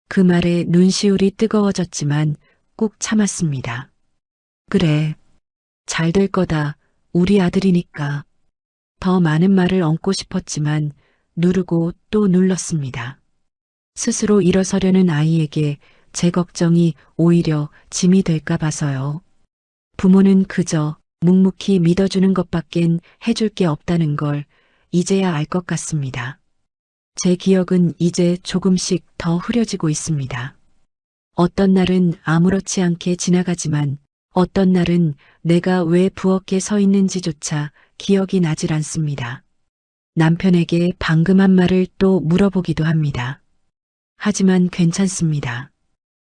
그 말에 눈시울이 뜨거워졌지만 꾹 참았습니다. 그래, 잘 될 거다. 우리 아들이니까. 더 많은 말을 얹고 싶었지만 누르고 또 눌렀습니다. 스스로 일어서려는 아이에게 제 걱정이 오히려 짐이 될까 봐서요. 부모는 그저 묵묵히 믿어주는 것밖엔 해줄 게 없다는 걸 이제야 알 것 같습니다. 제 기억은 이제 조금씩 더 흐려지고 있습니다. 어떤 날은 아무렇지 않게 지나가지만 어떤 날은 내가 왜 부엌에 서 있는지조차 기억이 나질 않습니다. 남편에게 방금 한 말을 또 물어보기도 합니다. 하지만 괜찮습니다.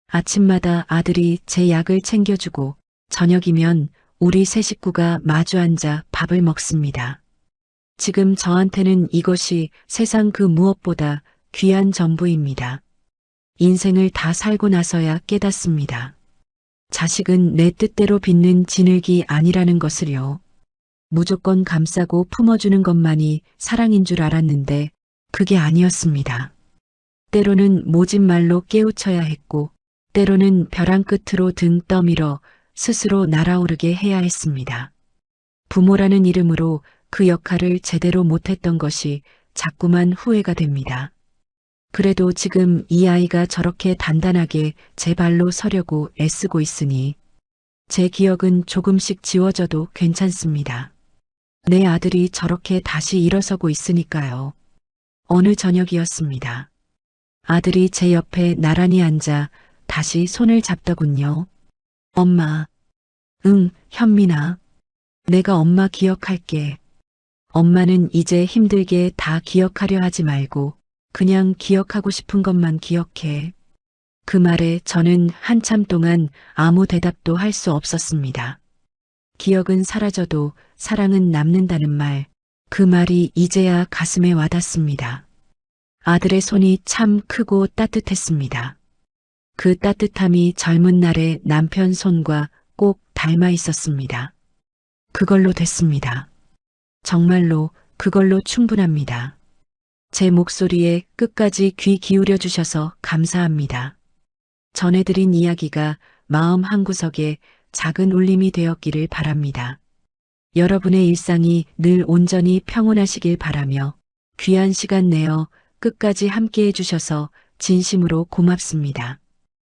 아침마다 아들이 제 약을 챙겨주고 저녁이면 우리 세 식구가 마주 앉아 밥을 먹습니다. 지금 저한테는 이것이 세상 그 무엇보다 귀한 전부입니다. 인생을 다 살고 나서야 깨닫습니다. 자식은 내 뜻대로 빚는 진흙이 아니라는 것을요. 무조건 감싸고 품어주는 것만이 사랑인 줄 알았는데 그게 아니었습니다. 때로는 모진 말로 깨우쳐야 했고 때로는 벼랑 끝으로 등 떠밀어 스스로 날아오르게 해야 했습니다. 부모라는 이름으로 그 역할을 제대로 못했던 것이 자꾸만 후회가 됩니다. 그래도 지금 이 아이가 저렇게 단단하게 제 발로 서려고 애쓰고 있으니 제 기억은 조금씩 지워져도 괜찮습니다. 내 아들이 저렇게 다시 일어서고 있으니까요. 어느 저녁이었습니다. 아들이 제 옆에 나란히 앉아 다시 손을 잡더군요. 엄마. 응, 현민아. 내가 엄마 기억할게. 엄마는 이제 힘들게 다 기억하려 하지 말고 그냥 기억하고 싶은 것만 기억해. 그 말에 저는 한참 동안 아무 대답도 할 수 없었습니다. 기억은 사라져도 사랑은 남는다는 말, 그 말이 이제야 가슴에 와닿습니다. 아들의 손이 참 크고 따뜻했습니다. 그 따뜻함이 젊은 날의 남편 손과 꼭 닮아 있었습니다. 그걸로 됐습니다. 정말로 그걸로 충분합니다. 제 목소리에 끝까지 귀 기울여 주셔서 감사합니다. 전해드린 이야기가 마음 한구석에 작은 울림이 되었기를 바랍니다. 여러분의 일상이 늘 온전히 평온하시길 바라며 귀한 시간 내어 끝까지 함께 해주셔서 진심으로 고맙습니다.